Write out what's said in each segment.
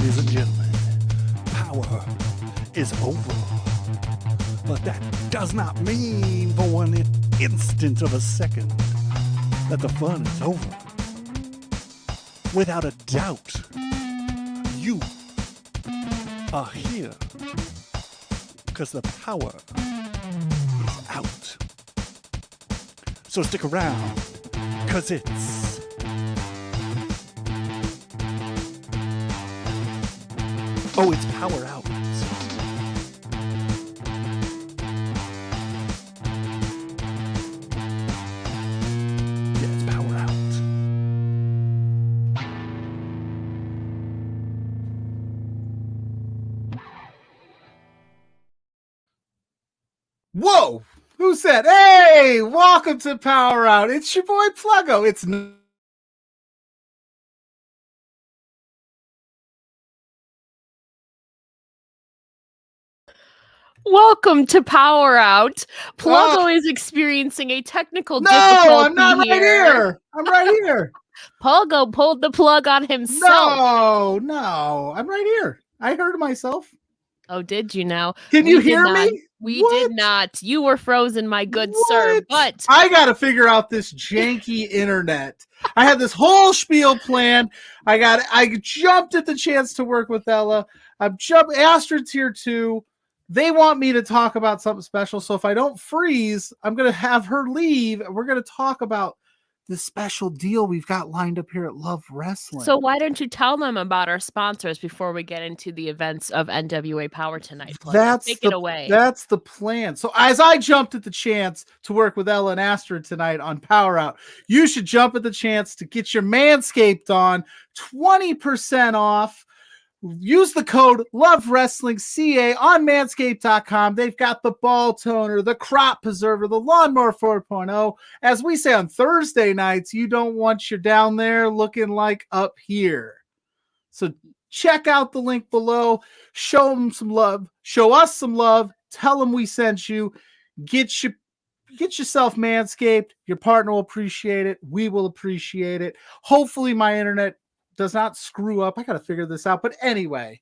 ladies and gentlemen, power is over. But that does not mean for one instant of a second that the fun is over. Without a doubt, you are here because the power is out. So stick around, because it's Power Out. Yeah, it's Power Out. Whoa! Who said, hey, welcome to Power Out. It's your boy Pluggo. It's Welcome to Power Out. Pluggo is experiencing a technical difficulty. No, I'm not right here. I'm right here. Pluggo pulled the plug on himself. No, I'm right here. I heard myself. Oh, did you now? Can you hear me? We did not. You were frozen, my good sir. But I got to figure out this janky internet. I had this whole spiel planned. I jumped at the chance to work with Ella. Astrid's here too. They want me to talk about something special. So if I don't freeze, I'm going to have her leave. We're going to talk about the special deal we've got lined up here at Love Wrestling. So why don't you tell them about our sponsors before we get into the events of NWA Power tonight? Take it away. That's the plan. So as I jumped at the chance to work with Ella and Astrid tonight on Power Out, you should jump at the chance to get your Manscaped on 20% off. Use the code LOVEWrestlingCA on manscaped.com. They've got the ball toner, the crop preserver, the lawnmower 4.0. As we say on Thursday nights, you don't want you down there looking like up here. So check out the link below. Show them some love. Show us some love. Tell them we sent you. Get yourself Manscaped. Your partner will appreciate it. We will appreciate it. Hopefully my internet does not screw up. I got to figure this out. But anyway,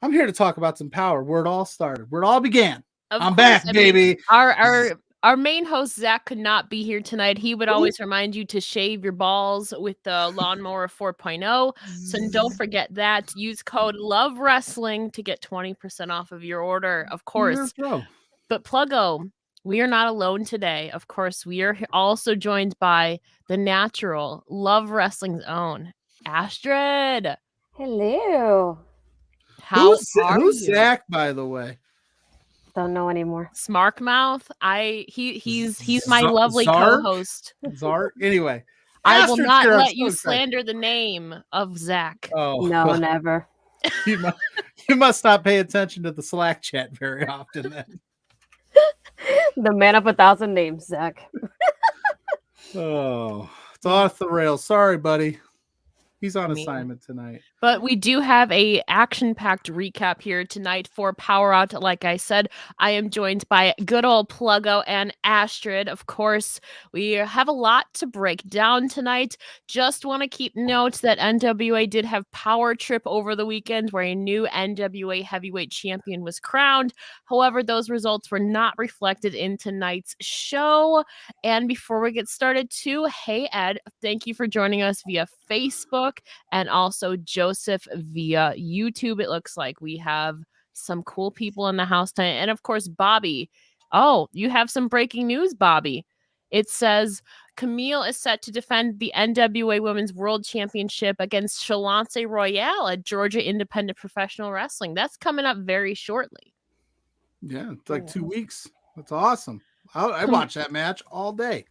I'm here to talk about some power. Where it all started. Where it all began. I'm back, baby. Our main host, Zach, could not be here tonight. He would always remind you to shave your balls with the lawnmower 4.0. So don't forget that. Use code LOVEWrestling to get 20% off of your order, of course. But Pluggo, we are not alone today. Of course, we are also joined by the natural Love Wrestling's own Astrid. Hello. Who's Zach, by the way? Don't know anymore. Smarkmouth. He's my lovely co-host. Zart. Anyway, I will not let you slander the name of Zach. Oh no, never. You must not pay attention to the Slack chat very often then. The man of 1,000 names, Zach. Oh, it's off the rails. Sorry, buddy. He's on assignment tonight. But we do have a action-packed recap here tonight for Power Out. Like I said, I am joined by good old Pluggo and Astrid. Of course, we have a lot to break down tonight. Just want to keep note that NWA did have Power Trip over the weekend where a new NWA heavyweight champion was crowned. However, those results were not reflected in tonight's show. And before we get started too, hey Ed, thank you for joining us via Facebook and also Joseph via YouTube. It looks like we have some cool people in the house tonight. And of course, Bobby. Oh, you have some breaking news, Bobby. It says Camille is set to defend the NWA Women's World Championship against Shalance Royale at Georgia Independent Professional Wrestling. That's coming up very shortly. Yeah, it's like 2 weeks. That's awesome. I watch that match all day.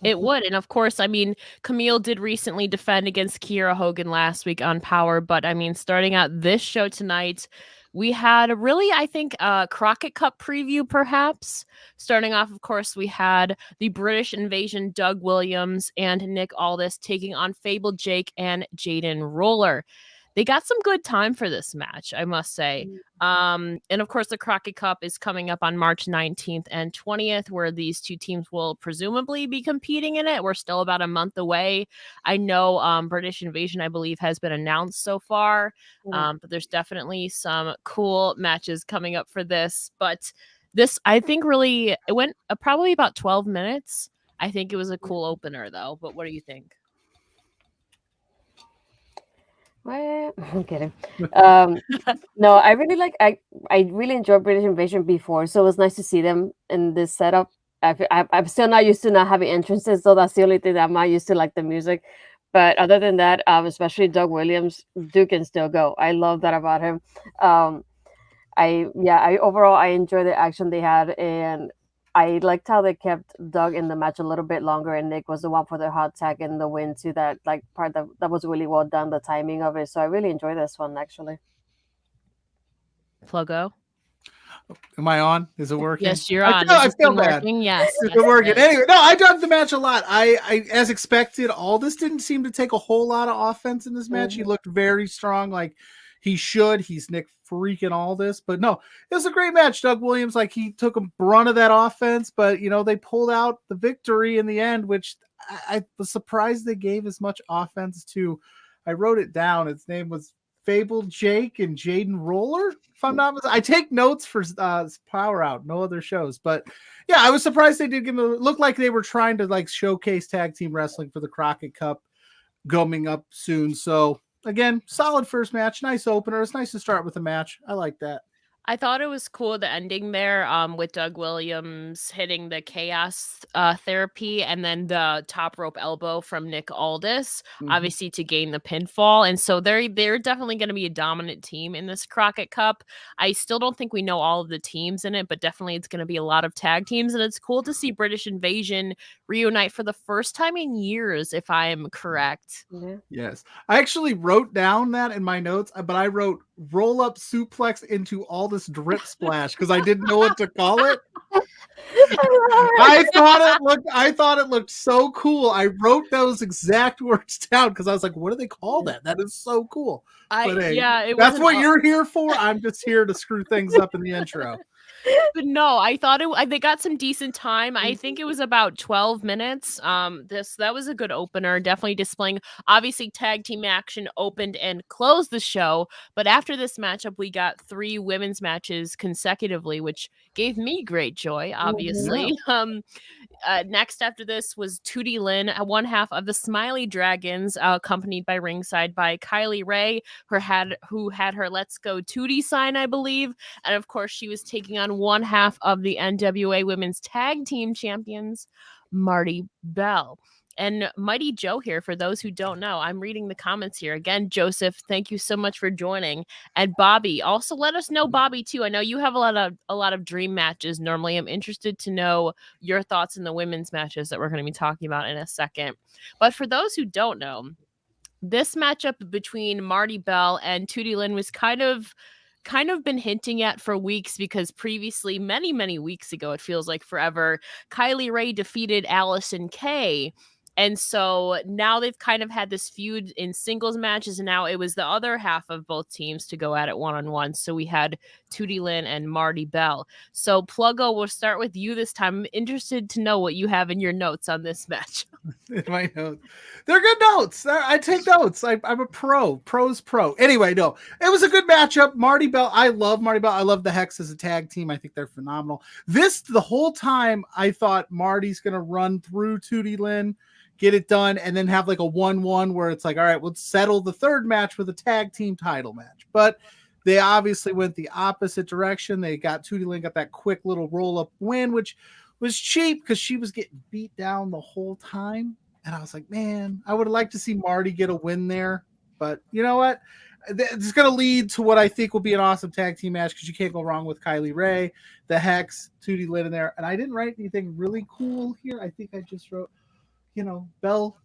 It would. And of course, I mean, Camille did recently defend against Kiera Hogan last week on Power. But I mean, starting out this show tonight, we had a really, I think, Crockett Cup preview, perhaps. Starting off, of course, we had the British Invasion, Doug Williams and Nick Aldis taking on Fable Jake and Jaden Roller. they got some good time for this match, I must say. And of course, the Crockett Cup is coming up on March 19th and 20th, where these two teams will presumably be competing in it. We're still about a month away. I know British Invasion, I believe, has been announced so far, but there's definitely some cool matches coming up for this. But this, I think, really, it went probably about 12 minutes. I think it was a cool opener, though. But what do you think? Well, I'm kidding. No, I really like. I really enjoyed British Invasion before, so it was nice to see them in this setup. I'm still not used to not having entrances, so that's the only thing that I'm not used to, like the music. But other than that, especially Doug Williams, Duke can still go. I love that about him. I overall I enjoy the action they had, and I liked how they kept Doug in the match a little bit longer, and Nick was the one for the hot tag and the win to that like part that was really well done, the timing of it. So I really enjoy this one actually. Pluggo? Am I on? Is it working? Yes, you're on. I Is feel this bad. working? Yes. It's yes, working. it is. Anyway, no, I dug the match a lot. I as expected, Aldis didn't seem to take a whole lot of offense in this match. He looked very strong, like he should. He's Nick freaking Aldis. But no, it was a great match. Doug Williams, like he took a brunt of that offense, but you know, they pulled out the victory in the end, which I was surprised they gave as much offense to. I wrote it down. Its name was Fabled Jake and Jaden Roller. If I'm not mistaken. I take notes for PowerrrOut, no other shows. But yeah, I was surprised they did give them. It looked like they were trying to like showcase tag team wrestling for the Crockett Cup coming up soon. So again, solid first match, nice opener. It's nice to start with a match. I like that. I thought it was cool the ending there with Doug Williams hitting the chaos therapy and then the top rope elbow from Nick Aldis, obviously to gain the pinfall. And so they're definitely going to be a dominant team in this Crockett Cup. I still don't think we know all of the teams in it, but definitely it's going to be a lot of tag teams. And it's cool to see British Invasion reunite for the first time in years, if I am correct. Yeah. Yes. I actually wrote down that in my notes, but I wrote roll up suplex into all this drip splash because I didn't know what to call it. I thought it looked so cool. I wrote those exact words down because I was like, what do they call that? That is so cool. But hey, that's what you're here for. I'm just here to screw things up in the intro. But no, I thought they got some decent time. I think it was about 12 minutes. That was a good opener, definitely displaying obviously tag team action opened and closed the show. But after this matchup, we got 3 women's matches consecutively, which gave me great joy, obviously. Next after this was Tootie Lynn, one half of the Smiley Dragons, accompanied by ringside by Kylie Ray, who had her Let's Go Tootie sign, I believe. And of course, she was taking on one half of the NWA Women's Tag Team Champions, Marty Bell. And Mighty Joe here, for those who don't know, I'm reading the comments here. Again, Joseph, thank you so much for joining. And Bobby, also let us know, Bobby, too. I know you have a lot of dream matches normally. I'm interested to know your thoughts in the women's matches that we're going to be talking about in a second. But for those who don't know, this matchup between Marty Bell and Tootie Lynn was kind of been hinting at for weeks, because previously, many weeks ago, it feels like forever, Kylie Ray defeated Allison Kay. And so now they've kind of had this feud in singles matches, and now it was the other half of both teams to go at it one-on-one. So we had Tootie Lynn and Marty Bell. So Pluggo, we'll start with you this time. I'm interested to know what you have in your notes on this match. My notes. They're good notes. I take notes. I'm a pro. Pro's pro. Anyway, no. It was a good matchup. Marty Bell. I love Marty Bell. I love the Hex as a tag team. I think they're phenomenal. The whole time, I thought Marty's going to run through Tootie Lynn, get it done, and then have like a 1-1 where it's like, all right, we'll settle the third match with a tag team title match. But they obviously went the opposite direction. They got Tootie Lynn, got that quick little roll-up win, which was cheap because she was getting beat down the whole time. And I was like, man, I would have liked to see Marty get a win there. But you know what? It's going to lead to what I think will be an awesome tag team match, because you can't go wrong with Kylie Ray, the Hex, Tootie Lynn in there. And I didn't write anything really cool here. I think I just wrote, Bell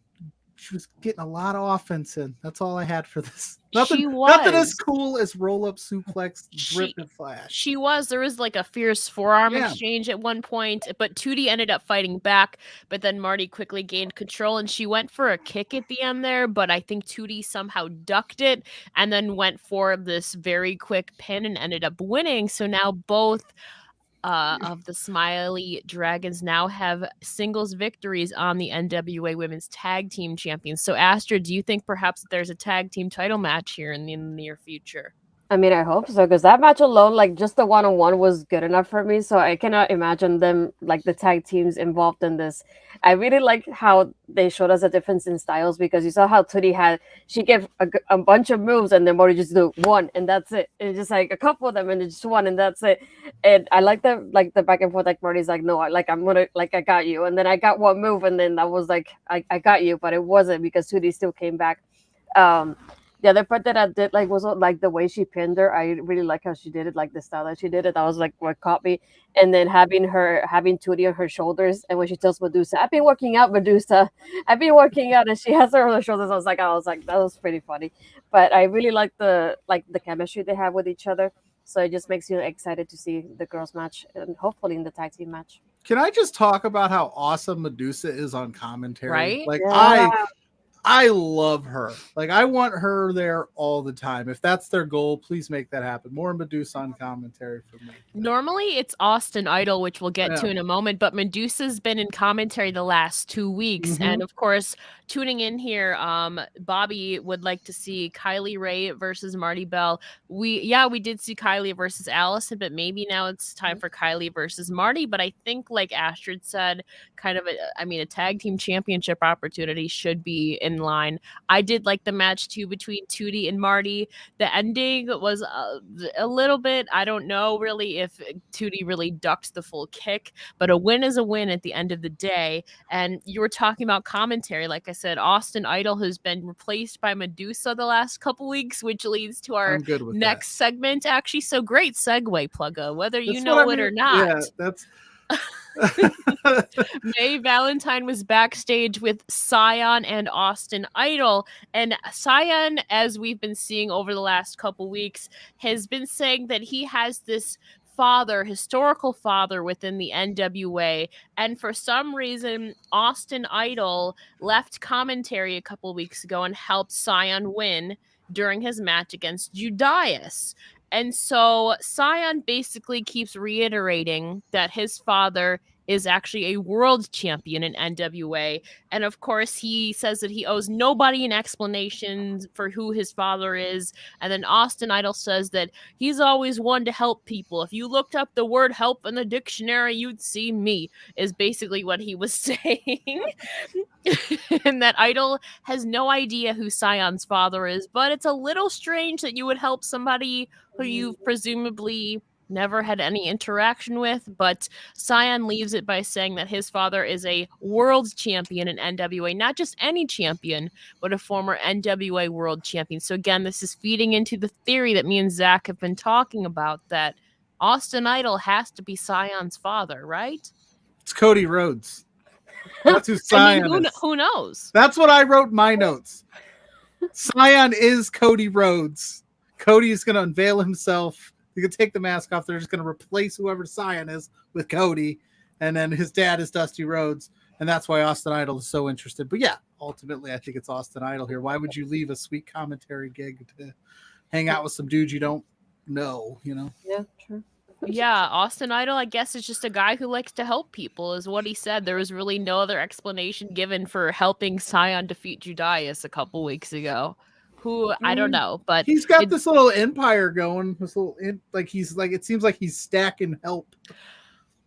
she was getting a lot of offense in. That's all I had for this. She Nothing as was. cool as roll up suplex, drip She and flash. She was. There was like a fierce forearm Yeah. exchange at one point, but Tootie ended up fighting back. But then Marty quickly gained control and she went for a kick at the end there. But I think Tootie somehow ducked it and then went for this very quick pin and ended up winning. So now both of the Smiley Dragons now have singles victories on the NWA Women's Tag Team Champions. So, Astrid, do you think perhaps there's a tag team title match here in the near future? I mean, I hope so, because that match alone, like just the one-on-one was good enough for me. So I cannot imagine them, like the tag teams involved in this. I really like how they showed us a difference in styles, because you saw how Tootie she gave a bunch of moves and then Morty just do one and that's it. And just like a couple of them and just one and that's it. And I like the back and forth, like Morty's like, no, I'm gonna, like, I got you. And then I got one move and then I was like, I got you, but it wasn't, because Tootie still came back. The other part that I did like was like the way she pinned her. I really like how she did it, like the style that she did it. That was like what caught me. And then having Tootie on her shoulders, and when she tells Medusa, "I've been working out, Medusa. I've been working out," and she has her on her shoulders. I was like, that was pretty funny. But I really like the chemistry they have with each other. So it just makes you excited to see the girls match and hopefully in the tag team match. Can I just talk about how awesome Medusa is on commentary? Right? Like Yeah. I love her. Like, I want her there all the time. If that's their goal, please make that happen. More Medusa on commentary for me. Normally it's Austin Idol, which we'll get to in a moment, but Medusa's been in commentary the last 2 weeks. And of course, tuning in here, Bobby would like to see Kylie Ray versus Marty Bell. We did see Kylie versus Allison, but maybe now it's time for Kylie versus Marty. But I think, like Astrid said, kind of a tag team championship opportunity should be in line. I did like the match too between Tootie and Marty. The ending was a little bit, I don't know really if Tootie really ducked the full kick, but a win is a win at the end of the day. And you were talking about commentary. Like I said, Austin Idol has been replaced by Medusa the last couple weeks, which leads to our next segment. Actually, so great segue, Pluggo, whether you know it or not. Yeah, that's May Valentine was backstage with Cyan and Austin Idol, and Cyan, as we've been seeing over the last couple weeks, has been saying that he has this historical father within the NWA, and for some reason Austin Idol left commentary a couple weeks ago and helped Cyan win during his match against Judas. And so Cyan basically keeps reiterating that his father is actually a world champion in NWA. And of course, he says that he owes nobody an explanation for who his father is. And then Austin Idol says that he's always one to help people. If you looked up the word help in the dictionary, you'd see me, is basically what he was saying. And that Idol has no idea who Cyan's father is, but it's a little strange that you would help somebody who you've presumably never had any interaction with. But Cyan leaves it by saying that his father is a world champion in NWA, not just any champion, but a former NWA world champion. So again, this is feeding into the theory that me and Zach have been talking about, that Austin Idol has to be Cyan's father, right? It's Cody Rhodes. That's who Cyan is. Who knows? That's what I wrote in my notes. Cyan is Cody Rhodes. Cody is going to unveil himself. You can take the mask off. They're just going to replace whoever Cyan is with Cody. And then his dad is Dusty Rhodes. And that's why Austin Idol is so interested. But yeah, ultimately, I think it's Austin Idol here. Why would you leave a sweet commentary gig to hang out with some dudes you don't know, you know? Yeah, true. Yeah, Austin Idol, I guess, is just a guy who likes to help people, is what he said. There was really no other explanation given for helping Cyan defeat Judas a couple weeks ago. Who, I don't know, but he's got this little empire going. This little, it seems like he's stacking help.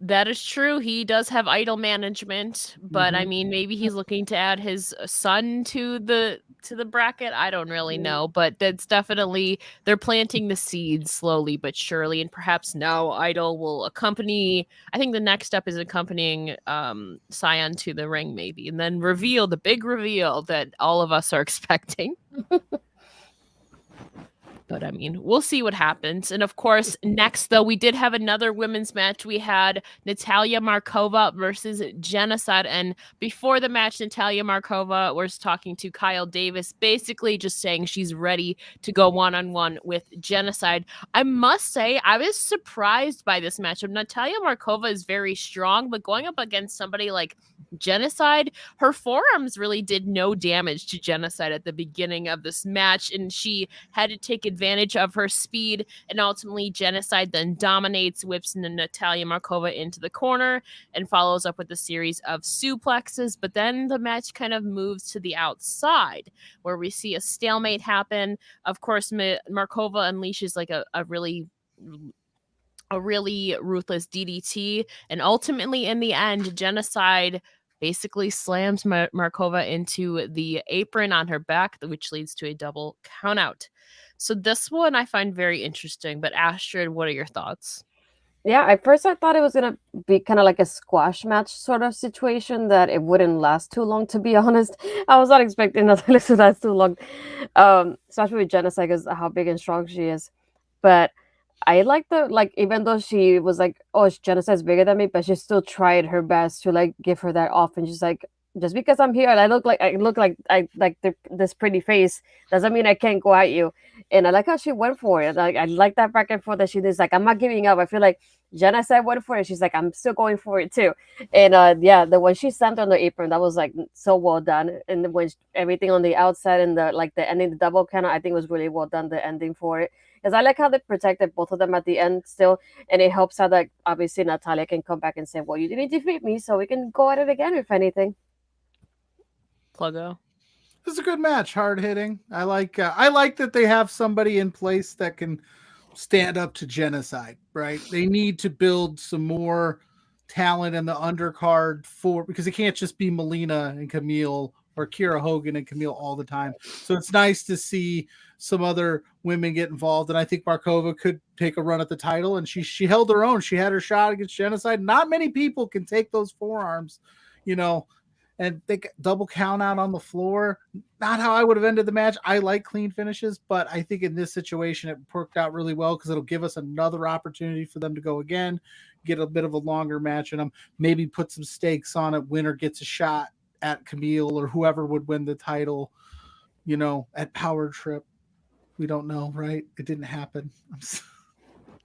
That is true. He does have idol management, but I mean, maybe he's looking to add his son to the bracket. I don't really know, but that's definitely, they're planting the seeds slowly but surely, and perhaps now Idol will accompany. I think the next step is accompanying Cyan to the ring, maybe, and then the big reveal that all of us are expecting. But I mean, we'll see what happens. And of course, next, though, we did have another women's match. We had Natalia Markova versus Genocide. And before the match, Natalia Markova was talking to Kyle Davis, basically just saying she's ready to go one-on-one with Genocide. I must say, I was surprised by this matchup. Natalia Markova is very strong, but going up against somebody like Genocide, her forearms really did no damage to Genocide at the beginning of this match, and she had to take advantage of her speed, and ultimately Genocide then dominates, whips Natalia Markova into the corner, and follows up with a series of suplexes. But then the match kind of moves to the outside, where we see a stalemate happen. Of course, Markova unleashes like a really ruthless DDT, and ultimately in the end, Genocide basically slams Markova into the apron on her back, which leads to a double countout. So this one I find very interesting. But Astrid, what are your thoughts? Yeah, at first I thought it was gonna be kind of like a squash match sort of situation, that it wouldn't last too long, to be honest. I was not expecting that to last too long. Especially with Genocide, because how big and strong she is. But I like even though she was like, oh, Genocide's bigger than me, but she still tried her best to like give her that off. And she's like, just because I'm here and I look like this pretty face doesn't mean I can't go at you. And I like how she went for it. Like, I like that back and forth that she did. Like, I'm not giving up. I feel like Genocide went for it. She's like, I'm still going for it too. And yeah, the when she slammed on the apron, that was like so well done. And when everything on the outside and the ending, the double count, I think was really well done. The ending for it, because I like how they protected both of them at the end still, and it helps out that obviously Natalia can come back and say, well, you didn't defeat me, so we can go at it again if anything. Pluggo. This is a good match, hard hitting. I like that they have somebody in place that can stand up to Genocide, right? They need to build some more talent in the undercard because it can't just be Melina and Camille or Kiera Hogan and Camille all the time. So it's nice to see some other women get involved. And I think Markova could take a run at the title, and she held her own. She had her shot against Genocide. Not many people can take those forearms, and they double count out on the floor. Not how I would have ended the match. I like clean finishes, but I think in this situation it worked out really well because it'll give us another opportunity for them to go again, get a bit of a longer match in them, maybe put some stakes on it. Winner gets a shot at Camille or whoever would win the title, at Power Trip. We don't know, right? It didn't happen.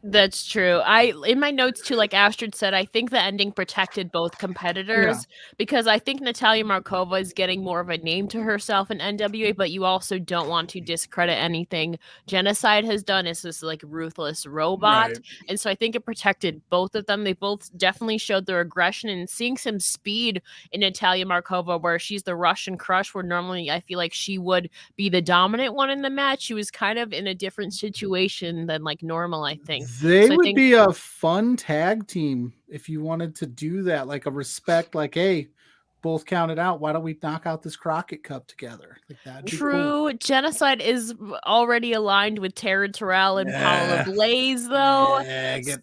That's true. In my notes too, like Astrid said, I think the ending protected both competitors because I think Natalia Markova is getting more of a name to herself in NWA, but you also don't want to discredit anything Genocide has done as this like ruthless robot. Right. And so I think it protected both of them. They both definitely showed their aggression and seeing some speed in Natalia Markova, where she's the Russian crush, where normally I feel like she would be the dominant one in the match. She was kind of in a different situation than like normal, I think. They would be a fun tag team if you wanted to do that, like a respect, like, hey, both counted out. Why don't we knock out this Crockett Cup together? Like that. True. Cool. Genocide is already aligned with Tara Terrell and Paula Blaze, though.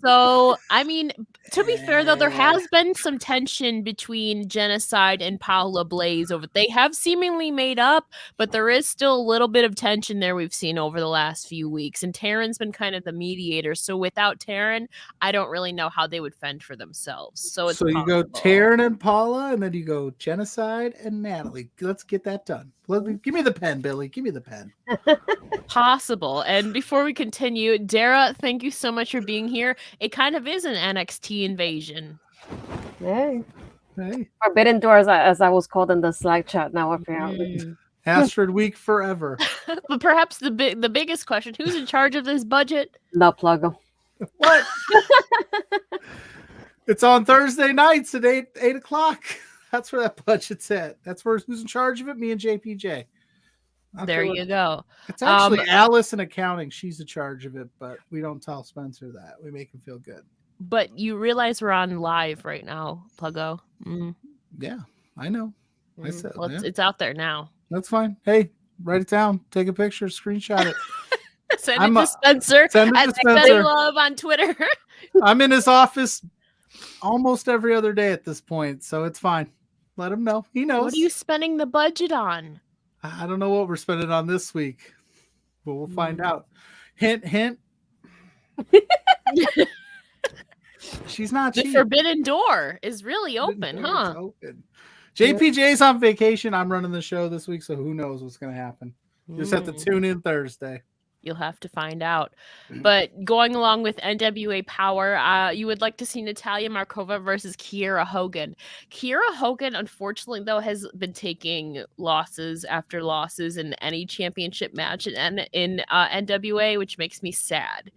So, I mean, to be fair, though, there has been some tension between Genocide and Paula Blaze. They have seemingly made up, but there is still a little bit of tension there we've seen over the last few weeks. And Taryn's been kind of the mediator. So without Taryn, I don't really know how they would fend for themselves. So it's you go Taryn and Paula, and then you go Genocide and Natalie. Let's get that done. Give me the pen, Billy. Give me the pen. Possible. And before we continue, Dara, thank you so much for being here. It kind of is an NXT invasion. Hey. Forbidden Doors, as I was called in the Slack chat now, apparently. Astrid Week forever. But perhaps the biggest question, who's in charge of this budget? No, Pluggo. What? It's on Thursday nights at 8 o'clock. That's where that budget's at. That's who's in charge of it? Me and JPJ. There you go. It's actually Alice in accounting. She's in charge of it, but we don't tell Spencer that. We make him feel good. But you realize we're on live right now, Pluggo. Mm. Yeah, I know. I said, well, it's out there now. That's fine. Hey, write it down. Take a picture. Screenshot it. Send it to Spencer. Send it to Spencer. Love on Twitter. I'm in his office almost every other day at this point, so it's fine. Let him know. He knows. What are you spending the budget on? I don't know what we're spending on this week, but we'll find out. Hint, hint. She's not The cheap. forbidden door is really open, It's huh? open. JPJ's on vacation. I'm running the show this week, so who knows what's going to happen. You just have to tune in Thursday. You'll have to find out. But going along with NWA Power, you would like to see Natalia Markova versus Kiera Hogan. Kiera Hogan, unfortunately, though, has been taking losses after losses in any championship match in NWA, which makes me sad.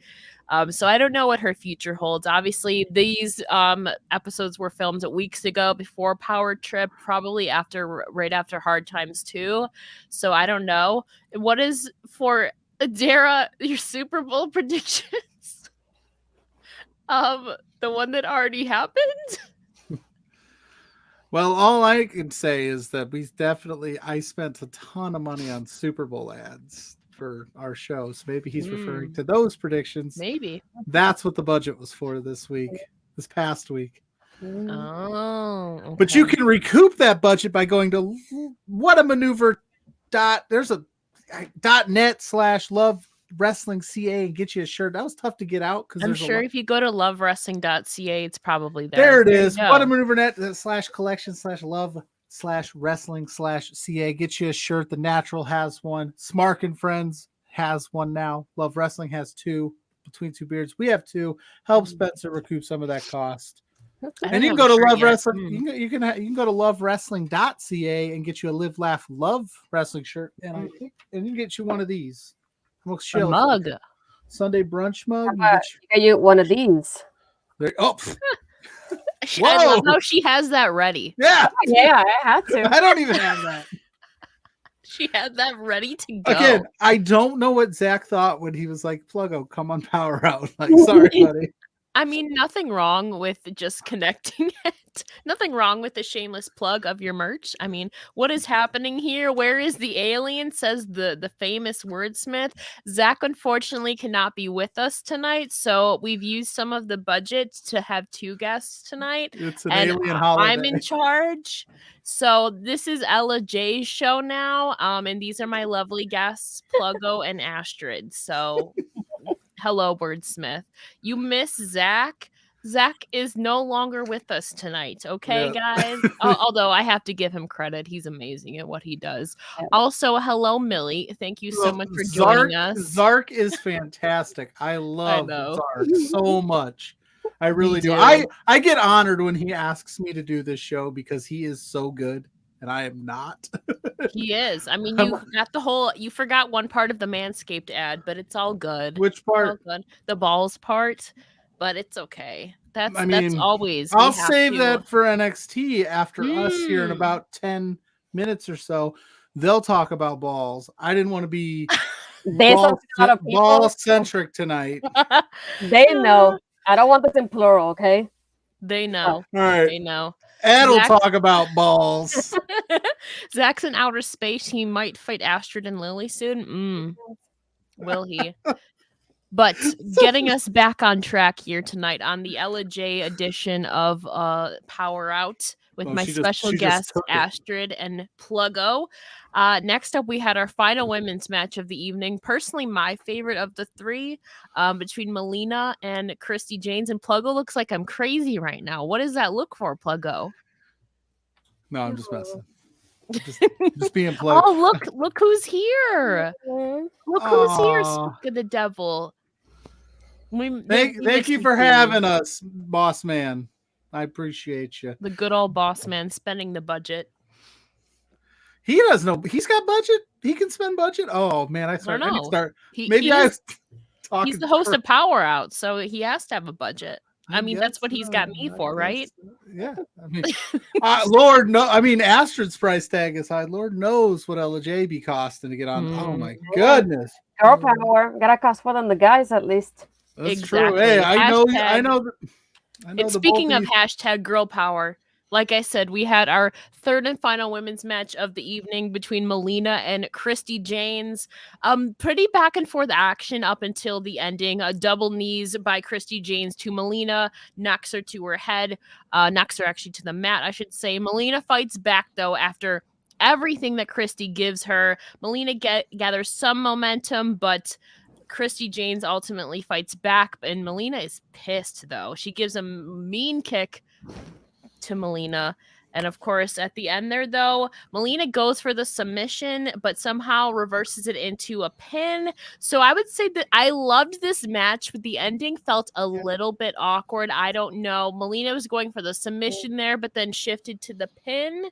So I don't know what her future holds. Obviously, these episodes were filmed weeks ago before Power Trip, probably right after Hard Times 2. So I don't know. What is for Dara, your Super Bowl predictions? The one that already happened? Well, all I can say is that I spent a ton of money on Super Bowl ads for our show. So maybe he's referring to those predictions. Maybe. That's what the budget was for this past week. Oh. Okay. But you can recoup that budget by going to .net/Love Wrestling CA and get you a shirt. That was tough to get out because I'm sure if you go to lovewrestling.ca, it's probably there. There it is. whatamaneuvernet/collection/love/wrestling/CA. Get you a shirt. The Natural has one. Smark and Friends has one now. Love Wrestling has two. Between Two Beards, we have two. Help Spencer recoup some of that cost. And you can go to Love Wrestling. You can go to lovewrestling.ca and get you a Live Laugh Love Wrestling shirt, and you can get you one of these. A mug. Sunday brunch mug. Get you one of these. Oh, I love how she has that ready. yeah, Yeah, I had to. I don't even have that. She had that ready to go. Again, I don't know what Zach thought when he was like, Pluggo, come on PowerrrOut. Like, sorry, buddy. I mean, nothing wrong with just connecting it. Nothing wrong with the shameless plug of your merch. I mean, what is happening here? Where is the alien? Says the famous wordsmith. Zach, unfortunately, cannot be with us tonight. So we've used some of the budget to have two guests tonight. It's an alien holiday. I'm in charge. So this is Ella J's show now. And these are my lovely guests, Pluggo and Astrid. So hello, wordsmith. You miss Zach. Zach is no longer with us tonight. Okay, guys? Although I have to give him credit. He's amazing at what he does. Also, hello, Millie. Thank you so much for joining us. Zark is fantastic. I love Zark so much. I really do. do. I get honored when he asks me to do this show because he is so good and I am not. He is. I mean, you forgot one part of the Manscaped ad, but it's all good. Which part? All good. The balls part, but it's okay. That's always. I'll save that for NXT after us here in about 10 minutes or so. They'll talk about balls. I didn't want to be ball centric tonight. They know. I don't want this in plural, okay? They know. All right. They know. Ed will talk about balls. Zach's in outer space. He might fight Astrid and Lily soon. Will he? But getting us back on track here tonight on the Ella J edition of PowerrrOut with my special guest Astrid and Pluggo. Next up, we had our final women's match of the evening. Personally, my favorite of the three, between Melina and Christy Janes. And Pluggo looks like I'm crazy right now. What does that look for, Pluggo? No, I'm just messing. Just being Pluggo. Oh, look who's here. Look who's here, Speak of the Devil. Thank you for having us, boss man. I appreciate you. The good old boss man spending the budget. He doesn't know. He's got budget. He can spend budget. Oh man, I need to start. He's the host of PowerrrOut, so he has to have a budget. I mean, that's what he's got me for, right? Yeah. I mean, Lord, no. I mean, Astrid's price tag is high. Lord knows what LJ be costing to get on. Oh my goodness. Girl power gotta cost more than the guys at least. That's true. Hey, I know. And speaking of hashtag girl power, like I said, we had our third and final women's match of the evening between Melina and Christy Janes. Pretty back and forth action up until the ending. Double knees by Christy Janes to Melina, knocks her to her head, knocks her actually to the mat, I should say. Melina fights back though after everything that Christy gives her. Melina gathers some momentum, but Christy Janes ultimately fights back, and Melina is pissed though. She gives a mean kick to Melina. And of course, at the end there, though, Melina goes for the submission, but somehow reverses it into a pin. So I would say that I loved this match, but the ending felt a little bit awkward. I don't know. Melina was going for the submission there, but then shifted to the pin.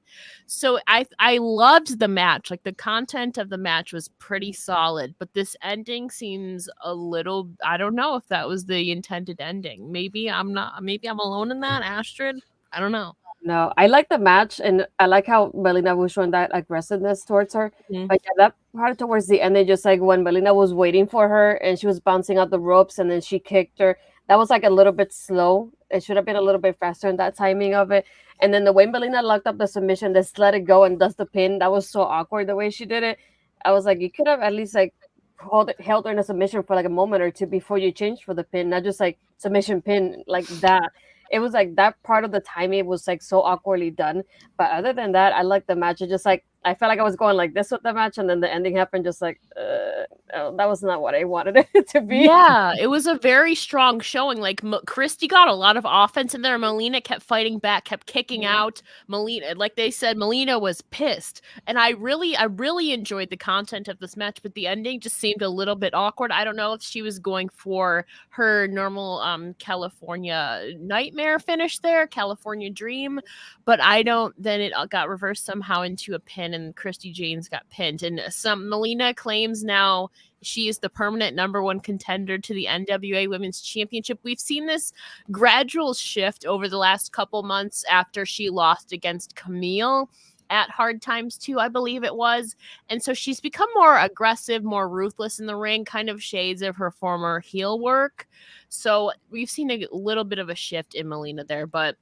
So I loved the match. Like the content of the match was pretty solid, but this ending seems a little. I don't know if that was the intended ending. Maybe I'm not. Maybe I'm alone in that, Astrid. I don't know. No, I like the match, and I like how Melina was showing that aggressiveness towards her. But yeah, that part towards the end, they just like when Melina was waiting for her and she was bouncing out the ropes, and then she kicked her. That was like a little bit slow. It should have been a little bit faster in that timing of it. And then the way Melina locked up the submission, just let it go and does the pin. That was so awkward the way she did it. I was like, you could have at least like held her in a submission for like a moment or two before you changed for the pin, not just like submission pin like that. It was like that part of the timing was like so awkwardly done. But other than that, I like the match. It just like I felt like I was going like this with the match, and then the ending happened. Just like that was not what I wanted it to be. Yeah, it was a very strong showing. Like Christy got a lot of offense in there. Melina kept fighting back, kept kicking out. Melina, like they said, Melina was pissed, and I really enjoyed the content of this match. But the ending just seemed a little bit awkward. I don't know if she was going for her normal California Nightmare finish there, California Dream, but I don't. Then it got reversed somehow into a pin, and Christy Janes got pinned. And Melina claims now she is the permanent #1 contender to the NWA Women's Championship. We've seen this gradual shift over the last couple months after she lost against Camille at Hard Times 2, I believe it was. And so she's become more aggressive, more ruthless in the ring, kind of shades of her former heel work. So we've seen a little bit of a shift in Melina there, but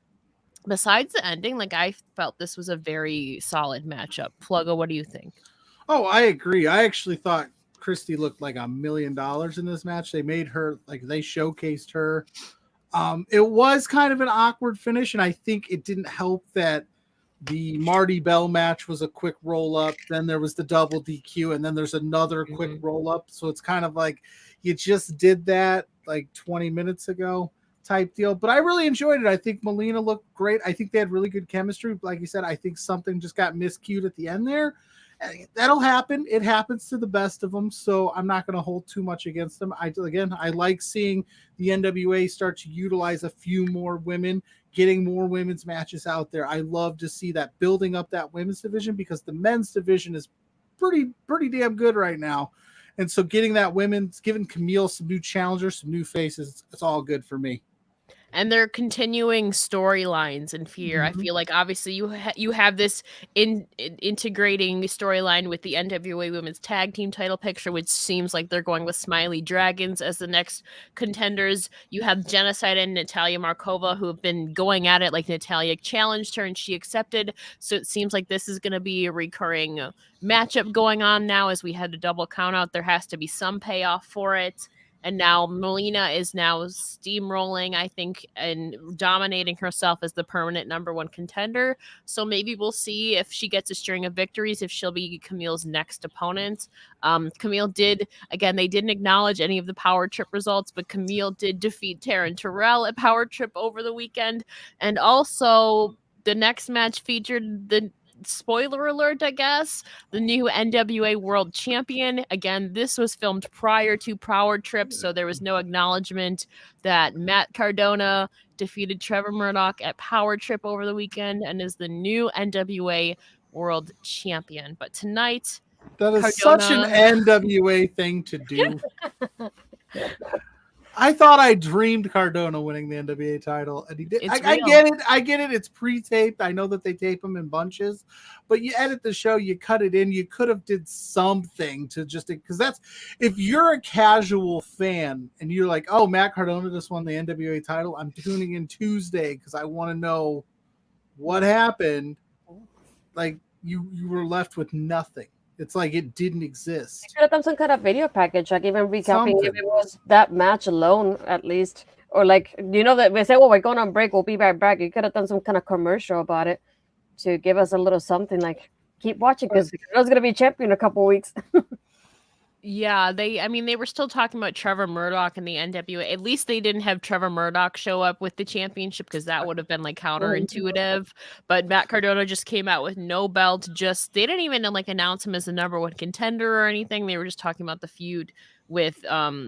besides the ending, like I felt this was a very solid matchup. Pluggo, what do you think? Oh, I agree. I actually thought Christy looked like $1 million in this match. They made her like they showcased her. It was kind of an awkward finish, and I think it didn't help that the Marty Bell match was a quick roll up. Then there was the double DQ, and then there's another quick roll up. So it's kind of like you just did that like 20 minutes ago type deal. But I really enjoyed it. I think Melina looked great. I think they had really good chemistry. Like you said, I think something just got miscued at the end there. That'll happen. It happens to the best of them, so I'm not going to hold too much against them. I like seeing the NWA start to utilize a few more women, getting more women's matches out there. I love to see that, building up that women's division, because the men's division is pretty damn good right now. And so getting that women's, giving Camille some new challengers, some new faces, it's all good for me. And they're continuing storylines in Fear. I feel like obviously you have this integrating storyline with the NWA Women's Tag Team title picture, which seems like they're going with Smiley Dragons as the next contenders. You have Genocide and Natalia Markova, who have been going at it. Like Natalia challenged her and she accepted. So it seems like this is going to be a recurring matchup going on now as we had a double count out. There has to be some payoff for it. And now Melina is now steamrolling, I think, and dominating herself as the permanent #1 contender. So maybe we'll see if she gets a string of victories, if she'll be Camille's next opponent. Camille did, again, they didn't acknowledge any of the Power Trip results, but Camille did defeat Taryn Terrell at Power Trip over the weekend. And also the next match featured the spoiler alert, I guess, the new NWA World Champion. Again, this was filmed prior to Power Trip, so there was no acknowledgement that Matt Cardona defeated Trevor Murdoch at Power Trip over the weekend and is the new NWA World Champion. But tonight, that is Cardona... such an NWA thing to do. I thought I dreamed Cardona winning the NWA title, and he did. I get it. I get it. It's pre-taped. I know that they tape them in bunches, but you edit the show, you cut it in. You could have did something to just, because that's, if you're a casual fan and you're like, oh, Matt Cardona just won the NWA title, I'm tuning in Tuesday because I want to know what happened. Like you were left with nothing. It's like it didn't exist. You could have done some kind of video package, like even recapping if it was that match alone, at least. Or like, you know, that we say, oh, we're going on break, we'll be right back. You could have done some kind of commercial about it to give us a little something, like, keep watching because Cardona's going to be champion in a couple of weeks. Yeah, they were still talking about Trevor Murdoch and the NWA. At least they didn't have Trevor Murdoch show up with the championship because that would have been like counterintuitive. But Matt Cardona just came out with no belt. Just they didn't even like announce him as the number one contender or anything. They were just talking about the feud with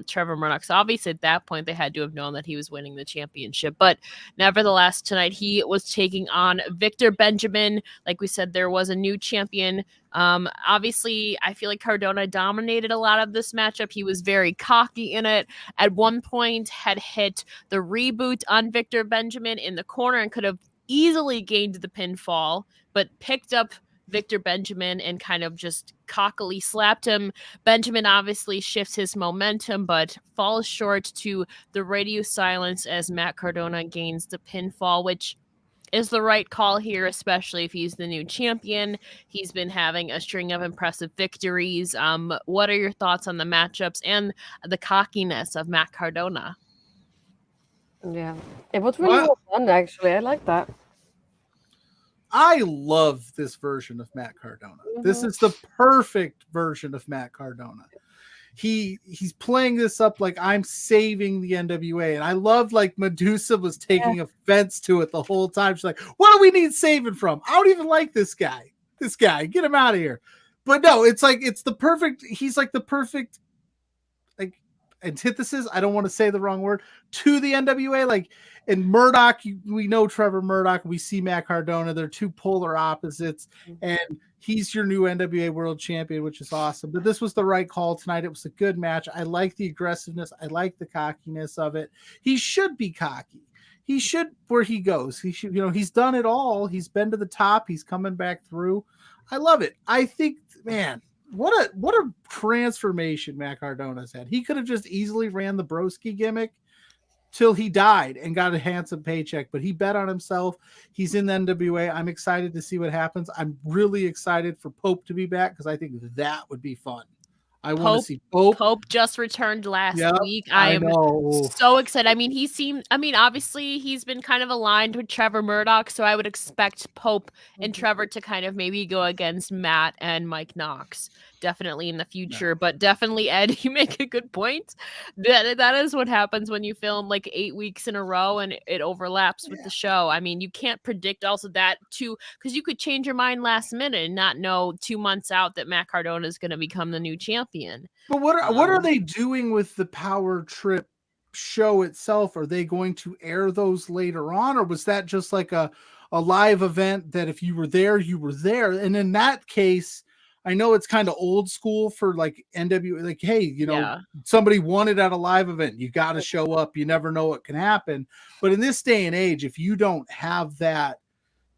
Trevor Murdoch. So obviously at that point they had to have known that he was winning the championship. But nevertheless, tonight he was taking on Victor Benjamin. Like we said, there was a new champion. Obviously, I feel like Cardona dominated a lot of this matchup. He was very cocky in it. At one point, had hit the reboot on Victor Benjamin in the corner and could have easily gained the pinfall, but picked up Victor Benjamin and kind of just cockily slapped him. Benjamin obviously shifts his momentum, but falls short to the radio silence as Matt Cardona gains the pinfall, which is the right call here, especially if he's the new champion. He's been having a string of impressive victories. What are your thoughts on the matchups and the cockiness of Matt Cardona? Yeah, it was really well done, actually. I like that. I love this version of Matt Cardona. This is the perfect version of Matt Cardona. He's playing this up like I'm saving the NWA, and I love like Medusa was taking offense to it the whole time. She's like, "What do we need saving from? I don't even like this guy. This guy, get him out of here." But no, it's like it's the perfect. He's like the perfect like antithesis. I don't want to say the wrong word to the NWA. Like in Murdoch, we know Trevor Murdoch. We see Matt Cardona. They're two polar opposites, and he's your new NWA World Champion, which is awesome. But this was the right call tonight. It was a good match. I like the aggressiveness. I like the cockiness of it. He should be cocky. He should where he goes. He should, he's done it all. He's been to the top. He's coming back through. I love it. I think, man, what a transformation Matt Cardona's had. He could have just easily ran the broski gimmick till he died and got a handsome paycheck, but he bet on himself. He's in the NWA. I'm excited to see what happens. I'm really excited for Pope to be back because I think that would be fun. I want to see Pope. Pope just returned last week. I am so excited. I mean, obviously he's been kind of aligned with Trevor Murdoch, so I would expect Pope and Trevor to kind of maybe go against Matt and Mike Knox. Definitely in the future, but definitely, Ed, you make a good point. That is what happens when you film like 8 weeks in a row and it overlaps with the show. I mean, you can't predict also that too, because you could change your mind last minute and not know 2 months out that Matt Cardona is going to become the new champion. But what are they doing with the Power Trip show itself? Are they going to air those later on, or was that just like a live event that if you were there, you were there? And in that case, I know it's kind of old school for like NWA, like, hey, somebody won it at a live event. You got to show up. You never know what can happen. But in this day and age, if you don't have that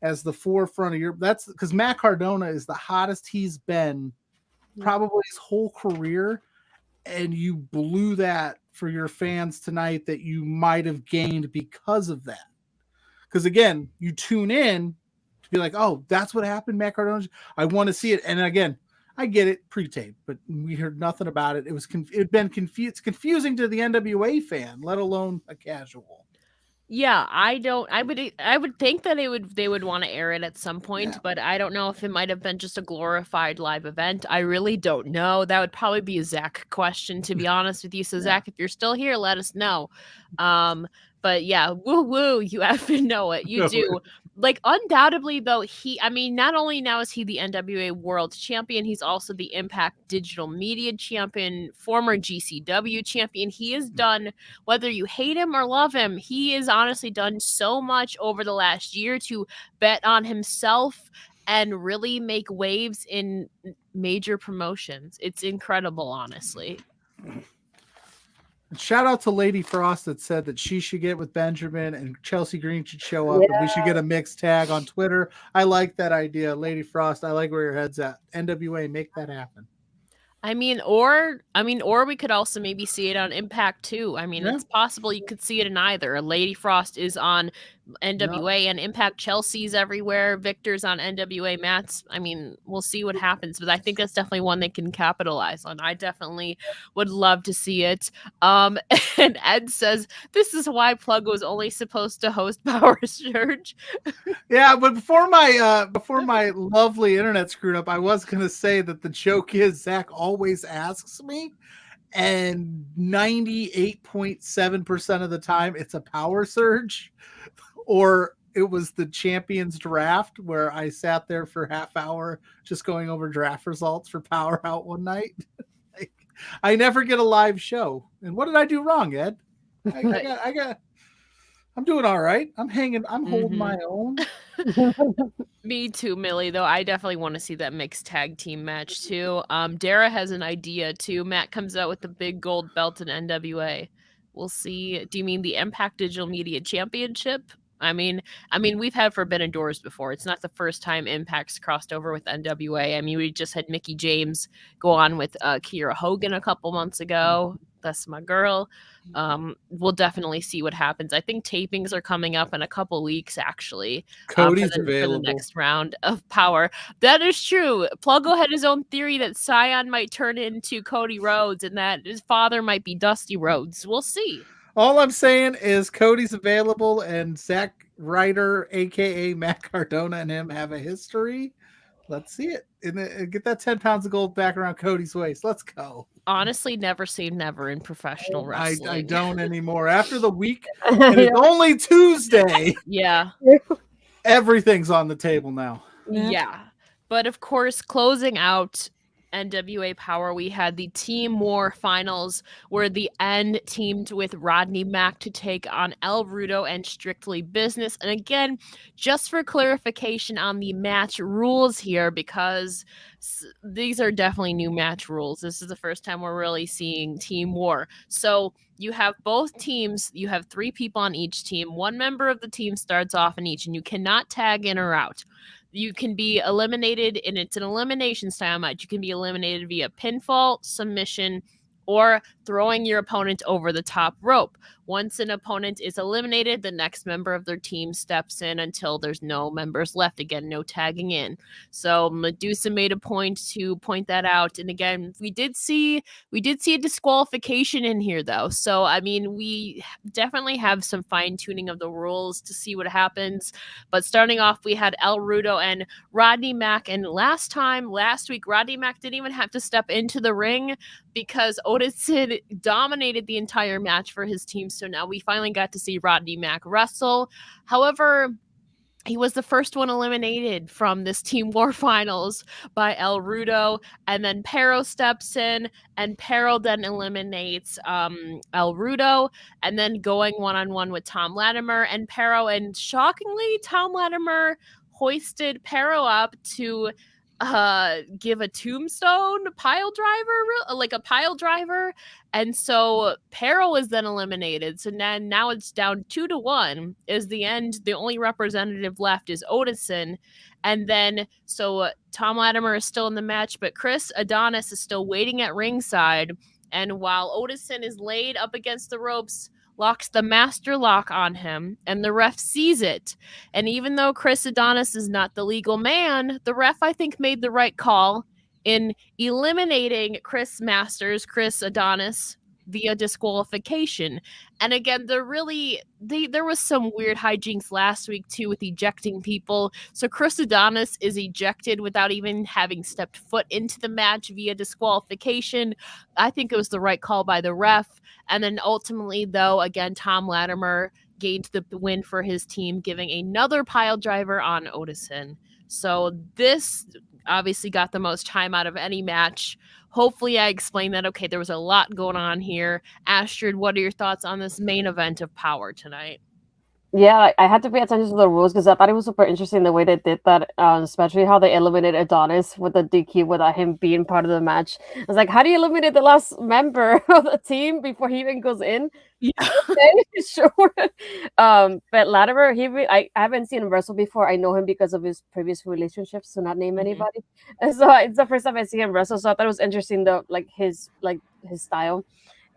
as the forefront of that's because Matt Cardona is the hottest he's been probably his whole career. And you blew that for your fans tonight that you might have gained because of that. Because again, you tune in to be like, oh, that's what happened, Matt Cardona. I want to see it. And again, I get it pre-tape, but we heard nothing about it. It's confusing to the NWA fan, let alone a casual. Yeah, I would think that they would want to air it at some point, but I don't know if it might have been just a glorified live event. I really don't know. That would probably be a Zach question, to be honest with you. So Zach, if you're still here, let us know. But yeah, woo, you effing know it. You do. Like, undoubtedly, though, not only now is he the NWA World Champion, he's also the Impact Digital Media Champion, former GCW champion. He has done, whether you hate him or love him, he has honestly done so much over the last year to bet on himself and really make waves in major promotions. It's incredible, honestly. Shout out to Lady Frost that said that she should get with Benjamin and Chelsea Green should show up and we should get a mixed tag on Twitter. I like that idea. Lady Frost, I like where your head's at. NWA, make that happen. Or we could also maybe see it on Impact too. It's possible you could see it in either. Lady Frost is on NWA and Impact. Chelsea's everywhere. Victor's on NWA mats. I mean, we'll see what happens, but I think that's definitely one they can capitalize on. I definitely would love to see it. And Ed says this is why Plug was only supposed to host Power Surge. Yeah, but before my lovely internet screwed up, I was gonna say that the joke is Zach always asks me, and 98.7% of the time it's a Power Surge, or it was the Champions Draft where I sat there for half hour just going over draft results for PowerrrOut one night. I never get a live show. And what did I do wrong, Ed? I'm doing all right. I'm holding my own. Me too, Millie, though. I definitely want to see that mixed tag team match too. Dara has an idea too. Matt comes out with the big gold belt in NWA. We'll see. Do you mean the Impact Digital Media Championship? I mean, we've had Forbidden Doors before. It's not the first time Impact's crossed over with NWA. I mean, we just had Mickie James go on with Kiera Hogan a couple months ago. That's my girl. We'll definitely see what happens. I think tapings are coming up in a couple weeks, actually. Cody's for available the next round of Power. That is true. Pluggo had his own theory that Scion might turn into Cody Rhodes and that his father might be Dusty Rhodes. We'll see. All I'm saying is Cody's available, and Zach Ryder, aka Matt Cardona, and him have a history. Let's see it. And get that 10 pounds of gold back around Cody's waist. Let's go. Honestly, never say never in professional wrestling. I don't anymore. After the week, and it's only Tuesday. Yeah. Everything's on the table now. Yeah. But of course, closing out NWA Power, we had the Team War finals where the End teamed with Rodney Mack to take on El Rudo and Strictly Business. And again, just for clarification on the match rules here, because these are definitely new match rules. This is the first time we're really seeing Team War. So you have both teams, you have 3 people on each team. One member of the team starts off in each, and you cannot tag in or out. You can be eliminated, and it's an elimination style match. You can be eliminated via pinfall, submission, or throwing your opponent over the top rope. Once an opponent is eliminated, the next member of their team steps in until there's no members left. Again, no tagging in. So Medusa made a point to point that out. And again, we did see a disqualification in here, though. So, I mean, we definitely have some fine-tuning of the rules to see what happens. But starting off, we had El Rudo and Rodney Mack. And last week, Rodney Mack didn't even have to step into the ring because Odinson dominated the entire match for his team. So now we finally got to see Rodney Mack wrestle. However, he was the first one eliminated from this Team War finals by El Rudo. And then Pero steps in, and Pero then eliminates El Rudo, and then going one-on-one with Tom Latimer and Pero. And shockingly, Tom Latimer hoisted Pero up to give a tombstone pile driver, and so Pero is then eliminated. So now it's down 2-1. Is the End. The only representative left is Odinson, and then so Tom Latimer is still in the match, but Chris Adonis is still waiting at ringside. And while Odinson is laid up against the ropes, locks the master lock on him, and the ref sees it. And even though Chris Adonis is not the legal man, the ref, I think, made the right call in eliminating Chris Adonis via disqualification. And again, there was some weird hijinks last week too with ejecting people. So Chris Adonis is ejected without even having stepped foot into the match via disqualification. I think it was the right call by the ref. And then ultimately, though, again, Tom Latimer gained the win for his team, giving another pile driver on Odinson. So this obviously got the most time out of any match. Hopefully I explained that. Okay, there was a lot going on here. Astrid, what are your thoughts on this main event of Power tonight? Yeah, I had to pay attention to the rules because I thought it was super interesting the way they did that, especially how they eliminated Adonis with the DQ without him being part of the match. I was like, how do you eliminate the last member of the team before he even goes in? Yeah. Okay, sure. But Latimer, I haven't seen him wrestle before. I know him because of his previous relationships, to not name anybody. And so it's the first time I see him wrestle. So I thought it was interesting, though, his style.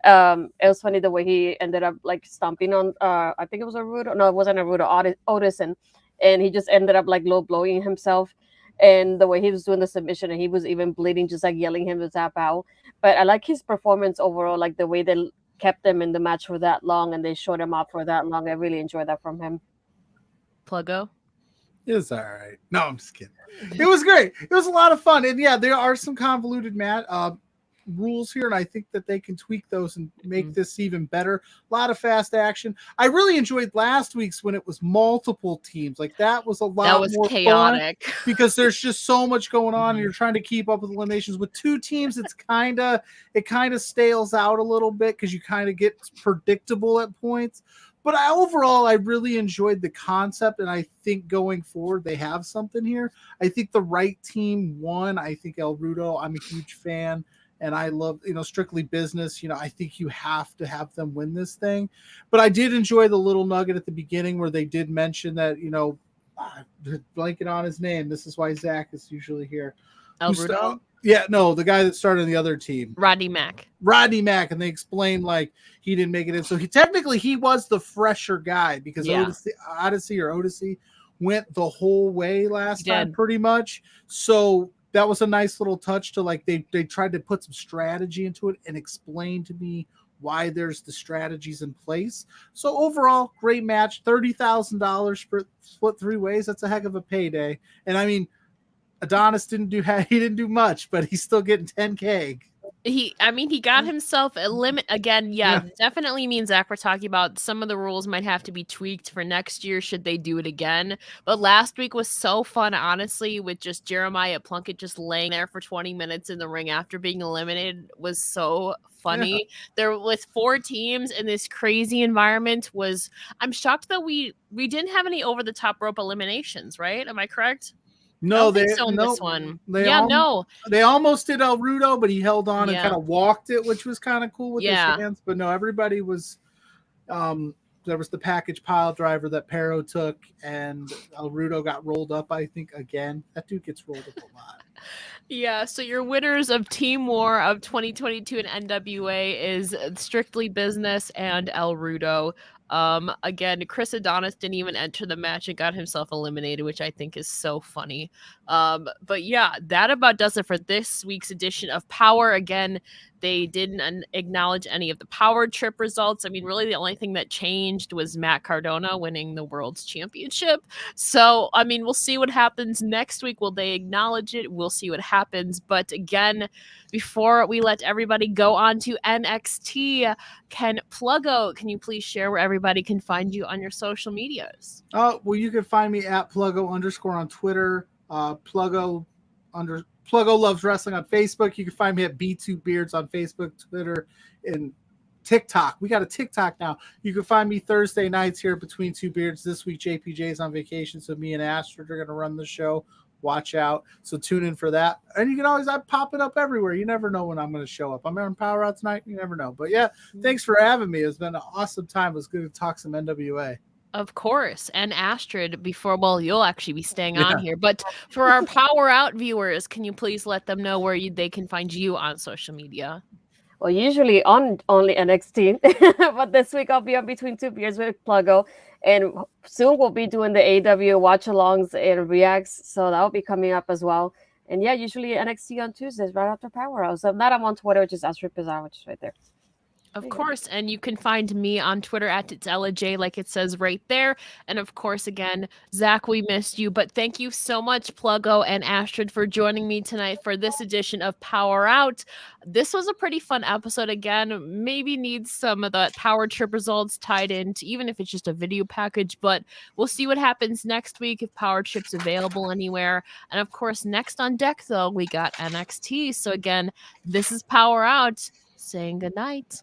It was funny the way he ended up like stomping on. I think it was a Rudo. No, it wasn't a Rudo. Otison, and he just ended up like low blowing himself. And the way he was doing the submission, and he was even bleeding, just like yelling him to tap out. But I like his performance overall, like the way they kept him in the match for that long and they showed him up for that long. I really enjoyed that from him. Pluggo. It was all right. No, I'm just kidding. It was great. It was a lot of fun. And yeah, there are some convoluted rules here, and I think that they can tweak those and make this even better. A lot of fast action. I really enjoyed last week's when it was multiple teams. Like that was a lot. That was more chaotic fun because there's just so much going on, and you're trying to keep up with eliminations. With two teams, it kind of stales out a little bit because you kind of get predictable at points. But overall, I really enjoyed the concept, and I think going forward, they have something here. I think the right team won. I think El Rudo, I'm a huge fan, and I love, Strictly Business. I think you have to have them win this thing. But I did enjoy the little nugget at the beginning where they did mention that, blanking on his name. This is why Zach is usually here. El Rudo? Yeah, no, the guy that started on the other team. Rodney Mack. And they explained like he didn't make it in. So he was the fresher guy because Odyssey went the whole way last time pretty much. So that was a nice little touch to like they tried to put some strategy into it and explain to me why there's the strategies in place. So overall, great match. $30,000 for split three ways. That's a heck of a payday. And I mean, Adonis didn't do much, but he's still getting 10K. He got himself a limit again. Yeah, definitely means Zach, we're talking about some of the rules might have to be tweaked for next year should they do it again. But last week was so fun, honestly, with just Jeremiah Plunkett just laying there for 20 minutes in the ring after being eliminated was so funny. Yeah. There with 4 teams in this crazy environment I'm shocked that we didn't have any over the top rope eliminations, right? Am I correct? No, this one. They almost did El Rudo, but he held on and kind of walked it, which was kind of cool with his hands. But no, everybody was. There was the package pile driver that Pero took, and El Rudo got rolled up. I think again, that dude gets rolled up a lot. Yeah, so your winners of Team War of 2022 in NWA is Strictly Business and El Rudo. Again, Chris Adonis didn't even enter the match and got himself eliminated, which I think is so funny. But yeah, that about does it for this week's edition of Power. Again, they didn't acknowledge any of the Power Trip results. I mean, really the only thing that changed was Matt Cardona winning the World's Championship. So, I mean, we'll see what happens next week. Will they acknowledge it? We'll see what happens. But again, before we let everybody go on to NXT, can you please share where everybody can find you on your social medias? Well, you can find me at Pluggo_ on Twitter, Pluggo Loves Wrestling on Facebook. You can find me at B2 Beards on Facebook, Twitter, and TikTok. We got a TikTok now. You can find me Thursday nights here between Two Beards. This week, JPJ's on vacation, so me and Astrid are going to run the show. Watch out. So tune in for that. And you can always, I pop it up everywhere. You never know when I'm going to show up. I'm on PowerrrOut tonight. You never know. But yeah, thanks for having me. It's been an awesome time. It was good to talk some NWA. Of course. And Astrid, you'll actually be staying on here. But for our PowerrrOut viewers, can you please let them know where they can find you on social media? Well, usually on only NXT, but this week I'll be on Between Two Beers with Pluggo, and soon we'll be doing the AW watch-alongs and reacts, so that'll be coming up as well. And yeah, usually NXT on Tuesdays right after PowerrrOut. So if not, I'm on Twitter, which is Astrid Pizarro, which is right there. Of course, and you can find me on Twitter at It's Ella J, like it says right there. And of course, again, Zach, we missed you, but thank you so much, Pluggo and Astrid, for joining me tonight for this edition of PowerrrOut. This was a pretty fun episode. Again, maybe needs some of the Power Trip results tied into, even if it's just a video package, but we'll see what happens next week if Power Trip's available anywhere. And of course, next on deck, though, we got NXT. So again, this is PowerrrOut saying goodnight.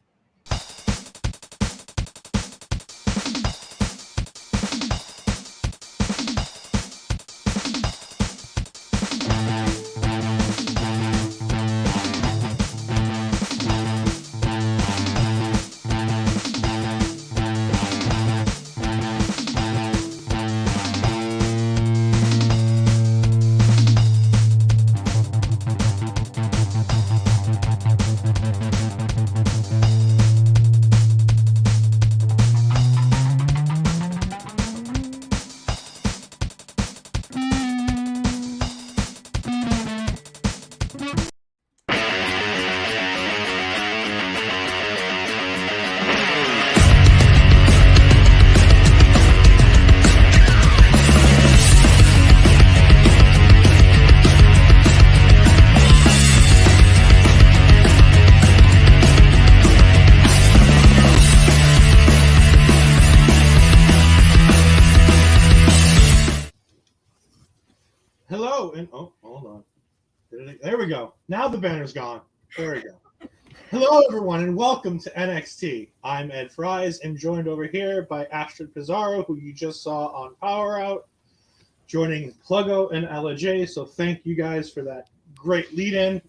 Hello, and hold on. There we go. Now the banner's gone. There we go. Hello, everyone, and welcome to NXT. I'm Ed Fries, and joined over here by Astrid Pizarro, who you just saw on PowerrrOut, joining Pluggo and Ella J. So thank you guys for that great lead-in.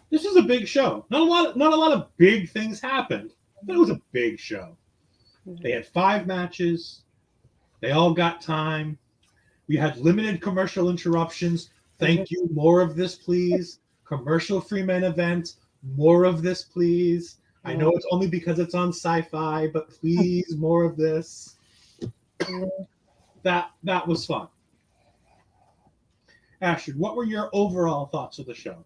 This is a big show. Not a lot of big things happened, but it was a big show. They had 5 matches. They all got time. We had limited commercial interruptions. Thank you. More of this, please. Commercial-free main event. More of this, please. I know it's only because it's on Sci-Fi, but please, more of this. That was fun. Ashton, what were your overall thoughts of the show?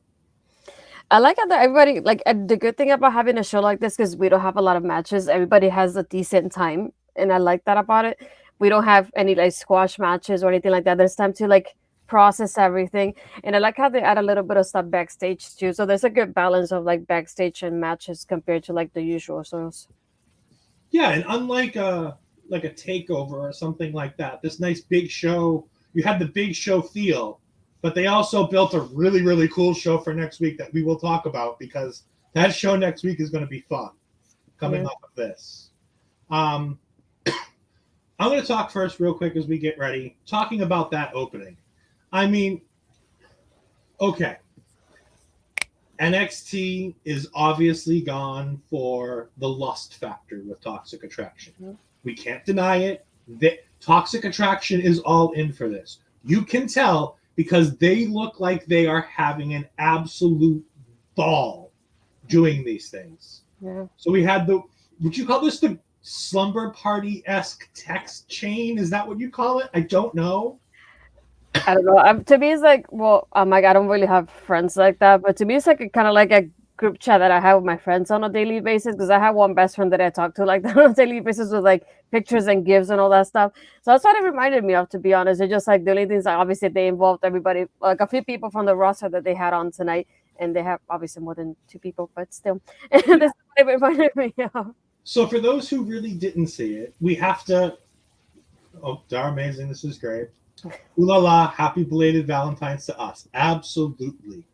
I like how everybody, the good thing about having a show like this, because we don't have a lot of matches, everybody has a decent time, and I like that about it. We don't have any squash matches or anything like that. There's time to process everything, and I like how they add a little bit of stuff backstage too. So there's a good balance of backstage and matches compared to the usual shows. Yeah, and unlike a takeover or something like that, this nice big show, you had the big show feel, but they also built a really, really cool show for next week that we will talk about, because that show next week is going to be fun coming off of this. I'm going to talk first real quick as we get ready, talking about that opening. I mean, okay. NXT is obviously gone for the lust factor with Toxic Attraction. Mm-hmm. We can't deny it. Toxic Attraction is all in for this. You can tell because they look like they are having an absolute ball doing these things. Yeah. So we had would you call this the slumber party-esque text chain? Is that what you call it? I don't know. I don't know. To me, it's I don't really have friends like that, but to me, it's kind of like a group chat that I have with my friends on a daily basis, because I have one best friend that I talk to that on a daily basis with pictures and gifs and all that stuff. So that's what it reminded me of, to be honest. It's just the only things obviously they involved everybody, a few people from the roster that they had on tonight, and they have obviously more than 2 people, but still, that's what it reminded me of. So for those who really didn't see it, we have to. Oh, they're amazing! This is great. Ooh la la! Happy belated Valentine's to us. Absolutely.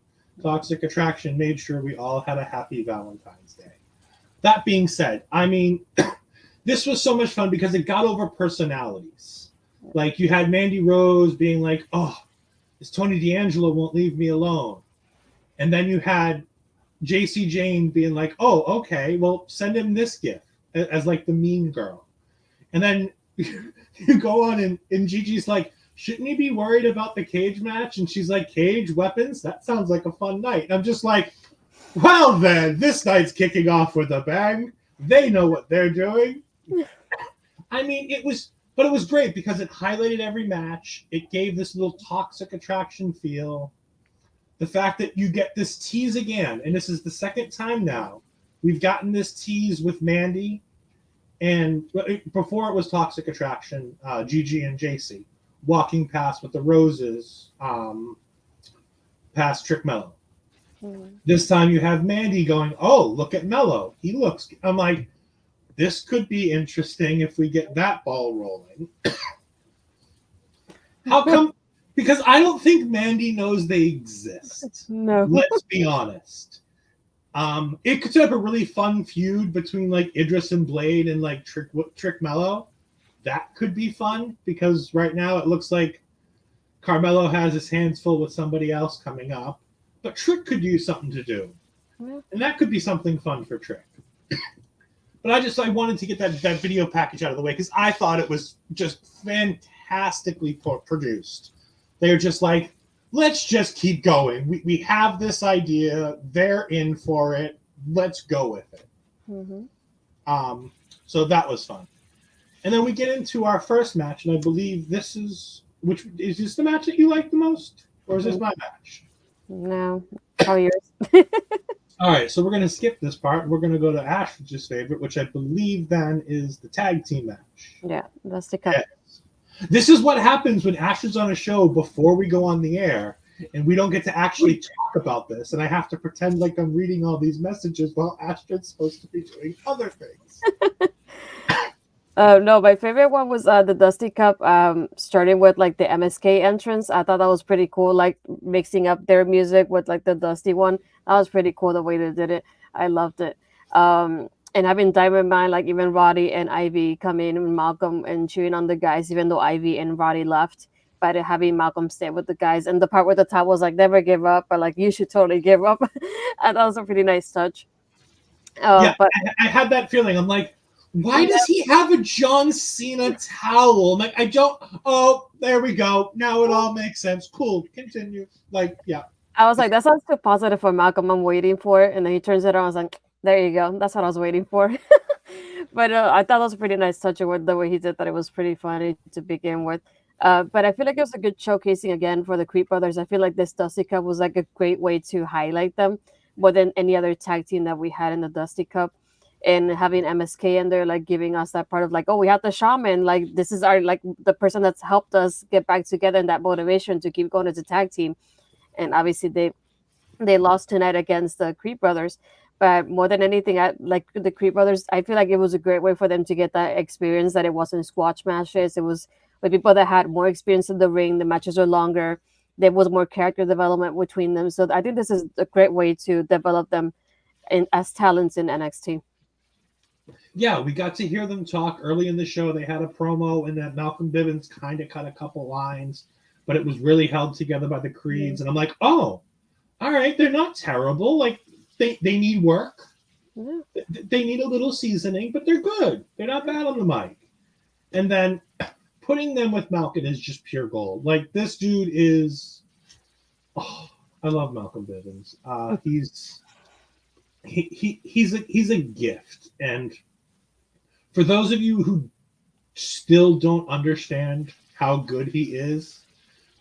Toxic Attraction made sure we all had a happy Valentine's Day. That being said, I mean, this was so much fun because it got over personalities. You had Mandy Rose being like, oh, this Tony D'Angelo won't leave me alone. And then you had JC Jane being like, oh, okay, well, send him this gift as the mean girl. And then you go on and Gigi's like, shouldn't he be worried about the cage match? And she's like, cage weapons? That sounds like a fun night. And I'm just like, well then, this night's kicking off with a bang. They know what they're doing. I mean, it was great because it highlighted every match. It gave this little Toxic Attraction feel. The fact that you get this tease again, and this is the second time now, we've gotten this tease with Mandy, and before it was Toxic Attraction, Gigi and JC walking past with the roses past Trick Mello. Mm-hmm. This time you have Mandy going, oh, look at Mello. He looks... I'm like, this could be interesting if we get that ball rolling. How come? Because I don't think Mandy knows they exist. No. Let's be honest. It could set up a really fun feud between Idris and Blade and Trick Mello. That could be fun because right now it looks like Carmelo has his hands full with somebody else coming up, but Trick could use something to do, and that could be something fun for Trick. But I wanted to get that video package out of the way because I thought it was just fantastically produced. They're just like, let's just keep going. We have this idea. They're in for it. Let's go with it. Mm-hmm. So that was fun. And then we get into our first match, and I believe this is this the match that you like the most? Or is this my match? No, all yours. All right, so we're going to skip this part. We're going to go to Ash's favorite, which I believe then is the tag team match. Yeah, that's the cut. Yes. This is what happens when Ash is on a show before we go on the air, and we don't get to actually talk about this, and I have to pretend like I'm reading all these messages while Ashton's supposed to be doing other things. No, my favorite one was the Dusty Cup. Starting with like the MSK entrance, I thought that was pretty cool. Like mixing up their music with like the Dusty one, that was pretty cool the way they did it. I loved it. And having Diamond Mine, like even Roddy and Ivy come in, and Malcolm and cheering on the guys, even though Ivy and Roddy left. But having Malcolm stay with the guys, and the part where the top was like never give up, but like you should totally give up. And that was a pretty nice touch. Yeah, But I had that feeling. I'm like, why does he have a John Cena towel? I'm like, I don't. Oh, there we go. Now it all makes sense. Cool. Continue. Like, yeah. I was like, that sounds too positive for Malcolm. I'm waiting for it. And then he turns it on. I was like, there you go. That's what I was waiting for. But I thought that was a pretty nice touch with the way he did that. It was pretty funny to begin with. But I feel like it was a good showcasing again for the Creed brothers. I feel like this Dusty Cup was like a great way to highlight them more than any other tag team that we had in the Dusty Cup. And having MSK in there, like giving us that part of like, oh, we have the shaman. Like this is our like the person that's helped us get back together and that motivation to keep going as a tag team. And obviously they lost tonight against the Creed brothers. But more than anything, I like the Creed brothers. I feel like it was a great way for them to get that experience. That it wasn't squash matches. It was with people that had more experience in the ring. The matches are longer. There was more character development between them. So I think this is a great way to develop them as talents in NXT. Yeah, we got to hear them talk early in the show. They had a promo, and that Malcolm Bivens kind of cut a couple lines, but it was really held together by the Creeds. And I'm like, oh, all right, they're not terrible. Like they need work. Yeah. They need a little seasoning, but they're good. They're not bad on the mic. And then putting them with Malcolm is just pure gold. Like this dude is. Oh, I love Malcolm Bivens. He's a gift. And for those of you who still don't understand how good he is,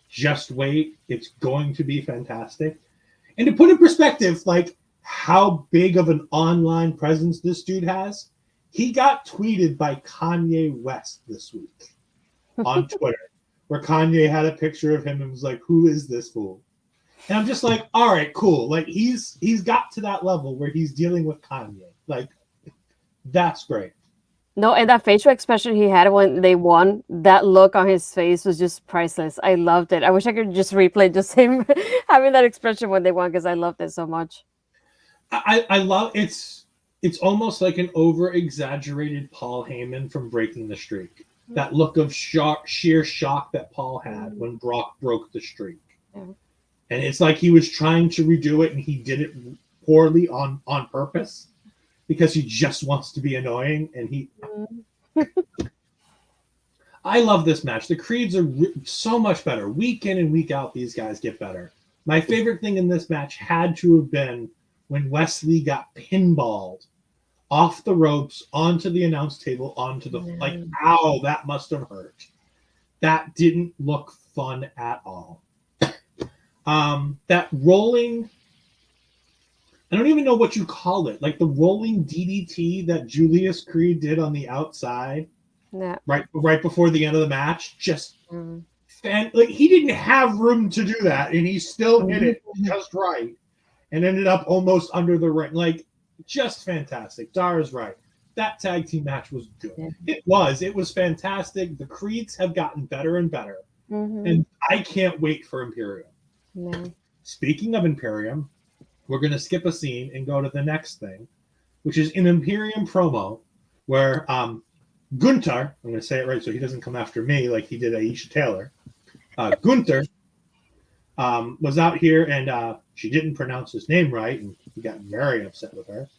just wait. It's going to be fantastic. And to put in perspective, like how big of an online presence this dude has, he got tweeted by Kanye West this week on Twitter, where Kanye had a picture of him and was like, "Who is this fool?" And I'm just like, all right, cool. Like he's got to that level where he's dealing with Kanye. Like that's great. No, and that facial expression he had when they won, that look on his face was just priceless. I loved it. I wish I could just replay just him having that expression when they won because I loved it so much. I love it's almost like an over-exaggerated Paul Heyman from Breaking the Streak. That look of sheer shock that Paul had when Brock broke the streak. Yeah. And it's like he was trying to redo it and he did it poorly on purpose because he just wants to be annoying. And I love this match. The Creeds are so much better. Week in and week out, these guys get better. My favorite thing in this match had to have been when Wesley got pinballed off the ropes, onto the announce table, onto the like, ow, that must have hurt. That didn't look fun at all. That rolling, I don't even know what you call it, like the rolling DDT that Julius Creed did on the outside, right before the end of the match, just like he didn't have room to do that, and he still hit it just right, and ended up almost under the ring, like just fantastic. Dara's right. That tag team match was good. Yeah. It was fantastic. The Creeds have gotten better and better, and I can't wait for Imperium. No. Speaking of Imperium, we're going to skip a scene and go to the next thing, which is an Imperium promo where Gunther, I'm going to say it right so he doesn't come after me like he did Aisha Taylor. Gunther was out here and she didn't pronounce his name right, and he got very upset with her.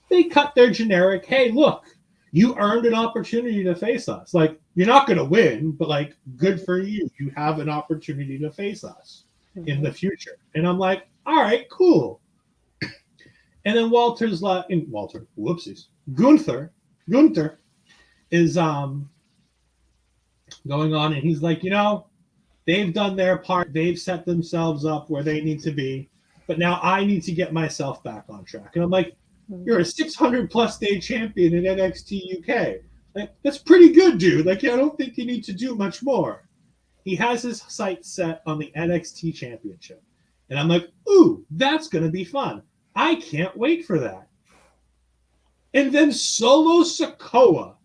They cut their generic, hey, look, you earned an opportunity to face us. Like, you're not going to win, but like, good for you. You have an opportunity to face us in the future. And I'm like, all right, cool. And then Gunther is going on, and he's like, they've done their part. They've set themselves up where they need to be. But now I need to get myself back on track. And I'm like, you're a 600-plus day champion in NXT UK. Like, that's pretty good, dude. Like, I don't think you need to do much more. He has his sights set on the NXT championship. And I'm like, ooh, that's going to be fun. I can't wait for that. And then Solo Sikoa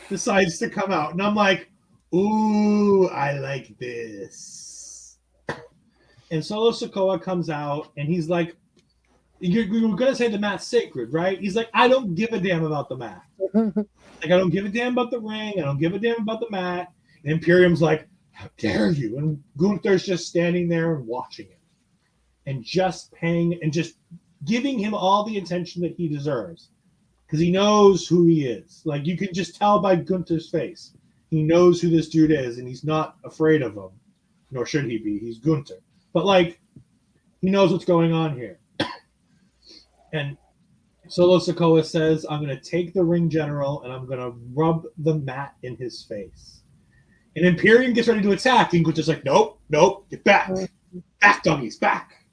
decides to come out. And I'm like, ooh, I like this. And Solo Sikoa comes out, and he's like, you're going to say the mat's sacred, right? He's like, I don't give a damn about the mat. Like, I don't give a damn about the ring. I don't give a damn about the mat. And Imperium's like, how dare you? And Gunther's just standing there and watching him. And just paying and just giving him all the attention that he deserves. Because he knows who he is. Like, you can just tell by Gunther's face. He knows who this dude is, and he's not afraid of him. Nor should he be. He's Gunther. But, like, he knows what's going on here. And Solo Sikoa says, I'm going to take the ring general, and I'm going to rub the mat in his face. And Imperium gets ready to attack, and Gunther's like, nope, get back. Back, doggies, back.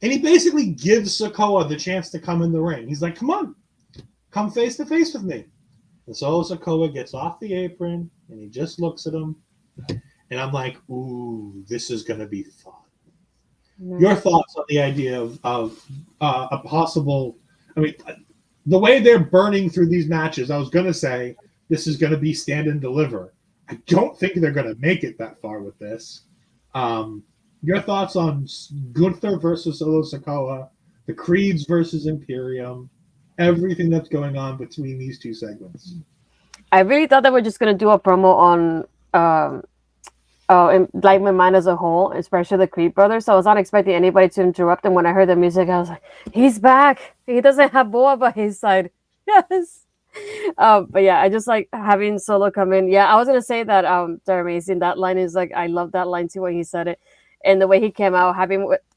And he basically gives Sikoa the chance to come in the ring. He's like, come on. Come face to face with me. And so Sikoa gets off the apron, and he just looks at him. And I'm like, ooh, this is going to be fun. Your thoughts on the idea of a possible... I mean, the way they're burning through these matches, I was going to say this is going to be stand and deliver. I don't think they're going to make it that far with this. Your thoughts on Gunther versus Solo Sikoa, the Creeds versus Imperium, everything that's going on between these two segments. I really thought they were just going to do a promo on like my mind as a whole, especially the Creed brothers. So I was not expecting anybody to interrupt. And when I heard the music, I was like, he's back. He doesn't have Boa by his side. Yes. But yeah, I just like having Solo come in. Yeah, I was going to say that they're amazing. That line is like, I love that line too when he said it. And the way he came out,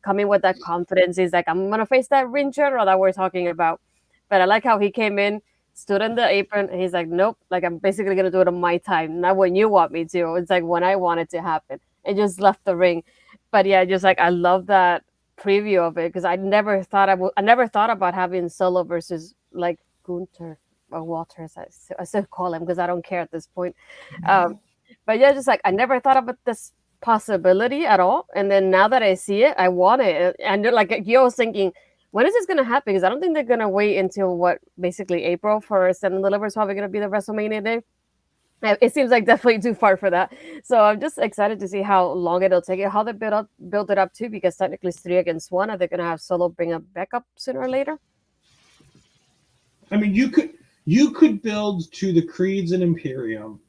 coming with that confidence, he's like, I'm going to face that ring general that we're talking about. But I like how he came in, stood on the apron, and he's like, nope, like I'm basically going to do it on my time, not when you want me to. It's like when I want it to happen. And just left the ring. But yeah, just like I love that preview of it because I never thought about having Solo versus like Gunther or Walter, as I still call him because I don't care at this point. But yeah, just like I never thought about this possibility at all. And then now that I see it, I want it. And like you was thinking, when is this going to happen? Because I don't think they're going to wait until basically April for Stand and Deliver is probably going to be the WrestleMania day. It seems like definitely too far for that. So I'm just excited to see how long it'll take it, how they build it up too, because technically it's 3 against 1. Are they going to have Solo bring a backup sooner or later? I mean, you could build to the Creeds and Imperium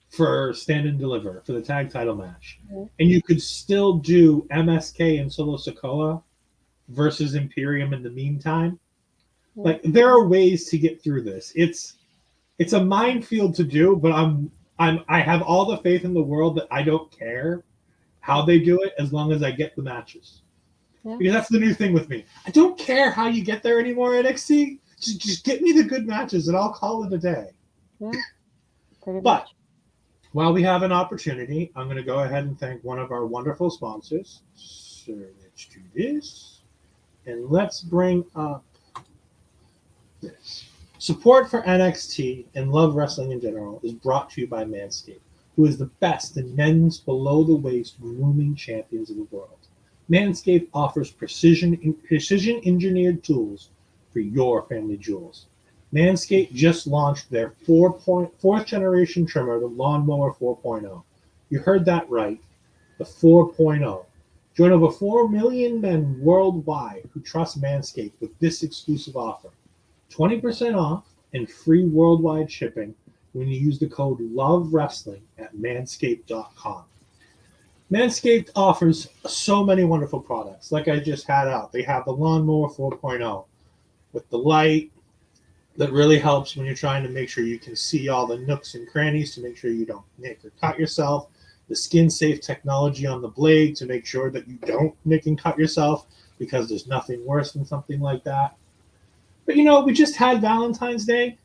for Stand and Deliver for the tag title match, and you could still do MSK and Solo Sikoa versus Imperium in the meantime. Like there are ways to get through this. It's a minefield to do, but I have all the faith in the world that I don't care how they do it as long as I get the matches. Yeah. Because that's the new thing with me. I don't care how you get there anymore at NXT. Just get me the good matches and I'll call it a day. Yeah, but while we have an opportunity, I'm going to go ahead and thank one of our wonderful sponsors. So let's do this. And let's bring up this. Support for NXT and Love Wrestling in general is brought to you by Manscaped, who is the best in men's below-the-waist grooming champions in the world. Manscaped offers precision-engineered tools for your family jewels. Manscaped just launched their fourth-generation trimmer, the Lawnmower 4.0. You heard that right, the 4.0. Join over 4 million men worldwide who trust Manscaped with this exclusive offer. 20% off and free worldwide shipping when you use the code LOVEWRESTLING at manscaped.com. Manscaped offers so many wonderful products. Like I just had out, they have the Lawnmower 4.0 with the light that really helps when you're trying to make sure you can see all the nooks and crannies to make sure you don't nick or cut yourself. The skin-safe technology on the blade to make sure that you don't nick and cut yourself because there's nothing worse than something like that. But, we just had Valentine's Day,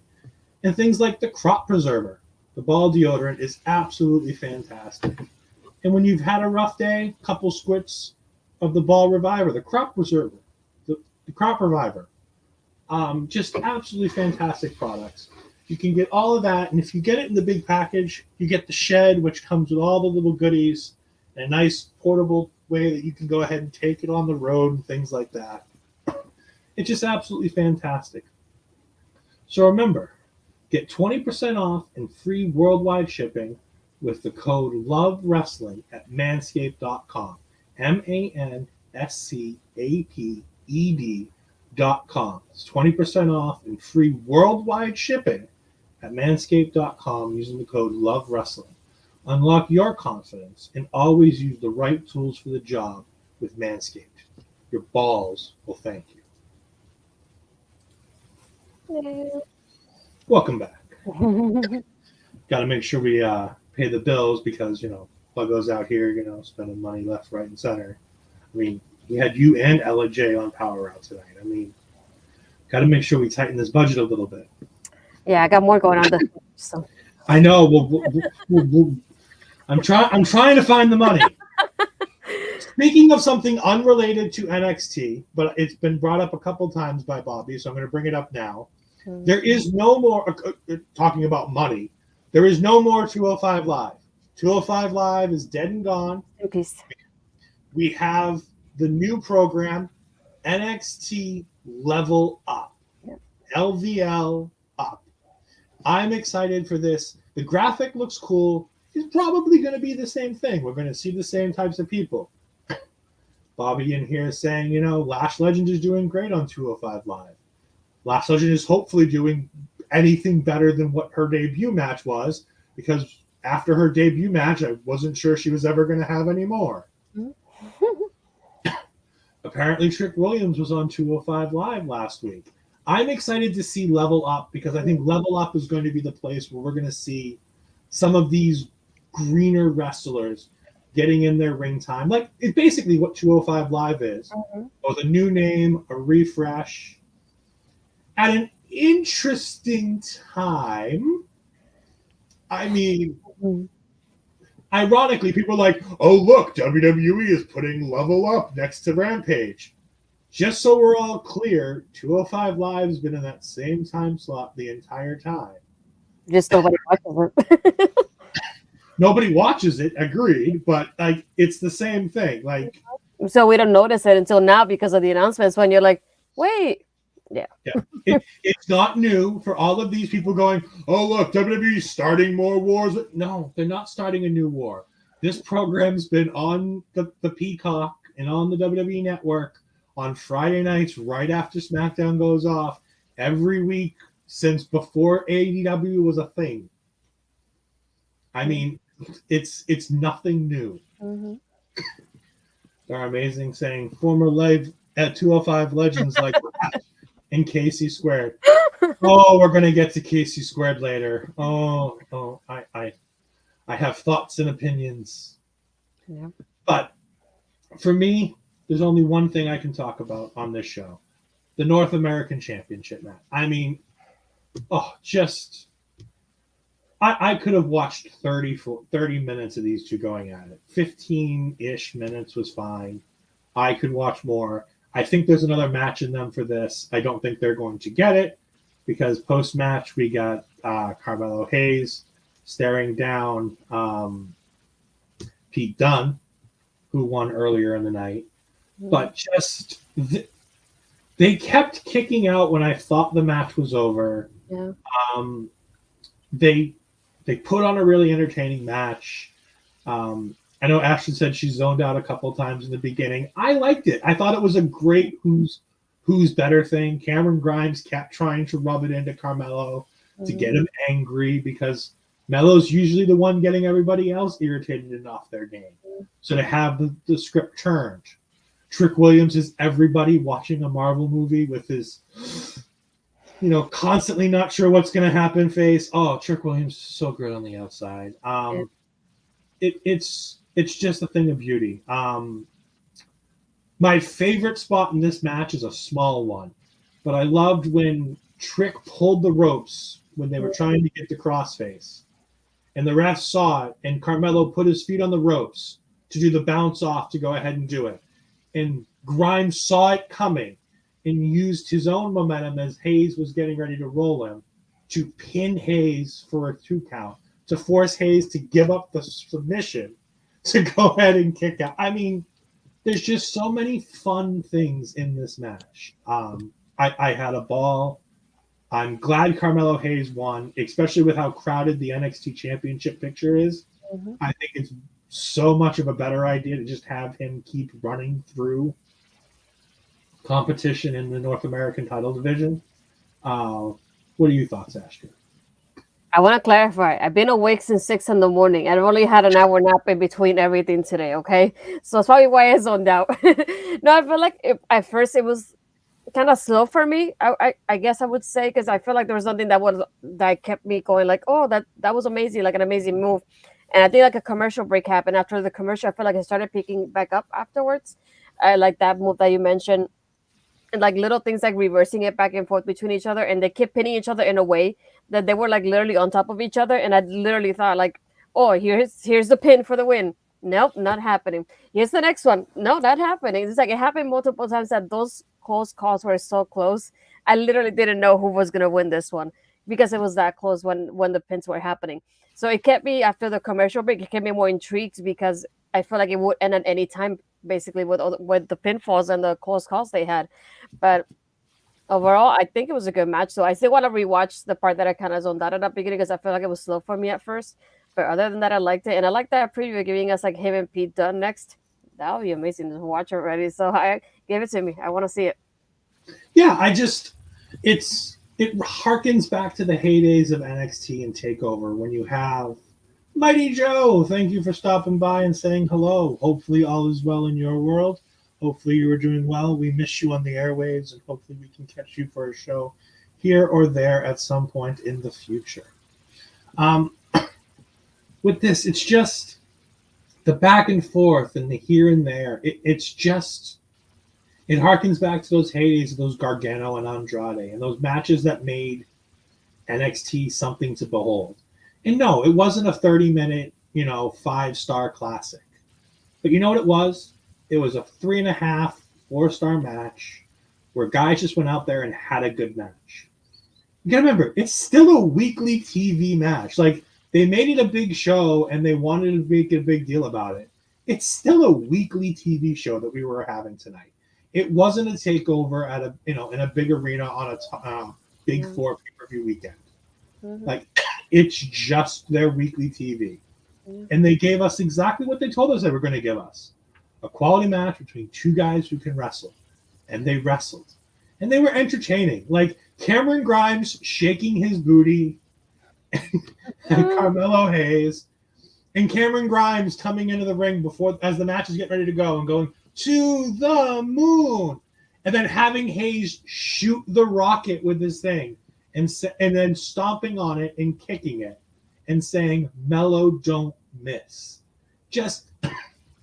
and things like the Crop Preserver, the ball deodorant, is absolutely fantastic. And when you've had a rough day, a couple squirts of the Ball Reviver, the Crop Preserver, the Crop Reviver, just absolutely fantastic products. You can get all of that, and if you get it in the big package, you get the Shed, which comes with all the little goodies, and a nice portable way that you can go ahead and take it on the road and things like that. It's just absolutely fantastic. So remember, Get 20% off and free worldwide shipping with the code LOVEWRESTLING at manscaped.com. manscaped.com. It's 20% off and free worldwide shipping at manscaped.com using the code LOVEWRESTLING. Unlock your confidence and always use the right tools for the job with Manscaped. Your balls will thank you. Welcome back. Got to make sure we pay the bills because, Pluggo's out here, spending money left, right, and center. I mean, we had you and Ella J on PowerrrOut tonight. I mean, got to make sure we tighten this budget a little bit. Yeah, I got more going on this week, so. I know. I'm trying to find the money. Speaking of something unrelated to NXT, but it's been brought up a couple times by Bobby, so I'm going to bring it up now. There is no more, talking about money, there is no more 205 Live. 205 Live is dead and gone. Peace. We have the new program, NXT Level Up. Yep. LVL Up. I'm excited for this. The graphic looks cool. It's probably going to be the same thing. We're going to see the same types of people. Bobby in here saying, Lash Legend is doing great on 205 Live. Lash Legend is hopefully doing anything better than what her debut match was, because after her debut match, I wasn't sure she was ever going to have any more. Apparently, Trick Williams was on 205 Live last week. I'm excited to see Level Up because I think Level Up is going to be the place where we're going to see some of these greener wrestlers getting in their ring time. Like, it's basically what 205 Live is. Both a new name, a refresh, at an interesting time. I mean, ironically, people are like, oh, look, WWE is putting Level Up next to Rampage. Just so we're all clear, 205 Live has been in that same time slot the entire time. Just nobody watches it. Nobody watches it, agreed, but it's the same thing. So we don't notice it until now because of the announcements when you're like, wait. Yeah. It's not new for all of these people going, oh, look, WWE's starting more wars. No, they're not starting a new war. This program's been on the Peacock and on the WWE Network on Friday nights right after SmackDown goes off every week since before AEW was a thing. I mean, it's nothing new. They're amazing saying former live at 205 legends like that. In Casey Squared. Oh, we're gonna get to Casey Squared later. I have thoughts and opinions. Yeah. But for me, there's only one thing I can talk about on this show: the North American Championship match. I mean, I could have watched 30 minutes of these two going at it. 15-ish minutes was fine. I could watch more. I think there's another match in them for this. I don't think they're going to get it because post-match we got Carmelo Hayes staring down Pete Dunne, who won earlier in the night. But just they kept kicking out when I thought the match was over. Yeah. They put on a really entertaining match. I know Ashton said she zoned out a couple times in the beginning. I liked it. I thought it was a great who's better thing. Cameron Grimes kept trying to rub it into Carmelo to get him angry because Melo's usually the one getting everybody else irritated and off their game. So to have the script turned. Trick Williams is everybody watching a Marvel movie with his, constantly not sure what's going to happen face. Oh, Trick Williams is so good on the outside. It's just a thing of beauty. My favorite spot in this match is a small one, but I loved when Trick pulled the ropes when they were trying to get to crossface, and the ref saw it, and Carmelo put his feet on the ropes to do the bounce off to go ahead and do it, and Grimes saw it coming and used his own momentum as Hayes was getting ready to roll him to pin Hayes for a 2 count to force Hayes to give up the submission to go ahead and kick out. I mean, there's just so many fun things in this match. I had a ball. I'm glad Carmelo Hayes won, especially with how crowded the NXT Championship picture is. Mhm. I think it's so much of a better idea to just have him keep running through competition in the North American title division. What are your thoughts, Astrid? I want to clarify. I've been awake since 6 in the morning. I've only had an hour nap in between everything today. Okay, so that's probably why I zoned out. No, I feel like at first it was kind of slow for me. I guess I would say, because I feel like there was something that kept me going. Like, oh, that was amazing, like an amazing move. And I think like a commercial break happened. After the commercial, I feel like I started picking back up afterwards. I like that move that you mentioned, and like little things like reversing it back and forth between each other, and they kept pinning each other in a way that they were like literally on top of each other, and I literally thought like, oh, here's the pin for the win. Nope, not happening. Here's the next one. No, not happening. It's like it happened multiple times that those close calls were so close. I literally didn't know who was gonna win this one because it was that close when the pins were happening. So it kept me, after the commercial break, it kept me more intrigued because I feel like it would end at any time, basically with the pinfalls and the close calls they had. But overall, I think it was a good match. So I still want to rewatch the part that I kind of zoned out at the beginning because I feel like it was slow for me at first. But other than that, I liked it, and I like that preview giving us like him and Pete Dunne next. That would be amazing to watch already. So I give it to me. I want to see it. Yeah, it harkens back to the heydays of NXT and Takeover when you have Mighty Joe. Thank you for stopping by and saying hello. Hopefully all is well in your world. Hopefully you are doing well. We miss you on the airwaves, and hopefully we can catch you for a show here or there at some point in the future. With this, it's just the back and forth and the here and there. It harkens back to those heydays of those Gargano and Andrade and those matches that made NXT something to behold. And no, it wasn't a 30-minute, 5-star classic. But you know what it was? It was a 3.5, 4-star match where guys just went out there and had a good match. You gotta remember, it's still a weekly TV match. Like, they made it a big show and they wanted to make a big deal about it. It's still a weekly TV show that we were having tonight. It wasn't a takeover at a, in a big arena on a big 4 pay-per-view weekend. Mm-hmm. Like, it's just their weekly TV. Mm-hmm. And they gave us exactly what they told us they were going to give us. A quality match between two guys who can wrestle. And they wrestled. And they were entertaining. Like, Cameron Grimes shaking his booty and Carmelo Hayes. And Cameron Grimes coming into the ring as the match is getting ready to go and going, to the moon. And then having Hayes shoot the rocket with his thing. And then stomping on it and kicking it. And saying, Mello, don't miss. Just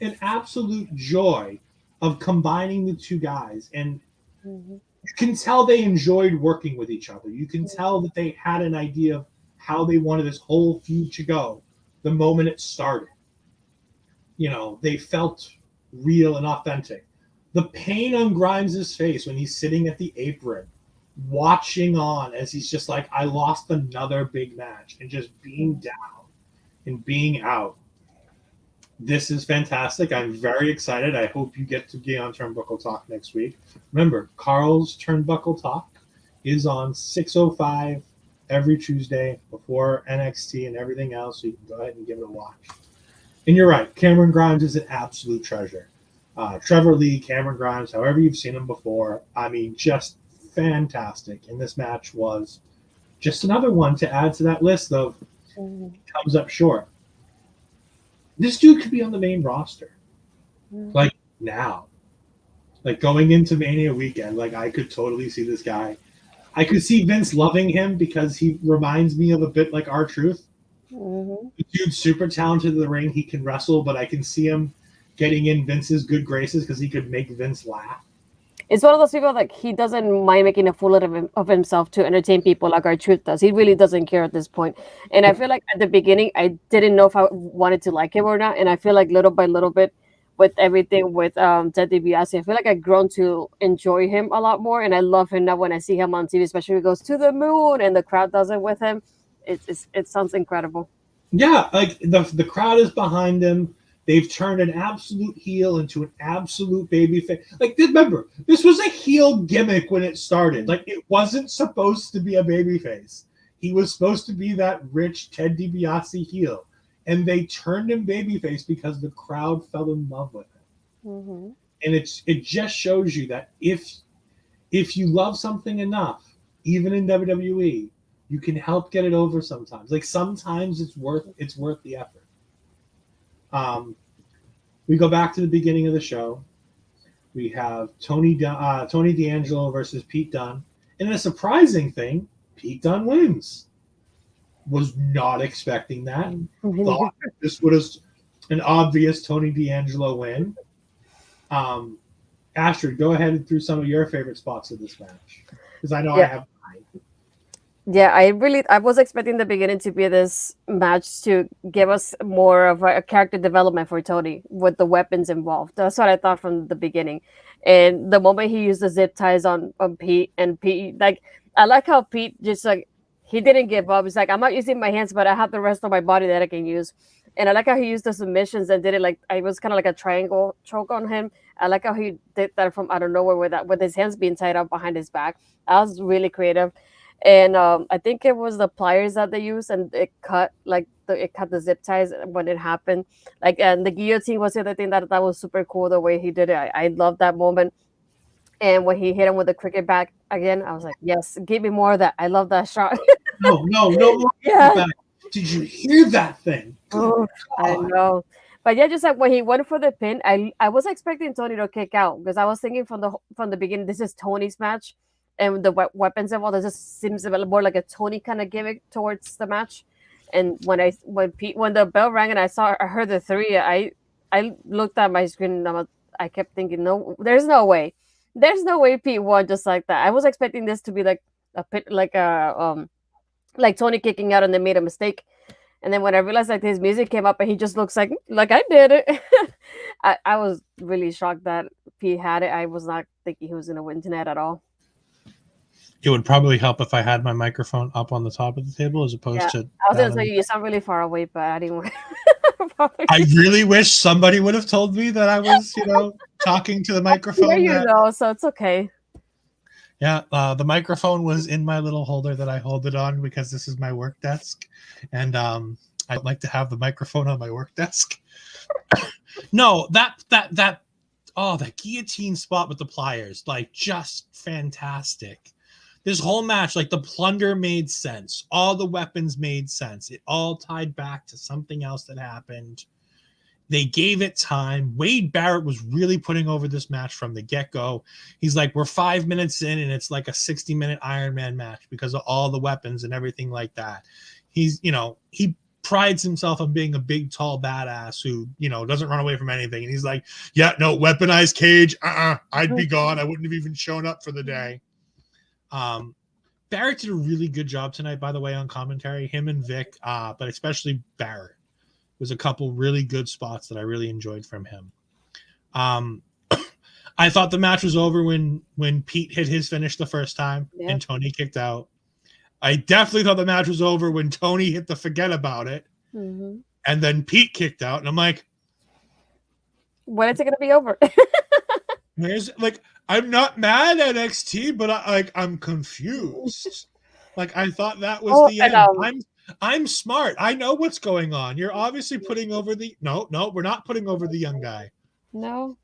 an absolute joy of combining the two guys. And you can tell they enjoyed working with each other. You can tell that they had an idea of how they wanted this whole feud to go the moment it started. They felt real and authentic. The pain on Grimes' face when he's sitting at the apron, watching on as he's just like, I lost another big match, and just being down and being out. This is fantastic. I'm very excited. I hope you get to be on Turnbuckle Talk next week. Remember, Carl's Turnbuckle Talk is on 6:05 every Tuesday before NXT and everything else, so you can go ahead and give it a watch. And you're right, Cameron Grimes is an absolute treasure. Trevor Lee, Cameron Grimes, however you've seen him before, I mean, just fantastic. And this match was just another one to add to that list of comes up short. This dude could be on the main roster. Like, now. Like, going into Mania weekend, like, I could totally see this guy. I could see Vince loving him because he reminds me of a bit like R-Truth. The dude's super talented in the ring. He can wrestle, but I can see him getting in Vince's good graces because he could make Vince laugh. It's one of those people like he doesn't mind making a fool of himself to entertain people like R-Truth does. He really doesn't care at this point. And I feel like at the beginning, I didn't know if I wanted to like him or not. And I feel like little by little bit with everything with Ted DiBiase, I feel like I've grown to enjoy him a lot more. And I love him now when I see him on TV, especially when he goes to the moon and the crowd does it with him. It sounds incredible. Yeah, like the crowd is behind him. They've turned an absolute heel into an absolute babyface. Like, remember, this was a heel gimmick when it started. Like, it wasn't supposed to be a babyface. He was supposed to be that rich Ted DiBiase heel. And they turned him babyface because the crowd fell in love with him. Mm-hmm. And it just shows you that if you love something enough, even in WWE, you can help get it over sometimes. Like, sometimes it's worth the effort. We go back to the beginning of the show. We have Tony D'Angelo versus Pete Dunne. And a surprising thing, Pete Dunne wins. Was not expecting that. Thought this was an obvious Tony D'Angelo win. Astrid, go ahead and through some of your favorite spots of this match. Because I know I have mine. Yeah, I was expecting the beginning to be this match to give us more of a character development for Tony with the weapons involved. That's what I thought from the beginning. And the moment he used the zip ties on Pete, and Pete, like, I like how Pete just, like, he didn't give up. He's like, I'm not using my hands, but I have the rest of my body that I can use. And I like how he used the submissions and did it like, it was kind of like a triangle choke on him. I like how he did that from out of nowhere with his hands being tied up behind his back. That was really creative. And I think it was the pliers that they used, and it cut the zip ties when it happened. Like, and the guillotine was the other thing that was super cool, the way he did it. I love that moment. And when he hit him with the cricket bat again, I was like, yes, give me more of that. I love that shot. No more. Yeah. Did you hear that thing? Oh, I know. But yeah, just like when he went for the pin, I was expecting Tony to kick out, because I was thinking from the beginning, this is Tony's match, and the weapons involved, it just seems a little more like a Tony kind of gimmick towards the match. And when the bell rang and I heard the three, I looked at my screen and I kept thinking, no, there's no way Pete won just like that. I was expecting this to be like a pit, like Tony kicking out and they made a mistake. And then when I realized like his music came up and he just looks like I did it. I was really shocked that Pete had it. I was not thinking he was going to win tonight at all. It would probably help if I had my microphone up on the top of the table as opposed to. I was going to say you sound really far away, but I didn't. I really wish somebody would have told me that I was, talking to the microphone. There you go, so it's okay. Yeah, the microphone was in my little holder that I hold it on because this is my work desk, and I'd like to have the microphone on my work desk. No, that guillotine spot with the pliers, like, just fantastic. This whole match, like, the plunder made sense. All the weapons made sense. It all tied back to something else that happened. They gave it time. Wade Barrett was really putting over this match from the get-go. He's like, we're 5 minutes in, and it's like a 60-minute Iron Man match because of all the weapons and everything like that. He's, he prides himself on being a big, tall badass who, doesn't run away from anything. And he's like, yeah, no, weaponized cage. I'd be gone. I wouldn't have even shown up for the day. Barrett did a really good job tonight, by the way, on commentary. Him and Vic, but especially Barrett. Was a couple really good spots that I really enjoyed from him. I thought the match was over when Pete hit his finish the first time and Tony kicked out. I definitely thought the match was over when Tony hit the forget about it, and then Pete kicked out, and I'm like, when is it going to be over? I'm not mad at NXT, but I'm confused. Like, I thought that was the end. I'm smart. I know what's going on. You're obviously putting over the... No, we're not putting over the young guy. No.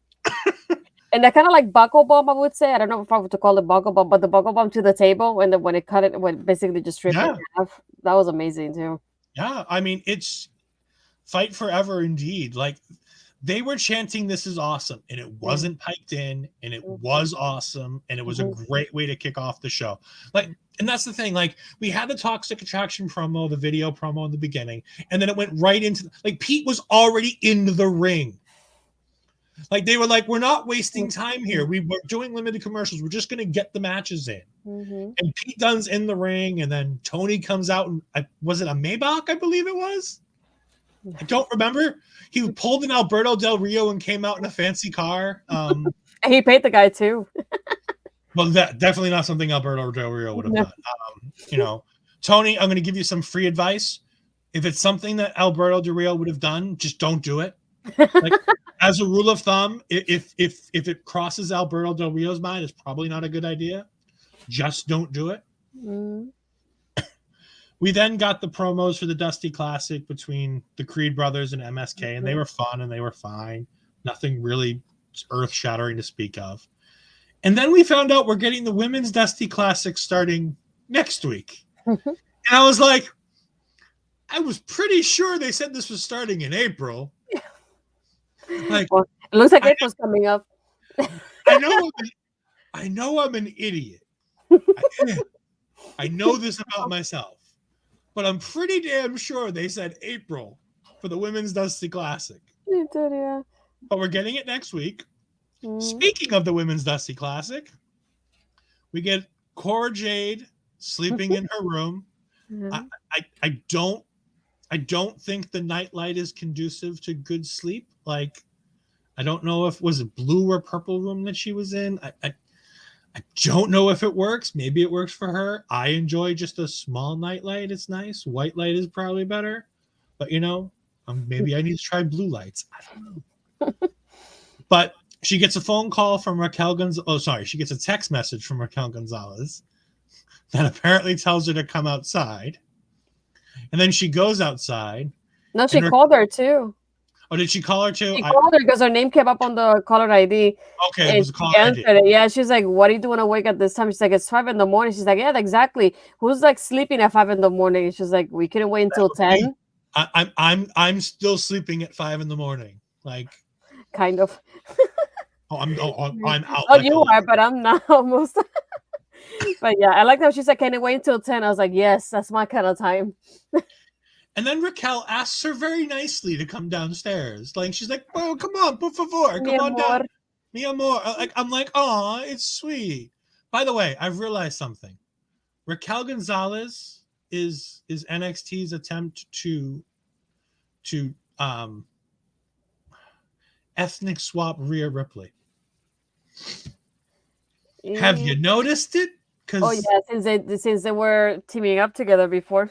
And that kind of like buckle bomb, I would say. I don't know if I would to call it buckle bomb, but the buckle bomb to the table and when it cut it, when basically just stripped it in half, that was amazing too. Yeah, I mean, it's fight forever indeed. Like, they were chanting, this is awesome, and it wasn't piped in, and it was awesome, and it was a great way to kick off the show. Like, and that's the thing, like, we had the Toxic Attraction promo, the video promo in the beginning, and then it went right into, like, Pete was already in the ring. Like, they were like, we're not wasting time here. We're doing limited commercials. We're just going to get the matches in. And Pete Dunne's in the ring, and then Tony comes out, and was it a Maybach, I believe it was? I don't remember. He pulled an Alberto Del Rio and came out in a fancy car. And he paid the guy too. Well, that definitely not something Alberto Del Rio would have done. Tony, I'm going to give you some free advice. If it's something that Alberto Del Rio would have done, just don't do it. Like, as a rule of thumb, if it crosses Alberto Del Rio's mind, it's probably not a good idea. Just don't do it. Mm. We then got the promos for the Dusty Classic between the Creed brothers and MSK, and they were fun and they were fine. Nothing really earth-shattering to speak of. And then we found out we're getting the Women's Dusty Classic starting next week. And I was like, I was pretty sure they said this was starting in April. Like, Well, it looks like April's coming up. I know I'm an idiot. I know this about myself, but I'm pretty damn sure they said April for the Women's Dusty Classic. You did, yeah. But we're getting it next week. Mm. Speaking of the Women's Dusty Classic, we get Cora Jade sleeping in her room. Yeah. I don't think the nightlight is conducive to good sleep. Like, I don't know if was it blue or purple room that she was in. I don't know if it works. Maybe it works for her. I enjoy just a small nightlight. It's nice. White light is probably better. But, maybe I need to try blue lights. I don't know. But she gets a phone call from Raquel Gonzalez. Oh, sorry. She gets a text message from Raquel Gonzalez that apparently tells her to come outside. And then she goes outside. No, she called her too. Oh, did she call her too? She called her because her name came up on the caller ID. Okay, it was a caller ID. Yeah, she's like, "What are you doing awake at this time?" She's like, "It's 5 a.m. She's like, "Yeah, exactly. Who's like sleeping at 5 a.m?" She's like, "We couldn't wait until 10." I'm still sleeping at 5 a.m. Like, kind of. I'm out. Oh, you are, but I'm not almost. But yeah, I like how she said, "Can it wait until 10?" I was like, "Yes, that's my kind of time." And then Raquel asks her very nicely to come downstairs. Like, she's like, "Oh, come on, por favor, come on down, mi amor." I'm like, "Oh, it's sweet." By the way, I've realized something. Raquel Gonzalez is NXT's attempt to ethnic swap Rhea Ripley. Have you noticed it? Oh yeah, since they were teaming up together before.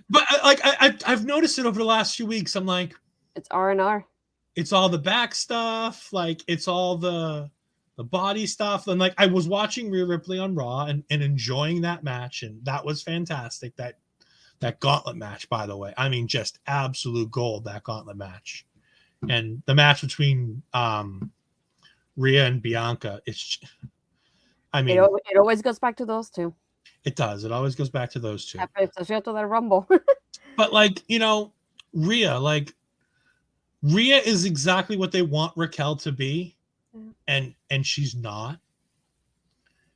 But I've noticed it over the last few weeks. I'm like, it's R&R. It's all the back stuff, like it's all the body stuff. And like I was watching Rhea Ripley on Raw and enjoying that match, and that was fantastic. That gauntlet match, by the way. I mean, just absolute gold, that gauntlet match. And the match between Rhea and Bianca, it always goes back to those two. It does. It always goes back to those two. Especially after that Rumble. But Rhea is exactly what they want Raquel to be, and she's not.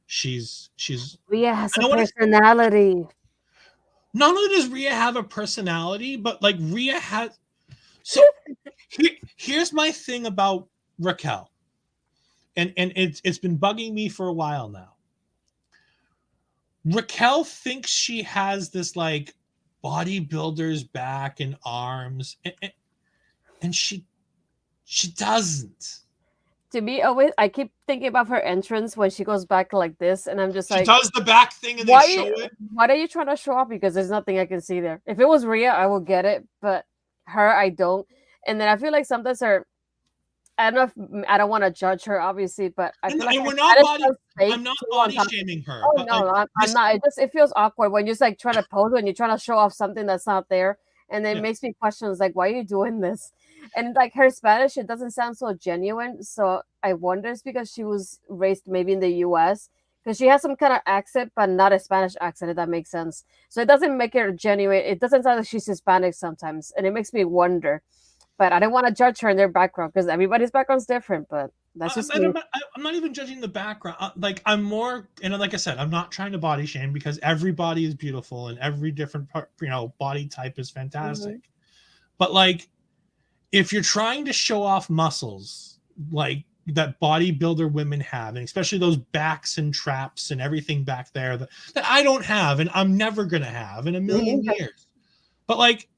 She's Rhea has a personality. Not only does Rhea have a personality, but like Rhea has. So here's my thing about Raquel, and it's been bugging me for a while now. Raquel thinks she has this like bodybuilder's back and arms, and she doesn't. To me, always I keep thinking about her entrance when she goes back like this, and I'm just like, she does the back thing and they show it. What are you trying to show off? Because there's nothing I can see there. If it was Rhea, I would get it, but her, I don't. And then I feel like sometimes I don't know if I don't want to judge her, obviously, but I feel like I'm not body shaming her. Oh no, I'm not. It feels awkward when you're just like trying to pose when you're trying to show off something that's not there, and then it makes me question, like, why are you doing this? And like her Spanish, it doesn't sound so genuine. So I wonder it's because she was raised maybe in the U.S. because she has some kind of accent, but not a Spanish accent, if that makes sense. So it doesn't make her genuine. It doesn't sound like she's Hispanic sometimes, and it makes me wonder. But I don't want to judge her in their background because everybody's background's different. But that's just I'm not even judging the background. Like I'm more, and like I said, I'm not trying to body shame because every body is beautiful and every different part, body type is fantastic. Mm-hmm. But like, if you're trying to show off muscles like that bodybuilder women have, and especially those backs and traps and everything back there that I don't have, and I'm never gonna have in a million years. But like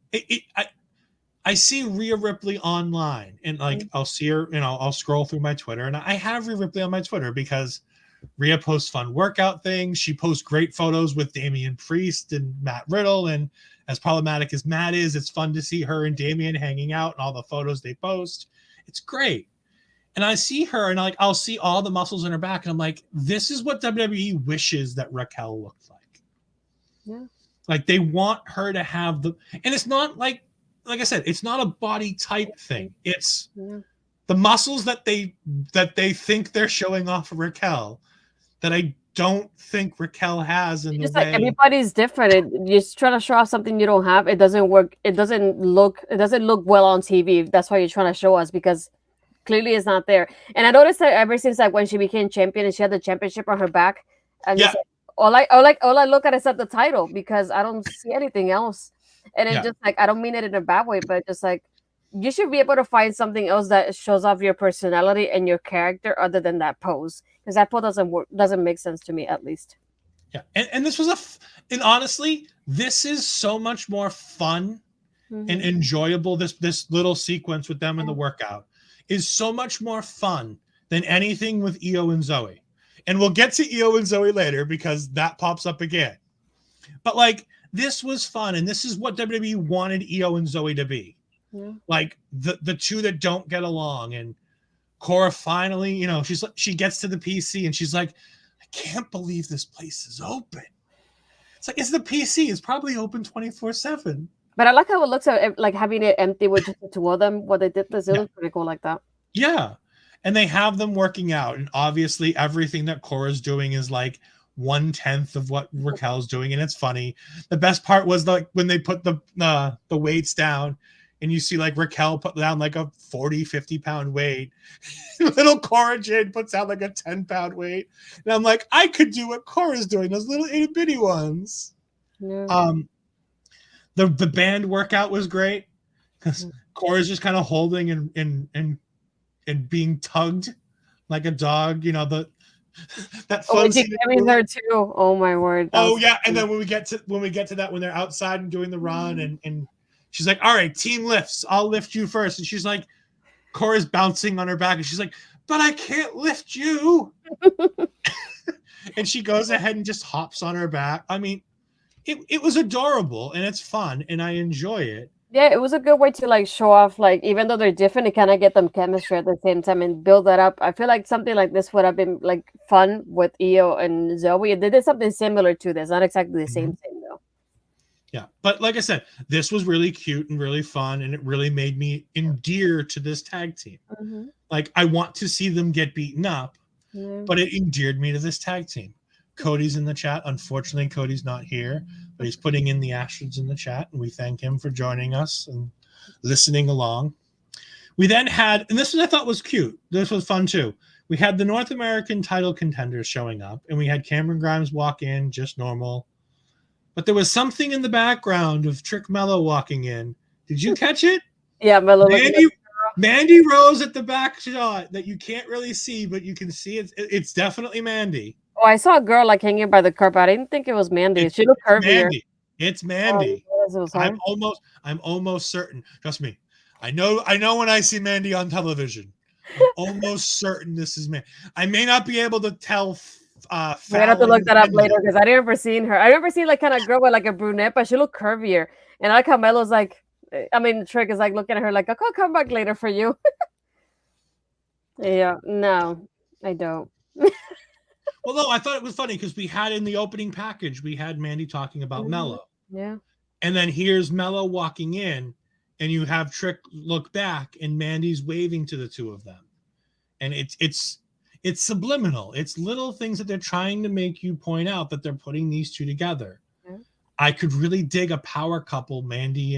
I see Rhea Ripley online, and like I'll see her, I'll scroll through my Twitter, and I have Rhea Ripley on my Twitter because Rhea posts fun workout things. She posts great photos with Damian Priest and Matt Riddle, and as problematic as Matt is, it's fun to see her and Damian hanging out and all the photos they post. It's great. And I see her and I'll see all the muscles in her back. And I'm like, this is what WWE wishes that Raquel looked like. Yeah. Like they want her to have and it's not like I said, it's not a body type thing. It's the muscles that they think they're showing off of Raquel that I don't think Raquel has in the way. Like everybody's different. You're trying to show off something you don't have. It doesn't work. It doesn't look well on TV. That's why you're trying to show us, because clearly it's not there. And I noticed that ever since like when she became champion and she had the championship on her back, and all I look at is at the title, because I don't see anything else. And it's just like, I don't mean it in a bad way, but just like, you should be able to find something else that shows off your personality and your character other than that pose, because that pose doesn't make sense to me, at least. Yeah, and this was and honestly, this is so much more fun and enjoyable. This little sequence with them in the workout is so much more fun than anything with Io and Zoe. And we'll get to Io and Zoe later because that pops up again. But like, this was fun, and this is what WWE wanted Io and Zoe to be. Yeah. Like the two that don't get along. And Cora finally, she gets to the PC and she's like, I can't believe this place is open. It's like, it's the PC. It's probably open 24/7. But I like how it looks at like having it empty with just the two of them. What they did this, it was pretty cool like that. Yeah. And they have them working out. And obviously everything that Cora's doing is like 1/10 of what Raquel's doing. And it's funny. The best part was like when they put the weights down and you see like Raquel put down like a 40-50 pound weight. Little Cora Jade puts out like a 10-pound weight. And I'm like, I could do what Cora's doing, those little itty bitty ones. Yeah. The band workout was great because Cora's just kind of holding and being tugged like a dog, that fun scene. Her too. Oh my word. Oh yeah, and then when we get to that, when they're outside and doing the run, and she's like, all right, team lifts, I'll lift you first. And she's like, Cora's bouncing on her back, and she's like, but I can't lift you. And she goes ahead and just hops on her back. I mean, it was adorable, and it's fun, and I enjoy it. Yeah, it was a good way to like show off, like, even though they're different, it kind of get them chemistry at the same time and build that up. I feel like something like this would have been like fun with Io and Zoe. They did something similar to this, not exactly the same thing though. Yeah, but like I said, this was really cute and really fun, and it really made me endear to this tag team. Like, I want to see them get beaten up, but it endeared me to this tag team. Cody's in the chat. Unfortunately, Cody's not here, but he's putting in the Astrids in the chat, and we thank him for joining us and listening along. We then had, and this one I thought was cute. This was fun too. We had the North American title contenders showing up, and we had Cameron Grimes walk in, just normal. But there was something in the background of Trick Mello walking in. Did you catch it? Yeah, Mello. Mandy Rose at the back shot that you can't really see, but you can see it's definitely Mandy. Oh, I saw a girl like hanging by the carpet. I didn't think it was Mandy. She looked curvier. It's Mandy. I'm almost certain. Trust me. I know when I see Mandy on television. I'm almost certain this is Mandy. I may not be able to tell. I have to look that up later because I never seen her. I never seen like kind of girl with like a brunette, but she looked curvier. And I like how Melo's like, Trick is like looking at her like, I'll come back later for you. Yeah, no, I don't. Well, no, I thought it was funny because we had in the opening package, we had Mandy talking about Mello. Yeah. And then here's Mello walking in, and you have Trick look back, and Mandy's waving to the two of them. And it's subliminal. It's little things that they're trying to make you point out that they're putting these two together. Yeah. I could really dig a power couple, Mandy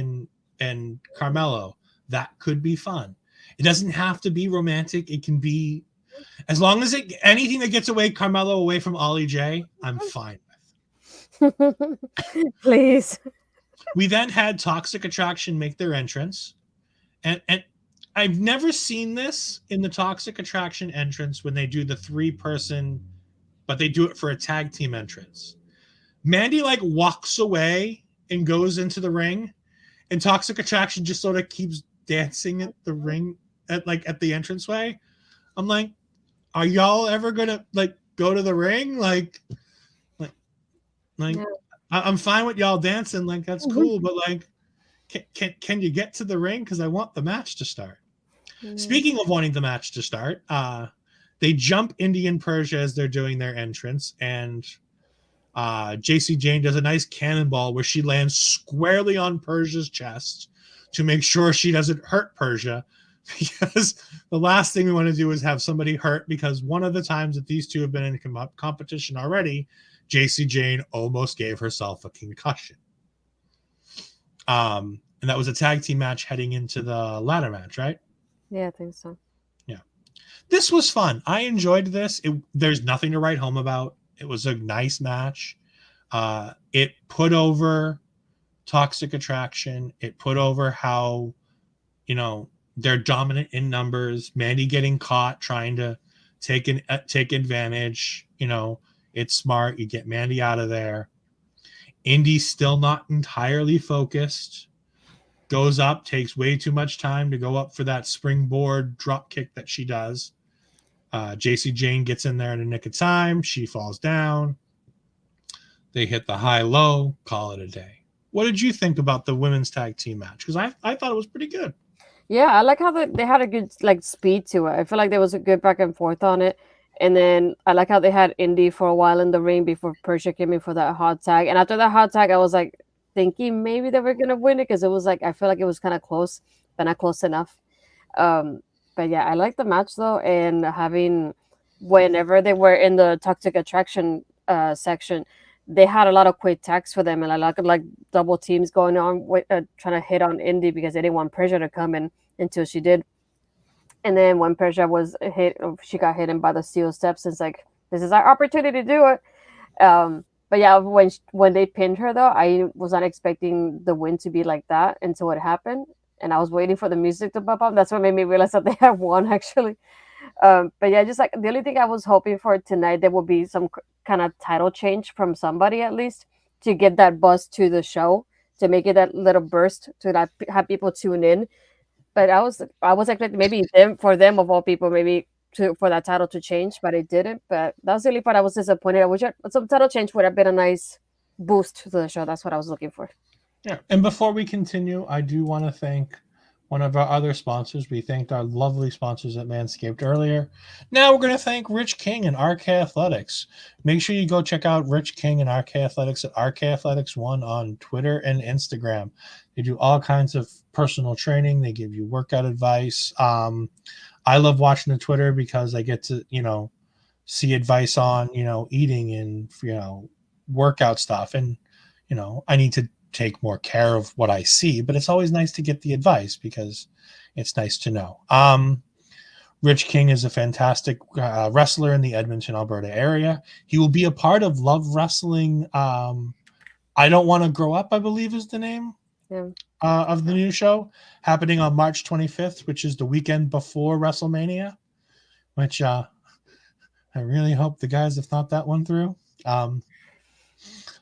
and Carmelo. That could be fun. It doesn't have to be romantic. It can be, as long as anything that gets Carmelo away from Ollie J, I'm fine with. Please. We then had Toxic Attraction make their entrance. And I've never seen this in the Toxic Attraction entrance when they do the 3-person, but they do it for a tag team entrance. Mandy like walks away and goes into the ring, and Toxic Attraction just sort of keeps dancing at the ring at the entranceway. I'm like, are y'all ever gonna like go to the ring? Like, yeah. I'm fine with y'all dancing, like that's cool, but like, can you get to the ring? Because I want the match to start. Speaking of wanting the match to start, they jump Indian Persia as they're doing their entrance, and JC Jane does a nice cannonball where she lands squarely on Persia's chest to make sure she doesn't hurt Persia, because the last thing we want to do is have somebody hurt, because one of the times that these two have been in competition already, JC Jane almost gave herself a concussion. And that was a tag team match heading into the ladder match, right? Yeah, I think so. Yeah. This was fun. I enjoyed this. There's nothing to write home about. It was a nice match. It put over Toxic Attraction. It put over how, they're dominant in numbers. Mandy getting caught trying to take advantage. It's smart. You get Mandy out of there. Indy still not entirely focused. Goes up, takes way too much time to go up for that springboard drop kick that she does. JC Jane gets in there in the nick of time. She falls down. They hit the high-low, call it a day. What did you think about the women's tag team match? Because I thought it was pretty good. Yeah, I like how they had a good speed to it. I feel like there was a good back and forth on it. And then I like how they had Indy for a while in the ring before Persia came in for that hot tag. And after that hot tag, I was like thinking maybe they were gonna win it, because it was like, I feel like it was kind of close, but not close enough. But yeah, I like the match though, and having, whenever they were in the Toxic Attraction section, they had a lot of quick tags for them, and I like double teams going on with trying to hit on Indy, because they didn't want Persia to come in until she did. And then when Persia was hit, she got hit by the steel steps. It's like, this is our opportunity to do it. But yeah, when they pinned her though, I was not expecting the win to be like that until it happened, and I was waiting for the music to pop up. That's what made me realize that they had won actually. But yeah, just like the only thing I was hoping for tonight, there would be some kind of title change from somebody at least to get that buzz to the show, to make it that little burst to have people tune in. But I was expecting maybe for them of all people, maybe for that title to change, but it didn't. But that's the only part I was disappointed. I wish some title change would have been a nice boost to the show. That's what I was looking for. Yeah. And before we continue, I do want to thank one of our other sponsors. We thanked our lovely sponsors at Manscaped earlier. Now we're going to thank Rich King and RK Athletics. Make sure you go check out Rich King and RK Athletics at RK Athletics 1 on Twitter and Instagram. They do all kinds of personal training. They give you workout advice. I love watching the Twitter because I get to, see advice on, eating and, workout stuff. And, I need to take more care of what I see, but it's always nice to get the advice because it's nice to know. Rich King is a fantastic wrestler in the Edmonton, Alberta area. He will be a part of Love Wrestling. I Don't Want to Grow Up, I believe is the name of the new show, happening on March 25th, which is the weekend before WrestleMania, which I really hope the guys have thought that one through.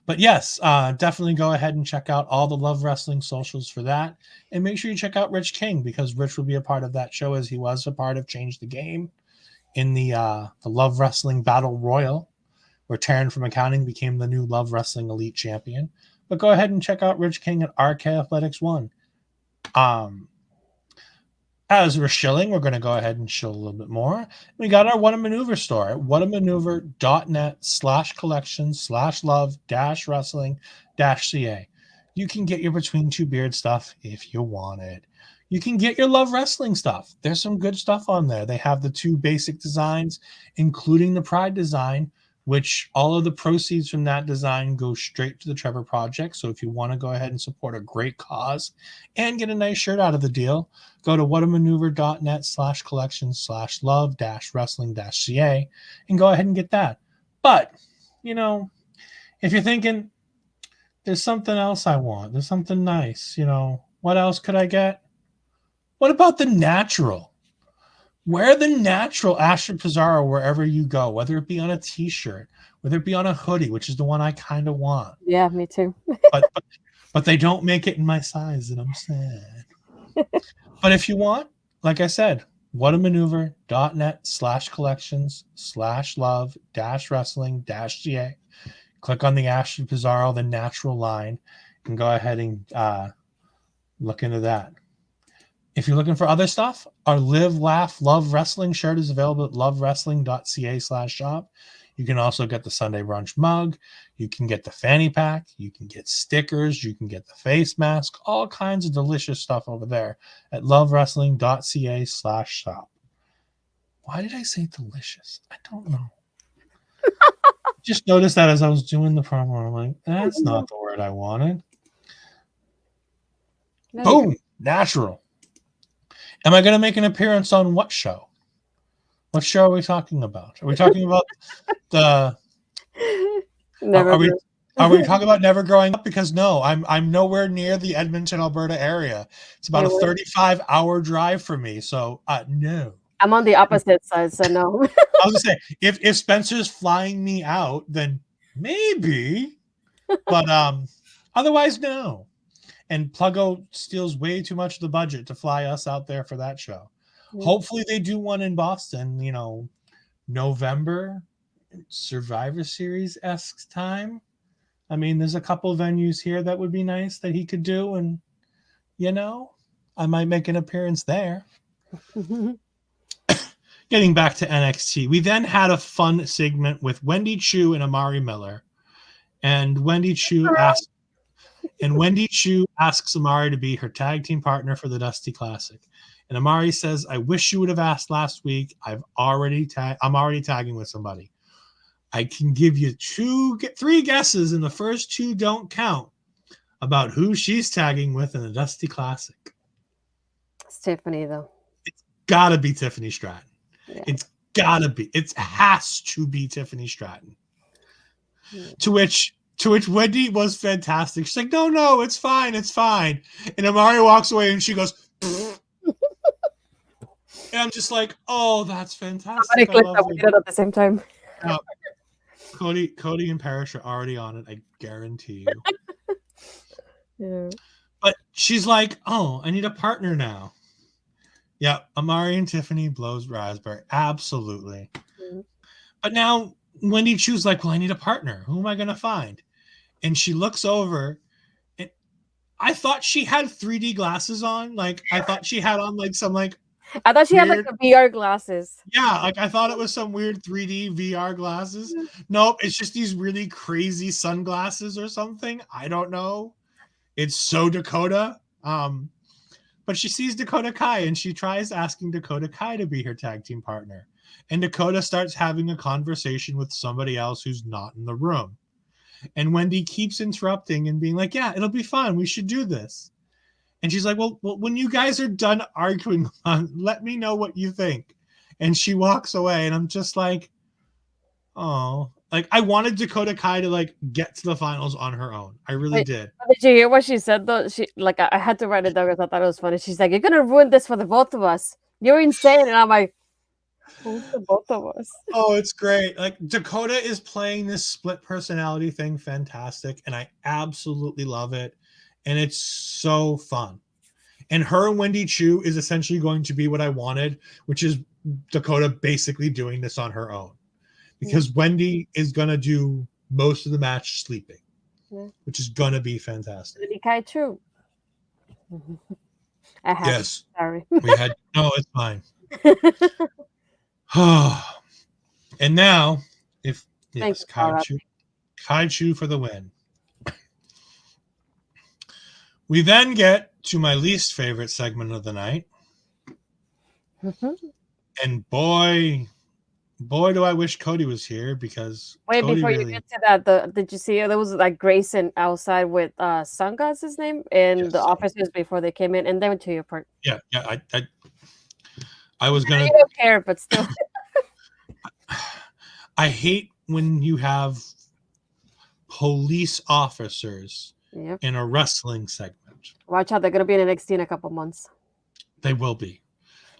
But yes, definitely go ahead and check out all the Love Wrestling socials for that. And make sure you check out Rich King, because Rich will be a part of that show, as he was a part of Change the Game in the Love Wrestling Battle Royal, where Taryn from Accounting became the new Love Wrestling Elite Champion. But go ahead and check out Rich King at RK Athletics 1. As we're shilling, we're going to go ahead and shill a little bit more. We got our What a Maneuver store at whatamaneuver.net/collection/love-wrestling-ca. You can get your Between Two Beards stuff if you want it. You can get your Love Wrestling stuff. There's some good stuff on there. They have the 2 basic designs, including the Pride design, which all of the proceeds from that design go straight to the Trevor Project. So if you want to go ahead and support a great cause and get a nice shirt out of the deal, go to whatamaneuver.net/collection/love-wrestling-ca and go ahead and get that. But, if you're thinking, there's something else I want, there's something nice, what else could I get? What about the natural? Wear the natural Astrid Pizarro wherever you go, whether it be on a t-shirt, whether it be on a hoodie, which is the one I kind of want. Yeah, me too. but they don't make it in my size, and I'm sad. But if you want, like I said, whatamaneuver.net/collections/love-wrestling-ca. click on the Ashton Pizarro, the natural line, and go ahead and look into that. If you're looking for other stuff, our Live, Laugh, Love Wrestling shirt is available at lovewrestling.ca/shop. You can also get the Sunday Brunch mug. You can get the fanny pack. You can get stickers. You can get the face mask. All kinds of delicious stuff over there at lovewrestling.ca/shop. Why did I say delicious? I don't know. Just noticed that as I was doing the promo. I'm like, that's not the word I wanted. Boom. Natural. Am I going to make an appearance on what show? What show are we talking about? Are we talking about the... Are we talking about Never Growing Up? Because no, I'm nowhere near the Edmonton, Alberta area. It's about a 35-hour drive for me. So no. I'm on the opposite side, so no. I was gonna say, if Spencer's flying me out, then maybe. But otherwise, no. And Pluggo steals way too much of the budget to fly us out there for that show. Yeah. Hopefully they do one in Boston, November, Survivor Series-esque time. I mean, there's a couple venues here that would be nice that he could do, and, I might make an appearance there. Getting back to NXT, we then had a fun segment with Wendy Chu and Amari Miller. And Wendy Chu asks Amari to be her tag team partner for the Dusty Classic. And Amari says, I wish you would have asked last week. I'm already tagging with somebody. I can give you 3 guesses, and the first 2 don't count about who she's tagging with in the Dusty Classic. It's Tiffany, though. It's got to be Tiffany Stratton. Yeah. It's got to be. It has to be Tiffany Stratton. Yeah. To which Wendy was fantastic. She's like, no, it's fine. And Amari walks away and she goes, and I'm just like, oh, that's fantastic. I love it at the same time. Cody and Parrish are already on it, I guarantee you. Yeah. But she's like, oh, I need a partner now. Yeah, Amari and Tiffany blows raspberry. Absolutely. Mm-hmm. But now Wendy Chu's like, well, I need a partner. Who am I going to find? And she looks over, and I thought she had 3D glasses on. Like, I thought she had on some I thought she had the VR glasses. Yeah, I thought it was some weird 3D VR glasses. Nope, it's just these really crazy sunglasses or something. I don't know. It's so Dakota. But she sees Dakota Kai, and she tries asking Dakota Kai to be her tag team partner. And Dakota starts having a conversation with somebody else who's not in the room. And Wendy keeps interrupting and being like, yeah, it'll be fun. We should do this. And she's like, well, when you guys are done arguing, let me know what you think. And she walks away, and I'm just like, oh. Like, I wanted Dakota Kai to, get to the finals on her own. I really did. Did you hear what she said, though? I had to write it down because I thought it was funny. She's like, you're going to ruin this for the both of us. You're insane. And I'm like, who's the both of us? Oh, it's great. Dakota is playing this split personality thing fantastic, and I absolutely love it. And it's so fun. And her and Wendy Chu is essentially going to be what I wanted, which is Dakota basically doing this on her own. Because Wendy is going to do most of the match sleeping, which is going to be fantastic. Kai Chu. Yes. Sorry. No, it's fine. And now, Kai Chu for the win. We then get to my least favorite segment of the night. And boy, do I wish Cody was here, because before you get to that, did you see there was Grayson outside with Sungas, his name, and the officers before they came in, and they went to your part. Yeah. I was gonna. I don't care, but still. I hate when you have police officers in a wrestling segment. Watch out, they're gonna be in NXT in a couple months. They will be.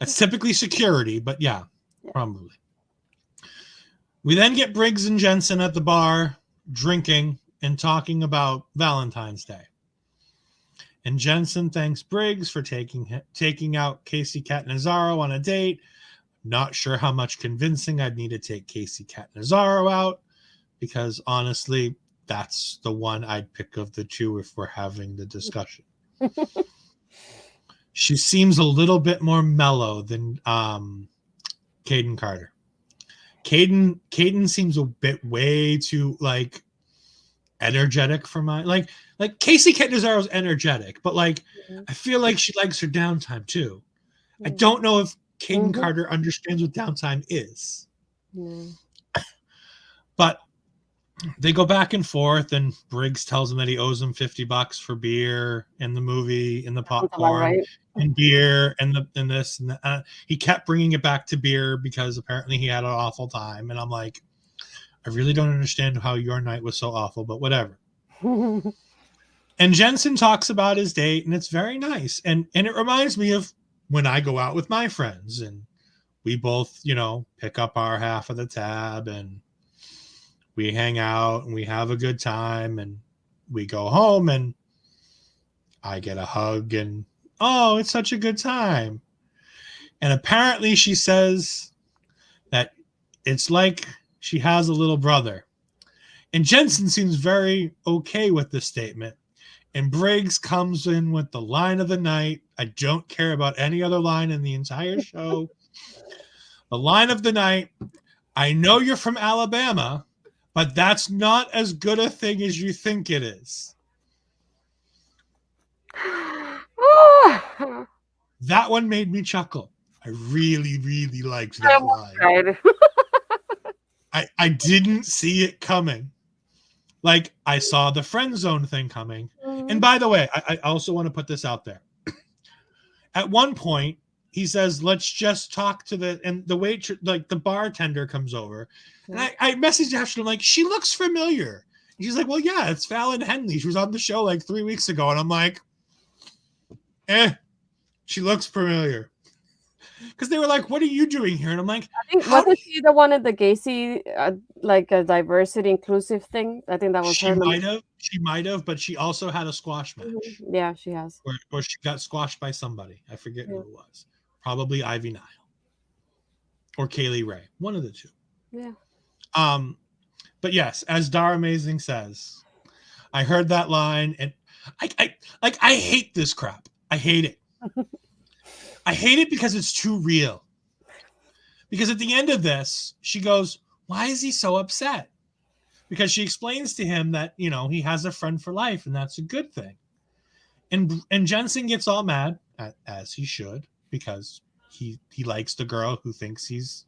It's typically security, but yeah. Probably. We then get Briggs and Jensen at the bar drinking and talking about Valentine's Day. And Jensen thanks Briggs for taking out Casey Catanzaro on a date. Not sure how much convincing I'd need to take Casey Catanzaro out, because honestly, that's the one I'd pick of the two if we're having the discussion. She seems a little bit more mellow than Caden Carter. Caden seems a bit way too like energetic for my like Casey Catanzaro's energetic, but like I feel like she likes her downtime too. I don't know if Caden Carter understands what downtime is. But they go back and forth, and Briggs tells him that he owes him $50 for beer in the movie, in the popcorn, and beer, and this and that. He kept bringing it back to beer because apparently he had an awful time. And I'm like, I really don't understand how your night was so awful, but whatever. And Jensen talks about his date, and it's very nice. And it reminds me of when I go out with my friends, and we both, pick up our half of the tab, and we hang out, and we have a good time, and we go home, and I get a hug, and, oh, it's such a good time. And apparently she says that it's like she has a little brother. And Jensen seems very okay with this statement. And Briggs comes in with the line of the night. I don't care about any other line in the entire show. The line of the night, I know you're from Alabama, but that's not as good a thing as you think it is. That one made me chuckle. I really, really liked that line. I didn't see it coming. Like, I saw the friend zone thing coming. And by the way, I also want to put this out there. At one point, he says, let's just talk to the waitress, like the bartender comes over. And I messaged Ashley, I'm like, she looks familiar. And she's like, well, yeah, it's Fallon Henley. She was on the show like 3 weeks ago. And I'm like, she looks familiar. Because they were like, what are you doing here? And I'm like, I think, wasn't she the one at the Gacy, like a diversity inclusive thing? I think that was her. She might have, but she also had a squash match. Yeah, she has. Or she got squashed by somebody. I forget who it was. Probably Ivy Nile. Or Kaylee Ray. One of the two. Yeah. But yes, as Dar Amazing says, I heard that line, and I hate this crap. I hate it. I hate it because it's too real. Because at the end of this, she goes, why is he so upset? Because she explains to him that, he has a friend for life, and that's a good thing. And Jensen gets all mad, as he should, because he likes the girl who thinks he's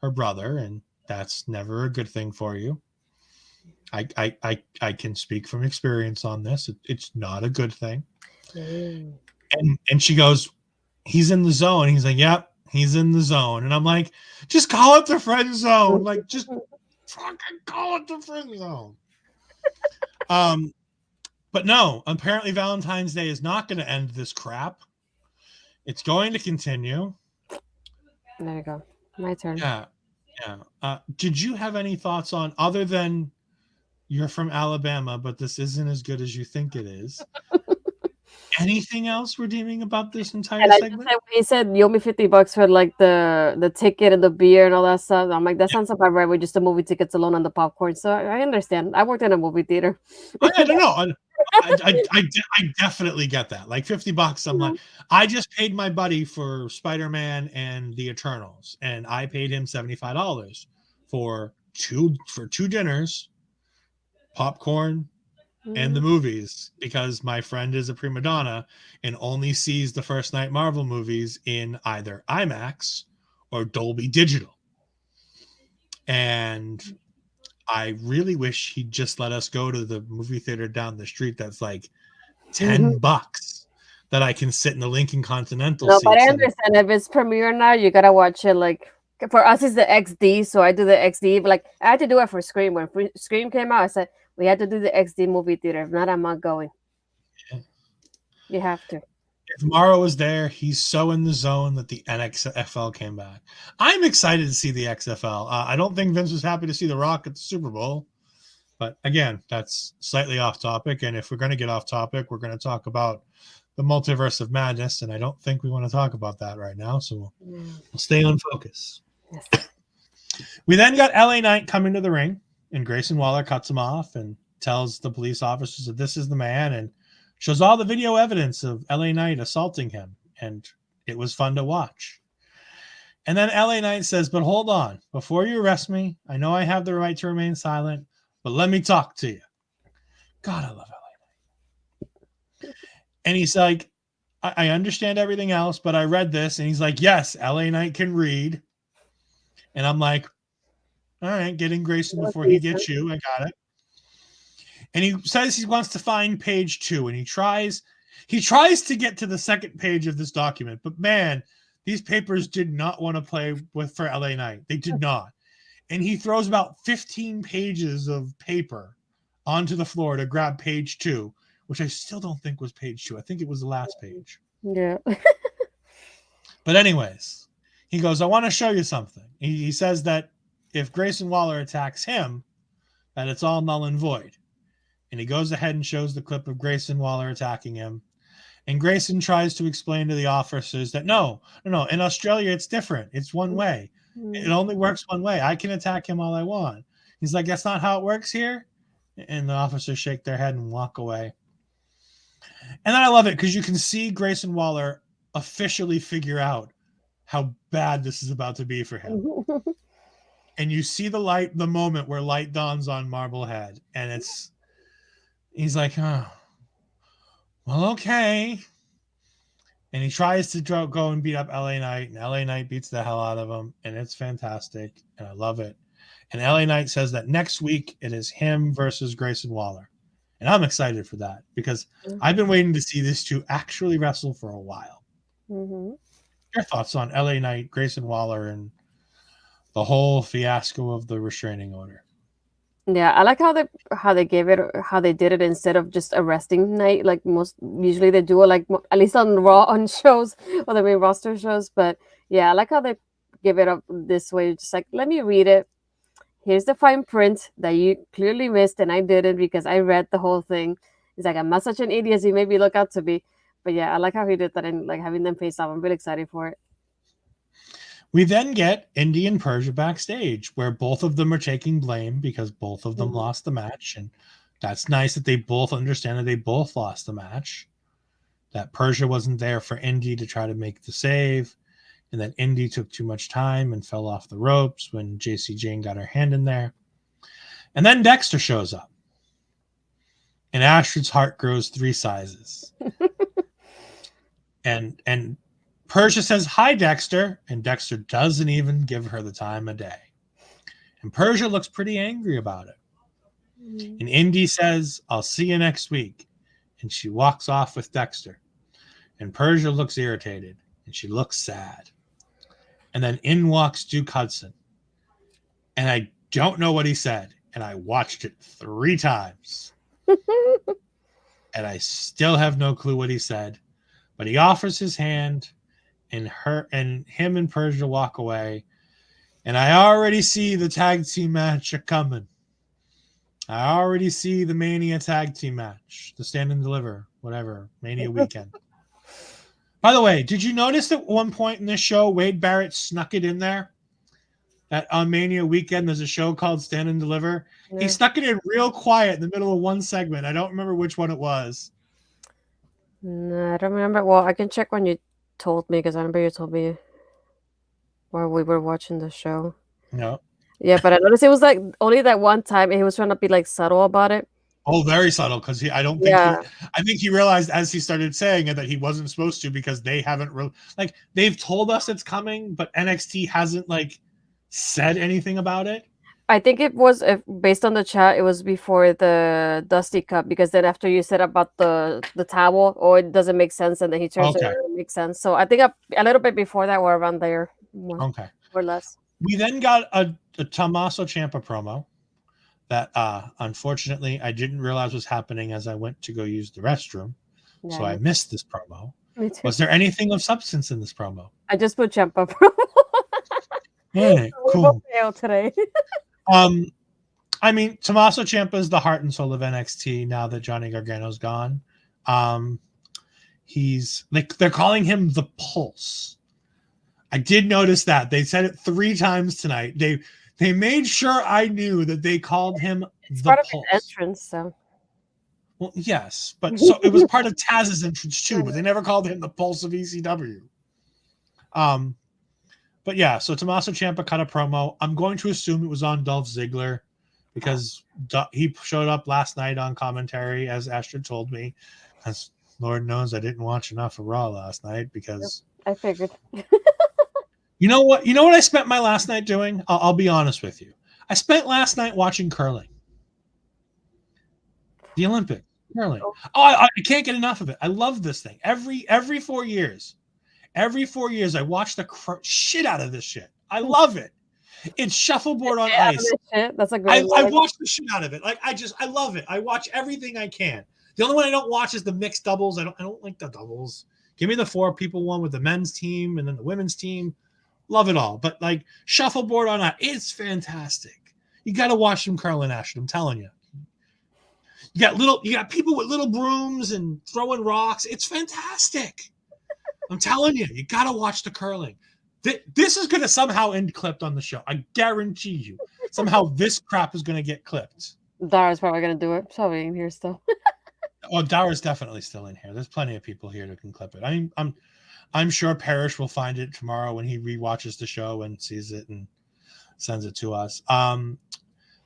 her brother, and that's never a good thing for you. I can speak from experience on this. It's not a good thing. And she goes, he's in the zone. He's like, yep, he's in the zone. And I'm like, just call it the friend zone. Like, just fucking call it the friend zone. But no, apparently Valentine's Day is not going to end this crap. It's going to continue. There you go. My turn. Yeah. Did you have any thoughts on, other than you're from Alabama, but this isn't as good as you think it is? Anything else redeeming about this entire segment? He said you owe me $50 for like the ticket and the beer and all that stuff. I'm like, that sounds about right with just the movie tickets alone and the popcorn. So I understand. I worked in a movie theater. I don't know. I definitely get that. Like $50. I'm like, I just paid my buddy for Spider-Man and the Eternals, and I paid him $75 for two dinners, popcorn, and the movies, because my friend is a prima donna and only sees the first night Marvel movies in either IMAX or Dolby Digital. And I really wish he'd just let us go to the movie theater down the street that's like $10 that I can sit in the Lincoln Continental seats. No, but I understand if it's premiere now, you gotta watch it. Like, for us, it's the XD, so I do the XD. But like, I had to do it for Scream. When Scream came out, I said, we had to do the XD movie theater. If not, I'm not going. Yeah. You have to. If Morrow was there, he's so in the zone that the NXFL came back. I'm excited to see the XFL. I don't think Vince was happy to see The Rock at the Super Bowl. But again, that's slightly off topic. And if we're going to get off topic, we're going to talk about the Multiverse of Madness. And I don't think we want to talk about that right now. So we'll stay on focus. Yes. We then got LA Knight coming to the ring. And Grayson Waller cuts him off, and tells the police officers that this is the man and shows all the video evidence of LA Knight assaulting him. And it was fun to watch. And then LA Knight says, but hold on, before you arrest me, I know I have the right to remain silent, but let me talk to you. God, I love LA Knight. And he's like, I understand everything else, but I read this. And he's like, yes, LA Knight can read. And I'm like, all right, getting Grayson before he gets you. I got it. And he says he wants to find page 2. And he tries to get to the second page of this document. But man, these papers did not want to play with for LA Knight. They did not. And he throws about 15 pages of paper onto the floor to grab page 2, which I still don't think was page 2. I think it was the last page. Yeah. But anyways, he goes, I want to show you something. He says that if Grayson Waller attacks him, that it's all null and void. And he goes ahead and shows the clip of Grayson Waller attacking him. And Grayson tries to explain to the officers that no, in Australia, it's different. It's one way. It only works one way. I can attack him all I want. He's like, that's not how it works here. And the officers shake their head and walk away. And then I love it because you can see Grayson Waller officially figure out how bad this is about to be for him. And you see the moment where light dawns on Marblehead. And he's like, oh, well, okay. And he tries to go and beat up LA Knight. And LA Knight beats the hell out of him. And it's fantastic. And I love it. And LA Knight says that next week it is him versus Grayson Waller. And I'm excited for that because I've been waiting to see these two actually wrestle for a while. Mm-hmm. Your thoughts on LA Knight, Grayson Waller, and the whole fiasco of the restraining order? Yeah, I like how they did it instead of just arresting Knight like most usually they do it, like at least on Raw on shows or the main roster shows. But yeah, I like how they give it up this way. Just like, let me read it. Here's the fine print that you clearly missed, and I didn't because I read the whole thing. It's like, I'm not such an idiot as you maybe look out to be. But yeah, I like how he did that and like having them face off. I'm really excited for it. We then get Indy and Persia backstage where both of them are taking blame because both of them lost the match. And that's nice that they both understand that they both lost the match. That Persia wasn't there for Indy to try to make the save. And that Indy took too much time and fell off the ropes when JC Jane got her hand in there. And then Dexter shows up. And Astrid's heart grows 3 sizes. And Persia says, hi, Dexter. And Dexter doesn't even give her the time of day. And Persia looks pretty angry about it. And Indy says, I'll see you next week. And she walks off with Dexter. And Persia looks irritated. And she looks sad. And then in walks Duke Hudson. And I don't know what he said. And I watched it 3 times. And I still have no clue what he said. But he offers his hand. And him and Persia walk away. And I already see the tag team match coming. I already see the Mania tag team match. The Stand and Deliver. Whatever. Mania weekend. By the way, did you notice at one point in this show, Wade Barrett snuck it in there? That on Mania weekend, there's a show called Stand and Deliver. Yeah. He snuck it in real quiet in the middle of one segment. I don't remember which one it was. No, I don't remember. Well, I can check when you told me because I remember you told me while we were watching the show. No. Yeah, but I noticed it was like only that one time, and he was trying to be like subtle about it. Oh, very subtle, because I think he realized as he started saying it that he wasn't supposed to because they haven't they've told us it's coming, but NXT hasn't said anything about it. I think it was based on the chat. It was before the Dusty Cup because then after you said about the towel, it doesn't make sense, and then he turns it makes sense. So I think a little bit before that, or around there, more or less. We then got a Tommaso Ciampa promo that unfortunately I didn't realize was happening as I went to go use the restroom. Yeah. So I missed this promo. Me too. Was there anything of substance in this promo? I just put Ciampa promo. Yeah, cool. Today. I mean, Tommaso Ciampa is the heart and soul of NXT now that Johnny Gargano's gone. He's they're calling him the Pulse. I did notice that. They said it 3 times tonight. They made sure I knew that they called him It's the part of his Pulse. entrance, so. Well, yes, but so it was part of Taz's entrance too, but they never called him the Pulse of ECW. But yeah, so Tommaso Ciampa cut a promo. I'm going to assume it was on Dolph Ziggler because he showed up last night on commentary, as Astrid told me. Because Lord knows I didn't watch enough of Raw last night because I figured. you know what? You know what I spent my last night doing? I'll be honest with you. I spent last night watching curling. The Olympics. Curling. Oh, I can't get enough of it. I love this thing. Every 4 years. Every 4 years, I watch the shit out of this shit. I love it. It's shuffleboard on ice. That's a great I watch the shit out of it. Like I love it. I watch everything I can. The only one I don't watch is the mixed doubles. I don't like the doubles. Give me the 4 people one with the men's team and then the women's team. Love it all. But like shuffleboard on ice, it's fantastic. You got to watch them curling, Ashton. I'm telling you. You got people with little brooms and throwing rocks. It's fantastic. I'm telling you, you got to watch the curling. This is going to somehow end clipped on the show. I guarantee you. Somehow this crap is going to get clipped. Dara's probably going to do it. Probably in here still. Oh, Dara's definitely still in here. There's plenty of people here that can clip it. I'm sure Parrish will find it tomorrow when he rewatches the show and sees it and sends it to us.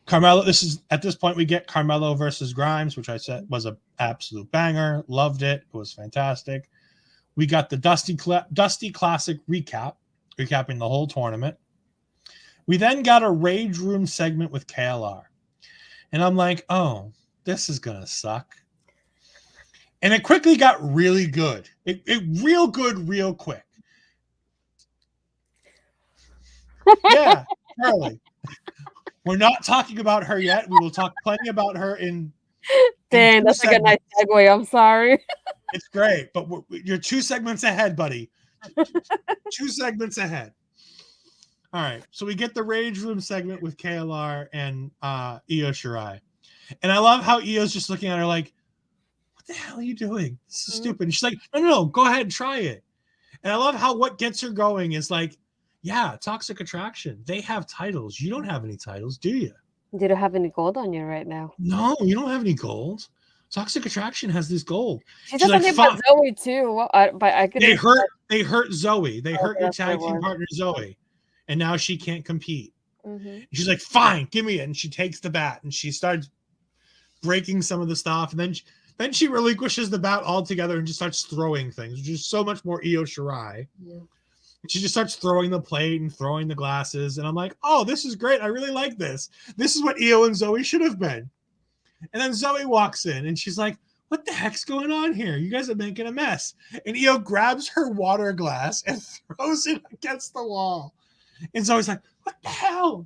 Carmelo, at this point we get Carmelo versus Grimes, which I said was an absolute banger. Loved it. It was fantastic. We got the Dusty Classic recapping the whole tournament. We then got a Rage Room segment with KLR. And I'm like, oh, this is going to suck. And it quickly got really good. It real good, real quick. Yeah, Charlie. We're not talking about her yet. We will talk plenty about her in Dang, that's like a nice segue. I'm sorry. It's great, but you're 2 segments ahead, buddy. 2 segments ahead. All right, so we get the Rage Room segment with KLR and Io Shirai. And I love how Io's just looking at her like, what the hell are you doing? This is stupid. And she's like, no, go ahead and try it. And I love how what gets her going is like, yeah, Toxic Attraction. They have titles. You don't have any titles, do you? You don't have any gold on you right now. No, you don't have any gold. Toxic Attraction has this gold. She's like about Zoe too. But I could. They hurt Zoe. They hurt your tag team partner Zoe, and now she can't compete. Mm-hmm. She's like, fine, give me it. And she takes the bat and she starts breaking some of the stuff, and then she relinquishes the bat altogether and just starts throwing things, which is so much more Io Shirai. Yeah. She just starts throwing the plate and throwing the glasses. And I'm like, oh, this is great. I really like this. This is what Io and Zoe should have been. And then Zoe walks in and she's like, what the heck's going on here? You guys are making a mess. And Io grabs her water glass and throws it against the wall. And Zoe's like, what the hell?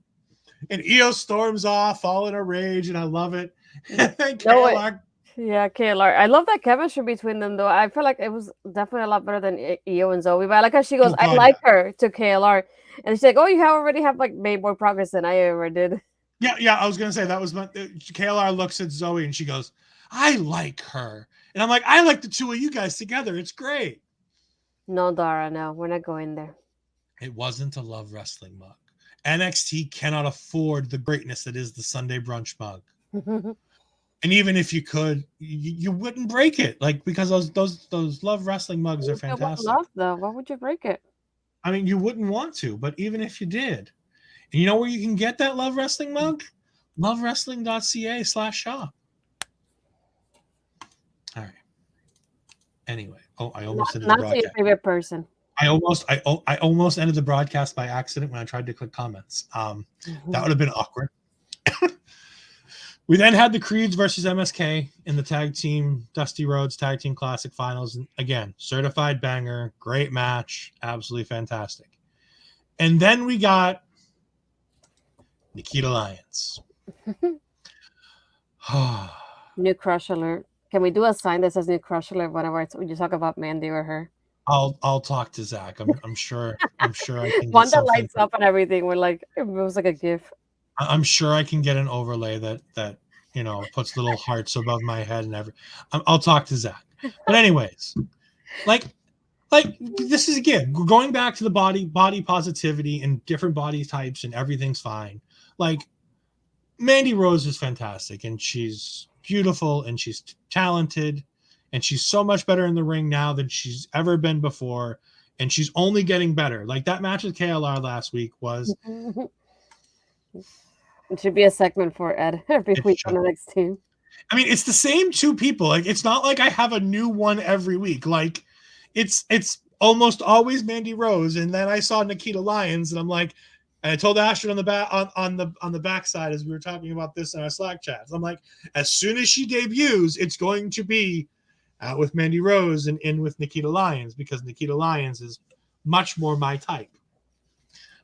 And Io storms off, all in a rage, and I love it. And then KLR. Yeah, KLR. I love that chemistry between them, though. I feel like it was definitely a lot better than Io and Zoe. But I like how she goes, I like her to KLR. And she's like, oh, you already have like made more progress than I ever did. Yeah. I was going to say that was KLR looks at Zoe and she goes, I like her. And I'm like, I like the 2 of you guys together. It's great. No, Dara, no. We're not going there. It wasn't a Love Wrestling mug. NXT cannot afford the greatness that is the Sunday brunch mug. And even if you could, you wouldn't break it, like because those Love Wrestling mugs are fantastic. Love though, why would you break it? I mean, you wouldn't want to, but even if you did, and you know where you can get that Love Wrestling mug? lovewrestling.ca/shop. All right. Anyway, I almost ended the broadcast. Not your favorite person. I almost ended the broadcast by accident when I tried to click comments. That would have been awkward. We then had the Creeds versus MSK in the tag team Dusty Rhodes Tag Team Classic Finals. And again, certified banger, great match, absolutely fantastic. And then we got Nikita Lyons. New crush alert. Can we do a sign that says new crush alert whenever you talk about Mandy or her? I'll talk to Zach. I'm sure I can. One that lights up and everything. We're like, it was like a GIF. I'm sure I can get an overlay that puts little hearts above my head and everything. I'll talk to Zach. But anyways, like like this is again going back to the body positivity and different body types and everything's fine. Like Mandy Rose is fantastic and she's beautiful and she's talented and she's so much better in the ring now than she's ever been before, and she's only getting better. Like that match with KLR last week was It should be a segment for Ed every week on the next team. I mean, it's the same two people. Like it's not like I have a new one every week. Like it's almost always Mandy Rose, and then I saw Nikita Lyons, and I'm like, and I told Ashton on the back on the backside as we were talking about this in our Slack chats. I'm like, as soon as she debuts, it's going to be out with Mandy Rose and in with Nikita Lyons, because Nikita Lyons is much more my type.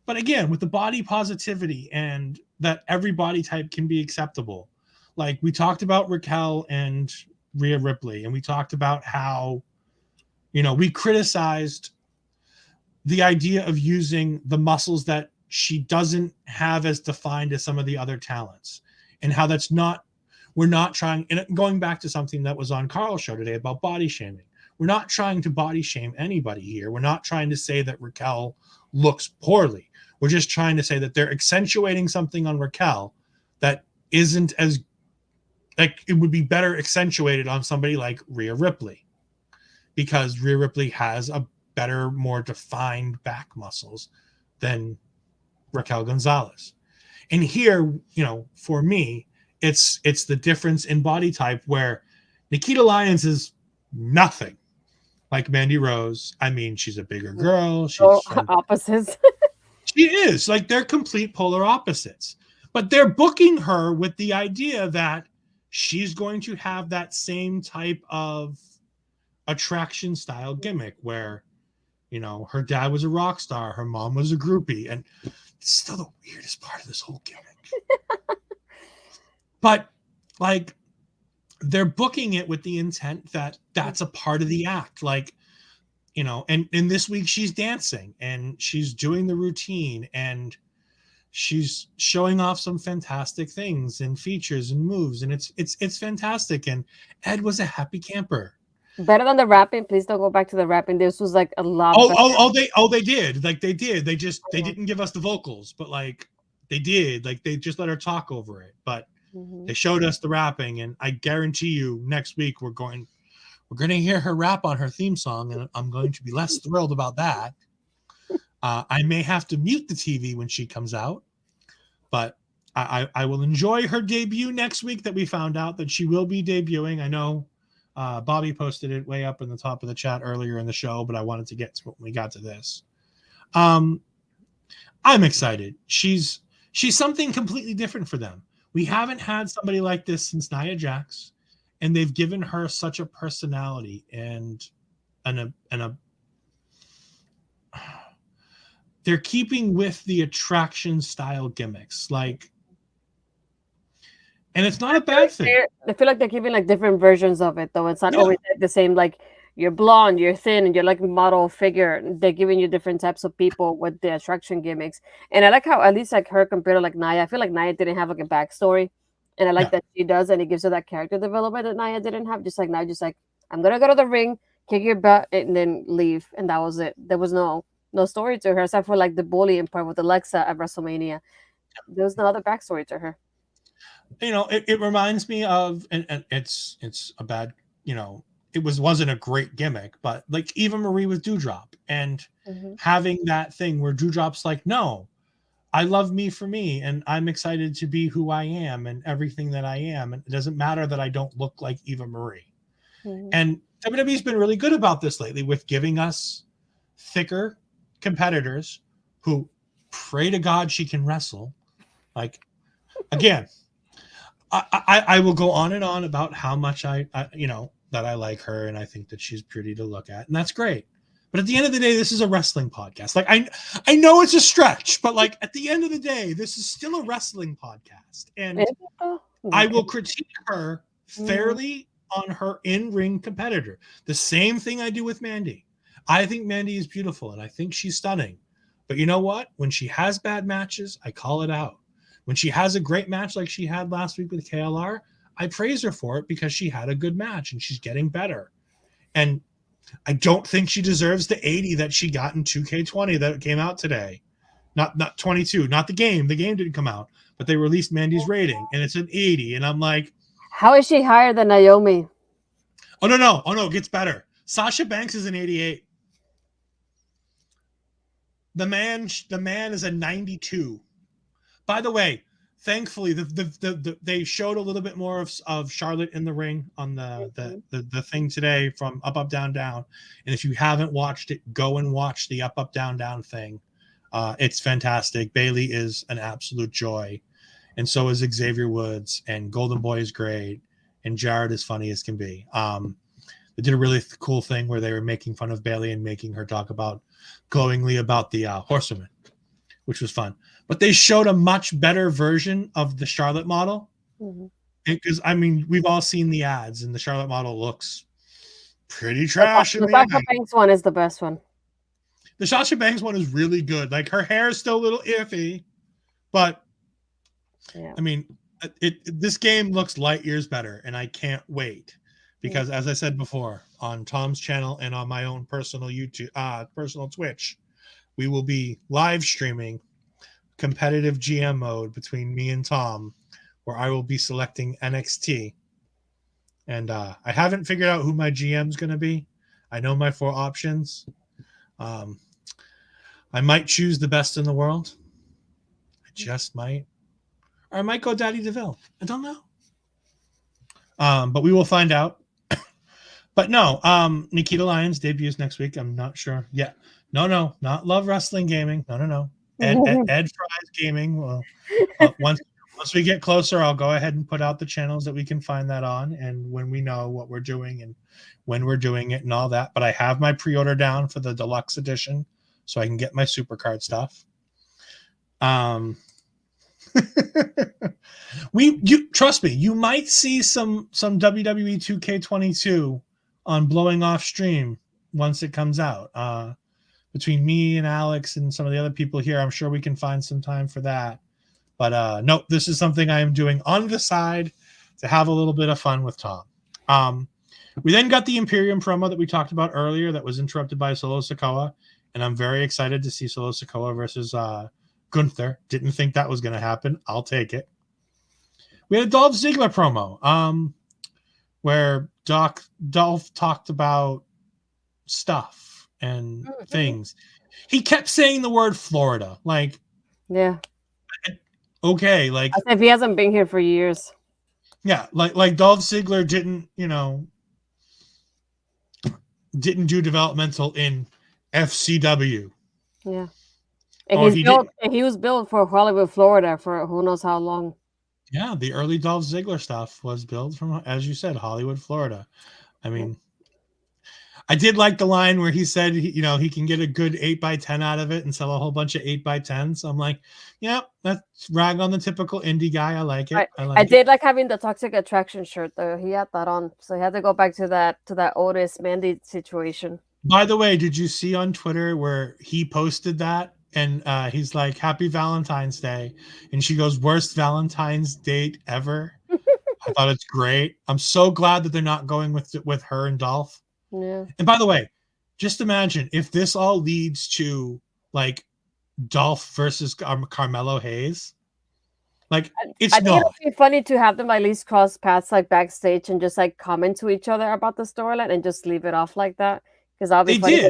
But again, with the body positivity and that every body type can be acceptable. Like we talked about Raquel and Rhea Ripley, and we talked about how, we criticized the idea of using the muscles that she doesn't have as defined as some of the other talents, and how we're not trying, and going back to something that was on Carl's show today about body shaming. We're not trying to body shame anybody here. We're not trying to say that Raquel looks poorly. We're just trying to say that they're accentuating something on Raquel that isn't as, like, it would be better accentuated on somebody like Rhea Ripley, because Rhea Ripley has a better, more defined back muscles than Raquel Gonzalez. And here, for me, it's the difference in body type, where Nikita Lyons is nothing like Mandy Rose. I mean, she's a bigger girl. She's opposites. She is. Like, they're complete polar opposites. But they're booking her with the idea that she's going to have that same type of attraction style gimmick where, her dad was a rock star, her mom was a groupie, and it's still the weirdest part of this whole gimmick. But, like, they're booking it with the intent that that's a part of the act. Like, and this week she's dancing and she's doing the routine and she's showing off some fantastic things and features and moves, and it's fantastic. And Ed was a happy camper. Better than the rapping. Please don't go back to the rapping. This was like a lot. They did. Like they did. They didn't give us the vocals, but like they did. Like they just let her talk over it. But they showed us the rapping, and I guarantee you next week we're going to hear her rap on her theme song, and I'm going to be less thrilled about that. I may have to mute the TV when she comes out, but I will enjoy her debut next week. That we found out that she will be debuting. I know Bobby posted it way up in the top of the chat earlier in the show, but I wanted to get to when we got to this. I'm excited. She's something completely different for them. We haven't had somebody like this since Nia Jax, and they've given her such a personality and they're keeping with the attraction style gimmicks, like, and it's not a bad thing. I feel like they're giving like different versions of it, though. It's not always like the same. Like, you're blonde, you're thin, and you're like model figure. They're giving you different types of people with the attraction gimmicks. And I like how, at least like her compared to like Nia, I feel like Nia didn't have like a backstory. And I like that she does, and it gives her that character development that Nia didn't have. Just like Nia, just like, I'm gonna go to the ring, kick your butt, and then leave. And that was it. There was no story to her, except for like the bullying part with Alexa at WrestleMania. There was no other backstory to her. It reminds me of, and it's a bad, it wasn't a great gimmick, but like Eva Marie with Dewdrop, and having that thing where Dewdrop's like, no, I love me for me, and I'm excited to be who I am and everything that I am, and it doesn't matter that I don't look like Eva Marie. And WWE's been really good about this lately with giving us thicker competitors who pray to God she can wrestle. Like, again, I will go on and on about how much I that I like her, and I think that she's pretty to look at, and that's great. But at the end of the day, this is a wrestling podcast. Like, I know it's a stretch, but like at the end of the day, this is still a wrestling podcast, and I will critique her fairly on her in-ring competitor. The same thing I do with Mandy. I think Mandy is beautiful, and I think she's stunning. But you know what? When she has bad matches, I call it out. When she has a great match like she had last week with KLR, I praise her for it because she had a good match and she's getting better. And I don't think she deserves the 80 that she got in 2K20 that came out today. Not 22, not the game. The game didn't come out, but they released Mandy's rating, and it's an 80. And I'm like, How is she higher than Naomi? oh no, it gets better. Sasha Banks is an 88. The man is a 92. By the way, thankfully, they showed a little bit more of Charlotte in the ring on the thing today from Up, Down, Down. And if you haven't watched it, go and watch the Up, Down, Down thing. It's fantastic. Bailey is an absolute joy, and so is Xavier Woods, and Golden Boy is great, and Jared is funny as can be. They did a really cool thing where they were making fun of Bailey and making her talk glowingly about the Horsewomen, which was fun. But they showed a much better version of the Charlotte model. Because, I mean, we've all seen the ads, and the Charlotte model looks pretty trash. The Sasha Banks one is the best one. The Sasha Banks one is really good. Like, her hair is still a little iffy, but, I mean, this game looks light years better, and I can't wait. Because, as I said before, on Tom's channel and on my own personal personal Twitch, we will be live streaming competitive GM mode between me and Tom, where I will be selecting NXTea. And I haven't figured out who my GM's going to be. I know my 4 options. I might choose the best in the world. I just might. Or I might go Daddy DeVille. I don't know. But we will find out. But no, Nikita Lyons debuts next week. I'm not sure. Yeah. No, not Love Wrestling Gaming. No. Ed Fry's Gaming. Well, once we get closer, I'll go ahead and put out the channels that we can find that on, and when we know what we're doing and when we're doing it and all that. But I have my pre-order down for the deluxe edition, so I can get my supercard stuff. You trust me, you might see some WWE 2K22 on Blowing Off stream once it comes out. Between me and Alex and some of the other people here, I'm sure we can find some time for that. But no, this is something I am doing on the side to have a little bit of fun with Tom. We then got the Imperium promo that we talked about earlier that was interrupted by Solo Sikoa, and I'm very excited to see Solo Sikoa versus Gunther. Didn't think that was going to happen. I'll take it. We had a Dolph Ziggler promo where Dolph talked about stuff and things. He kept saying the word Florida. Like, yeah. Okay, like as if he hasn't been here for years. Yeah, like Dolph Ziggler didn't do developmental in FCW. Yeah. And he was built for Hollywood, Florida for who knows how long. Yeah, the early Dolph Ziggler stuff was built from, as you said, Hollywood, Florida. I mean, I did like the line where he said, he can get a good 8x10 out of it and sell a whole bunch of 8x10s. I'm like, yeah, that's rag on the typical indie guy. I like it. I did like having the Toxic Attraction shirt though. He had that on, so he had to go back to that Otis Mandy situation. By the way, did you see on Twitter where he posted that? And he's like, "Happy Valentine's Day," and she goes, "Worst Valentine's date ever." I thought it's great. I'm so glad that they're not going with her and Dolph. Yeah. And by the way, just imagine if this all leads to like Dolph versus Carmelo Hayes. Like, it's I think it would be funny to have them at least cross paths like backstage and just like comment to each other about the storyline and just leave it off like that, because I'll be funny.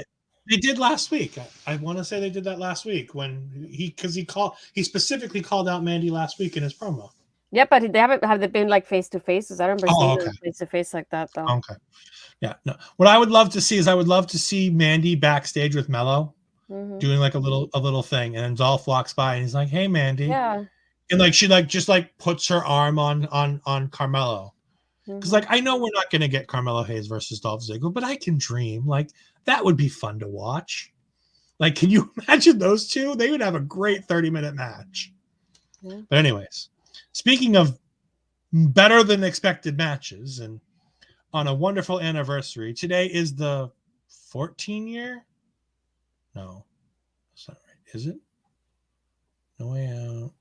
They did last week. I want to say they did that last week when he specifically called out Mandy last week in his promo. Yeah, but have they been like face to faces? I don't remember seeing them face to face like that though. Okay. Yeah. No. What I would love to see is Mandy backstage with Mello doing like a little thing, and then Dolph walks by and he's like, "Hey, Mandy." Yeah. And like she like just like puts her arm on Carmelo. Because like I know we're not gonna get Carmelo Hayes versus Dolph Ziggler, but I can dream. Like, that would be fun to watch. Like, can you imagine those two? They would have a great 30-minute match. Yeah. But anyways, speaking of better than expected matches, and on a wonderful anniversary, today is the 14-year. No, that's not right. Is it? No Way Out.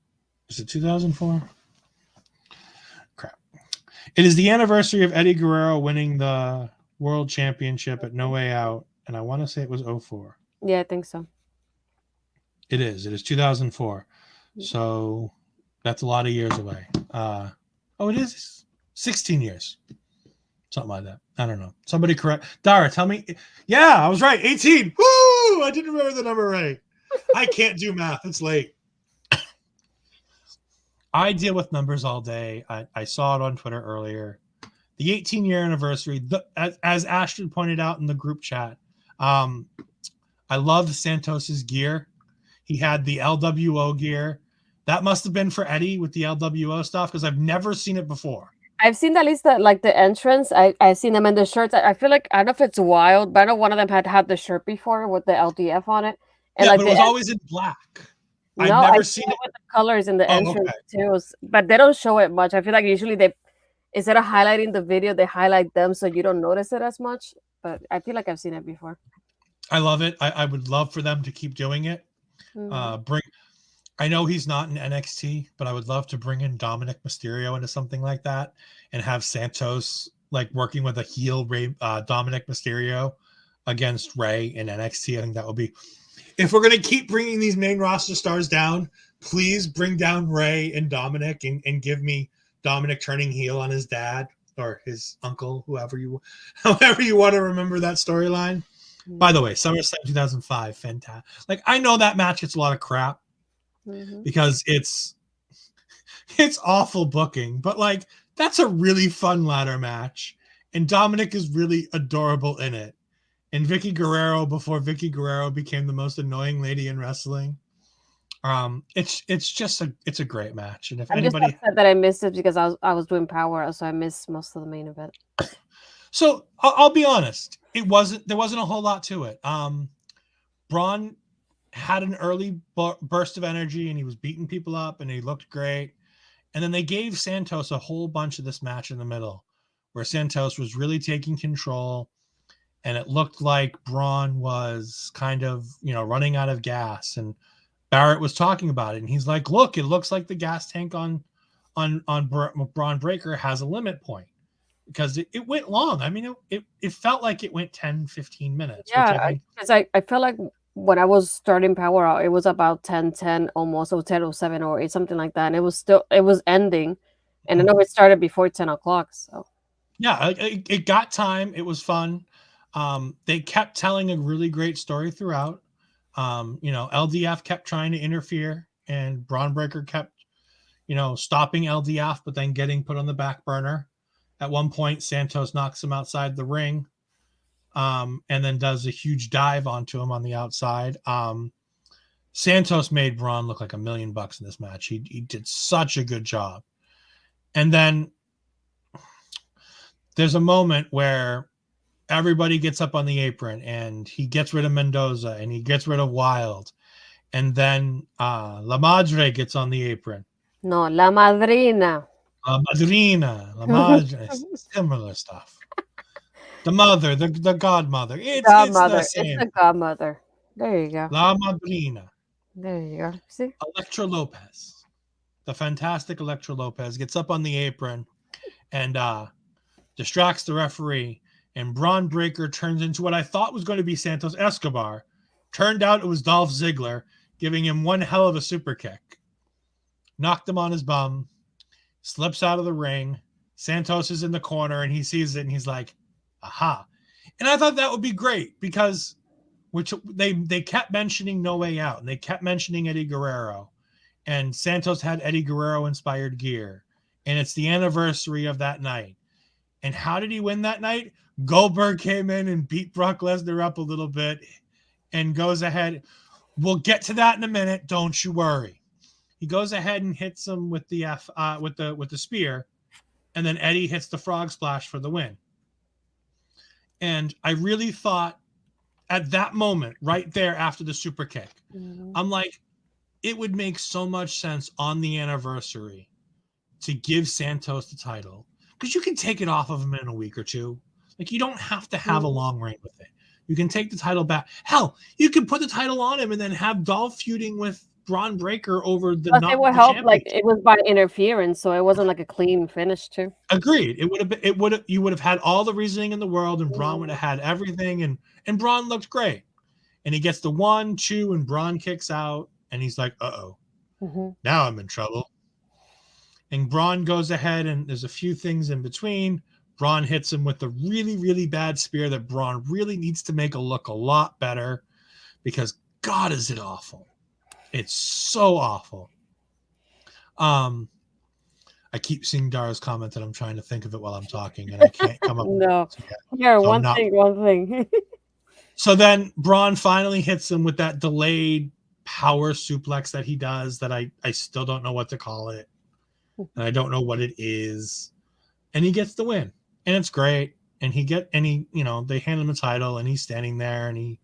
Is it 2004? Crap. It is the anniversary of Eddie Guerrero winning the World Championship at No Way Out, and I want to say it was 04. Yeah, I think so. It is. It is 2004. So that's a lot of years away. It is 16 years. Something like that. I don't know. Somebody correct. Dara, tell me. Yeah, I was right. 18. Woo! I didn't remember the number right. I can't do math. It's late. I deal with numbers all day. I saw it on Twitter earlier. The 18-year anniversary, as Ashton pointed out in the group chat, I loved Santos's gear. He had the LWO gear. That must have been for Eddie with the LWO stuff because I've never seen it before. I've seen at least the entrance. I've seen them in the shirts. I feel like, I don't know if it's wild, but I know one of them had the shirt before with the LDF on it. And yeah, like but it was always in black. No, I've never I've seen it it. with the colors in the entrance okay. too. But they don't show it much. I feel like usually they, instead of highlighting the video, they highlight them so you don't notice it as much. But I feel like I've seen it before. I love it. I would love for them to keep doing it. I know he's not in NXT, but I would love to bring in Dominic Mysterio into something like that and have Santos like working with a heel Dominic Mysterio against Ray in NXT. I think that would be, if we're going to keep bringing these main roster stars down, please bring down Ray and Dominic and give me Dominic turning heel on his dad or his uncle, however you want to remember that storyline. By the way, SummerSlam 2005, fantastic. Like, I know that match gets a lot of crap because it's awful booking, but like, that's a really fun ladder match. And Dominic is really adorable in it. And Vicky Guerrero, before Vicky Guerrero became the most annoying lady in wrestling. It's a great match. And if I'm anybody just upset that I missed it because I was doing Power, so I missed most of the main event. So I'll be honest, there wasn't a whole lot to it. Braun had an early burst of energy and he was beating people up and he looked great. And then they gave Santos a whole bunch of this match in the middle where Santos was really taking control. And it looked like Braun was kind of, running out of gas. And Barrett was talking about it. And he's like, look, it looks like the gas tank on Braun Breaker has a limit point. Because it went long. I mean, it felt like it went 10, 15 minutes. Yeah, because I felt like when I was starting Power Out, it was about 10:10 almost, or 10:07 or 8, something like that. And it was ending. And I know it started before 10 o'clock. So yeah, it got time. It was fun. They kept telling a really great story throughout. LDF kept trying to interfere and Braun Breaker kept, stopping LDF, but then getting put on the back burner. At one point, Santos knocks him outside the ring and then does a huge dive onto him on the outside. Santos made Braun look like $1 million in this match. He did such a good job. And then there's a moment where everybody gets up on the apron and he gets rid of Mendoza and he gets rid of Wild. And then La Madre gets on the apron. No, La Madrina. La Madre, similar stuff. The mother, the godmother. It's Godmother. the same. It's the godmother. There you go. La Madrina. There you go. See? Elektra Lopez. The fantastic Elektra Lopez gets up on the apron and distracts the referee. And Braun Breaker turns into what I thought was going to be Santos Escobar. Turned out it was Dolph Ziggler, giving him one hell of a super kick. Knocked him on his bum. Slips out of the ring. Santos is in the corner and he sees it and he's like, aha. And I thought that would be great because they kept mentioning No Way Out and they kept mentioning Eddie Guerrero. And Santos had Eddie Guerrero inspired gear. And it's the anniversary of that night. And how did he win that night? Goldberg came in and beat Brock Lesnar up a little bit and goes ahead. We'll get to that in a minute. Don't you worry. He goes ahead and hits him with the with the spear, and then Eddie hits the frog splash for the win. And I really thought at that moment, right there after the super kick, I'm like, it would make so much sense on the anniversary to give Santos the title because you can take it off of him in a week or two. Like, you don't have to have a long reign with it. You can take the title back. Hell, you can put the title on him and then have Dolph feuding with Braun Breaker over the Plus, not it would the help. Like championship. it was by interference, so it wasn't like a clean finish too. Agreed. You would have had all the reasoning in the world, and Braun would have had everything, and Braun looked great. And he gets the 1, 2, and Braun kicks out, and he's like, uh-oh, now I'm in trouble. And Braun goes ahead, and there's a few things in between. Braun hits him with a really, really bad spear that Braun really needs to make look a lot better, because God, is it awful. It's so awful. I keep seeing Dara's comment that I'm trying to think of it while I'm talking, and I can't come up with No. it yet. Here, So one thing. So then Braun finally hits him with that delayed power suplex that he does that I still don't know what to call it. And I don't know what it is. And he gets the win. And it's great. And they hand him the title, and he's standing there and he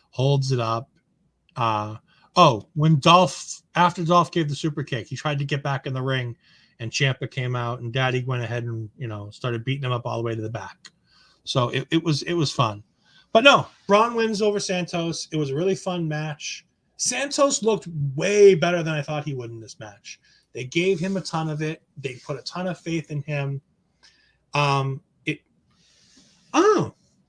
holds it up. After Dolph gave the super kick, he tried to get back in the ring, and Ciampa came out, and Daddy went ahead and started beating him up all the way to the back. So it was fun. But no, Braun wins over Santos. It was a really fun match. Santos looked way better than I thought he would in this match. They gave him a ton of it. They put a ton of faith in him.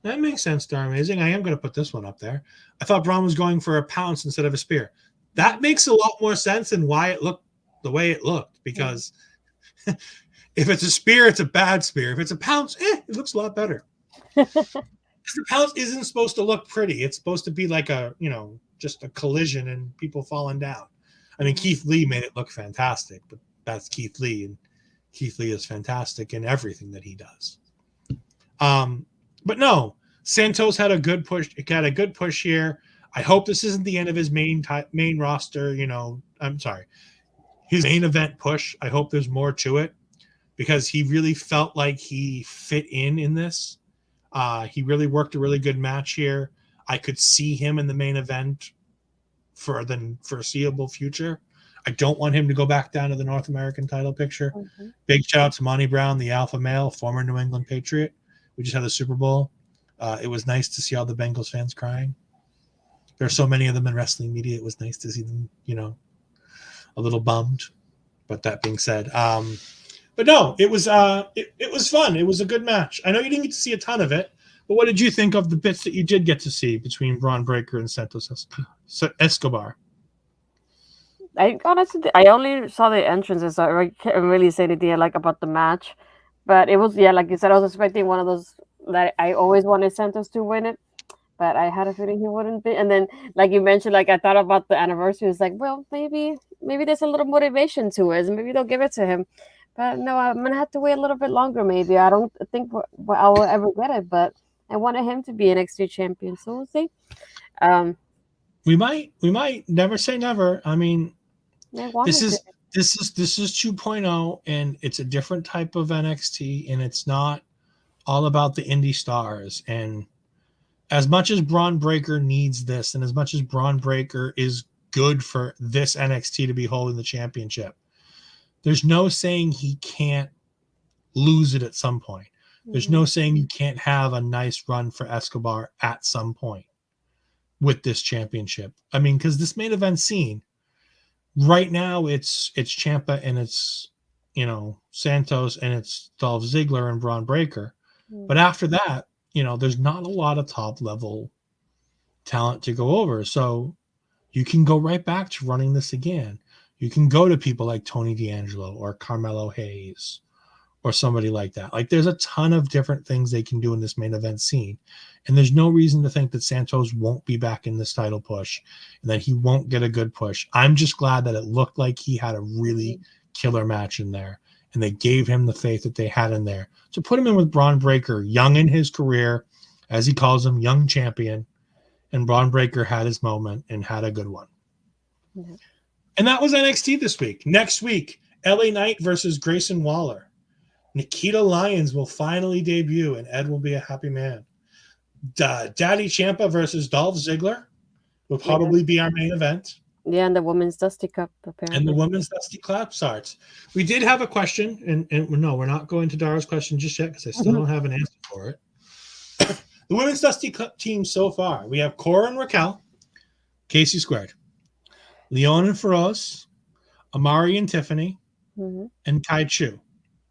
That makes sense, Star Amazing. I am going to put this one up there. I thought Braun was going for a pounce instead of a spear. That makes a lot more sense in why it looked the way it looked, because if it's a spear, it's a bad spear. If it's a pounce, it looks a lot better. The pounce isn't supposed to look pretty. It's supposed to be like just a collision and people falling down. I mean, Keith Lee made it look fantastic, but that's Keith Lee, and Keith Lee is fantastic in everything that he does. But no, Santos had a good push. It got a good push here. I hope this isn't the end of his main roster. His main event push. I hope there's more to it, because he really felt like he fit in this. He really worked a really good match here. I could see him in the main event for the foreseeable future. I don't want him to go back down to the North American title picture. Big shout out to Monty Brown, the alpha male, former New England Patriot. We just had the Super Bowl. It was nice to see all the Bengals fans crying. There are so many of them in wrestling media. It was nice to see them, a little bummed. But that being said, but no, it was fun. It was a good match. I know you didn't get to see a ton of it, but what did you think of the bits that you did get to see between Braun Breaker and Santos Escobar? I only saw the entrances, so I can't really say anything about the match. But it was, like you said, I was expecting one of those that I always wanted Santos to win it, but I had a feeling he wouldn't be. And then, like you mentioned, I thought about the anniversary. It's like, well, maybe there's a little motivation to it, and maybe they'll give it to him. But no, I'm gonna have to wait a little bit longer. Maybe I don't think I will ever get it, but I wanted him to be NXT champion, so we'll see. We might never say never. I mean, this is 2.0, and it's a different type of NXT, and it's not all about the indie stars. And as much as Braun Breaker needs this, and as much as Braun Breaker is good for this NXT to be holding the championship, there's no saying he can't lose it at some point. There's no saying you can't have a nice run for Escobar at some point with this championship. I mean, because this main event scene right now, it's Ciampa and it's Santos and it's Dolph Ziggler and Braun Breaker. But after that, there's not a lot of top level talent to go over. So you can go right back to running this again. You can go to people like Tony D'Angelo or Carmelo Hayes or somebody like that. Like, there's a ton of different things they can do in this main event scene. And there's no reason to think that Santos won't be back in this title push and that he won't get a good push. I'm just glad that it looked like he had a really killer match in there, and they gave him the faith that they had in there to put him in with Braun Breaker, young in his career, as he calls him, young champion. And Braun Breaker had his moment and had a good one. Mm-hmm. And that was NXT this week. Next week, LA Knight versus Grayson Waller. Nikita Lyons will finally debut, and Ed will be a happy man. Daddy Ciampa versus Dolph Ziggler will probably be our main event. Yeah, and the Women's Dusty Cup, apparently. And the Women's Dusty Cup starts. We did have a question, and no, we're not going to Dara's question just yet because I still don't have an answer for it. The Women's Dusty Cup team so far, we have Cora and Raquel, Casey Squared. Leon and Feroz, Amari and Tiffany, Mm-hmm. and Kai Chu.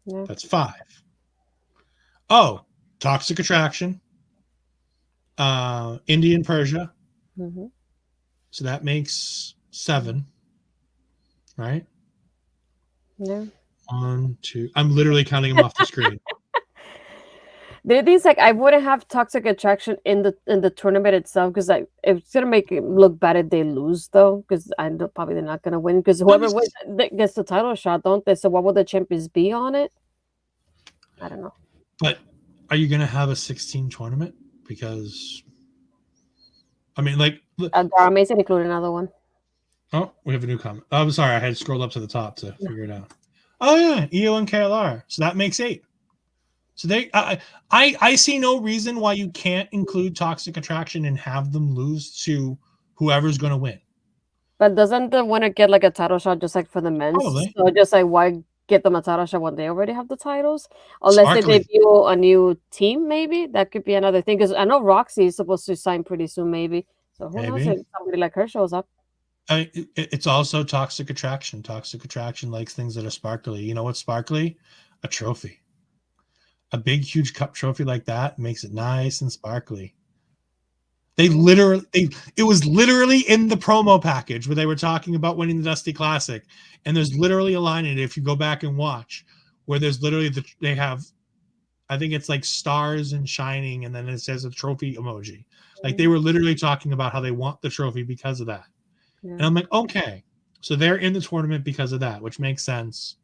Yeah. That's 5. Oh, Toxic Attraction, Indian Persia. Mm-hmm. So that makes 7, right? Yeah. 1, 2. I'm literally counting them off the screen. The things like I wouldn't have Toxic Attraction in the tournament itself because it's gonna make it look bad if they lose though because I know probably they're not gonna win because whoever wins gets the title shot, don't they? So what will the champions be on it? I don't know. But are you going to have a 16 tournament? Because, I mean, like, Amazing include another one. oh, we have a new comment. Oh, I'm sorry, I had scrolled up to the top to figure it out. Oh yeah, EO and KLR. So that makes 8. So I see no reason why you can't include Toxic Attraction and have them lose to whoever's going to win. But doesn't the winner get like a title shot just like for the men's? Probably. So just like why get them a title shot when they already have the titles? Unless Sparkly. they debut a new team, maybe that could be another thing. Because I know Roxy is supposed to sign pretty soon, maybe. So who knows if somebody like her shows up? It's also Toxic Attraction. Toxic Attraction likes things that are sparkly. You know what's sparkly? A trophy. A big, huge cup trophy like that makes it nice and sparkly. It was literally in the promo package where they were talking about winning the Dusty Classic. And there's literally a line in it, if you go back and watch, where there's literally, they have, I think it's like stars and shining, and then it says a trophy emoji. Like they were literally talking about how they want the trophy because of that. Yeah. And I'm like, okay. So they're in the tournament because of that, which makes sense.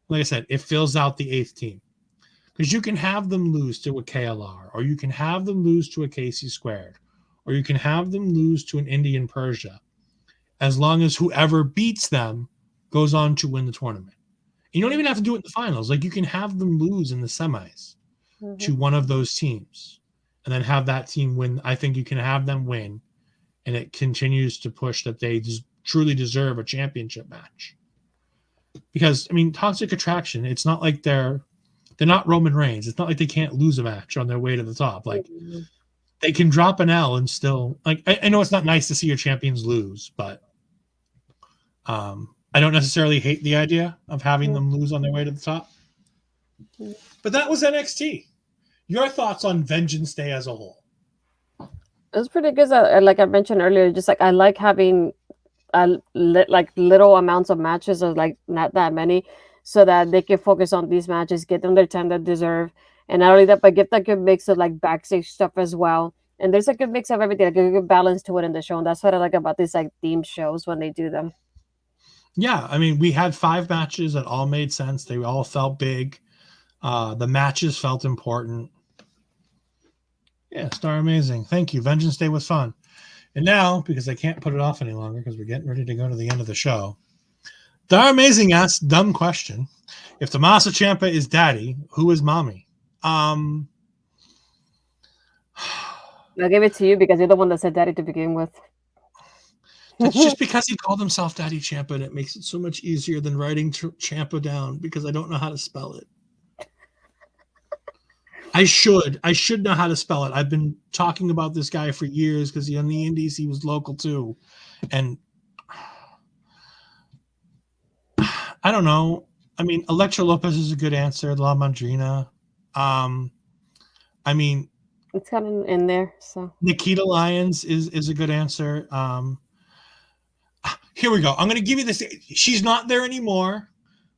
Like I said, it fills out the 8th team. Because you can have them lose to a KLR, or you can have them lose to a KC Squared, or you can have them lose to an Indian Persia, as long as whoever beats them goes on to win the tournament. You don't even have to do it in the finals. Like you can have them lose in the semis to one of those teams, and then have that team win. I think you can have them win, and it continues to push that they truly deserve a championship match. Because I mean, Toxic Attraction, it's not like they're not Roman Reigns. It's not like they can't lose a match on their way to the top. Like they can drop an L and still like. I know it's not nice to see your champions lose, but I don't necessarily hate the idea of having them lose on their way to the top. But that was NXT. Your thoughts on Vengeance Day as a whole? It was pretty good. Like I mentioned earlier, just like I like having like little amounts of matches, or like not that many, so that they can focus on these matches, get them their time they deserve. And not only that, but get that good mix of like backstage stuff as well. And there's a good mix of everything, like a good balance to it in the show. And that's what I like about these like theme shows when they do them. Yeah, I mean, we had 5 matches that all made sense. They all felt big. The matches felt important. Yeah, Star Amazing. Thank you. Vengeance Day was fun. And now, because I can't put it off any longer because we're getting ready to go to the end of the show, Star Amazing asked dumb question. If Tommaso Ciampa is daddy, who is mommy? I'll give it to you because you're the one that said daddy to begin with. It's just because he called himself Daddy Ciampa, and it makes it so much easier than writing Ciampa down because I don't know how to spell it. I should know how to spell it. I've been talking about this guy for years because on the Indies he was local too, and I don't know. I mean, Elektra Lopez is a good answer. La Madrina. I mean, it's kind of in there. So Nikita Lyons is a good answer. Here we go. I'm going to give you this. She's not there anymore,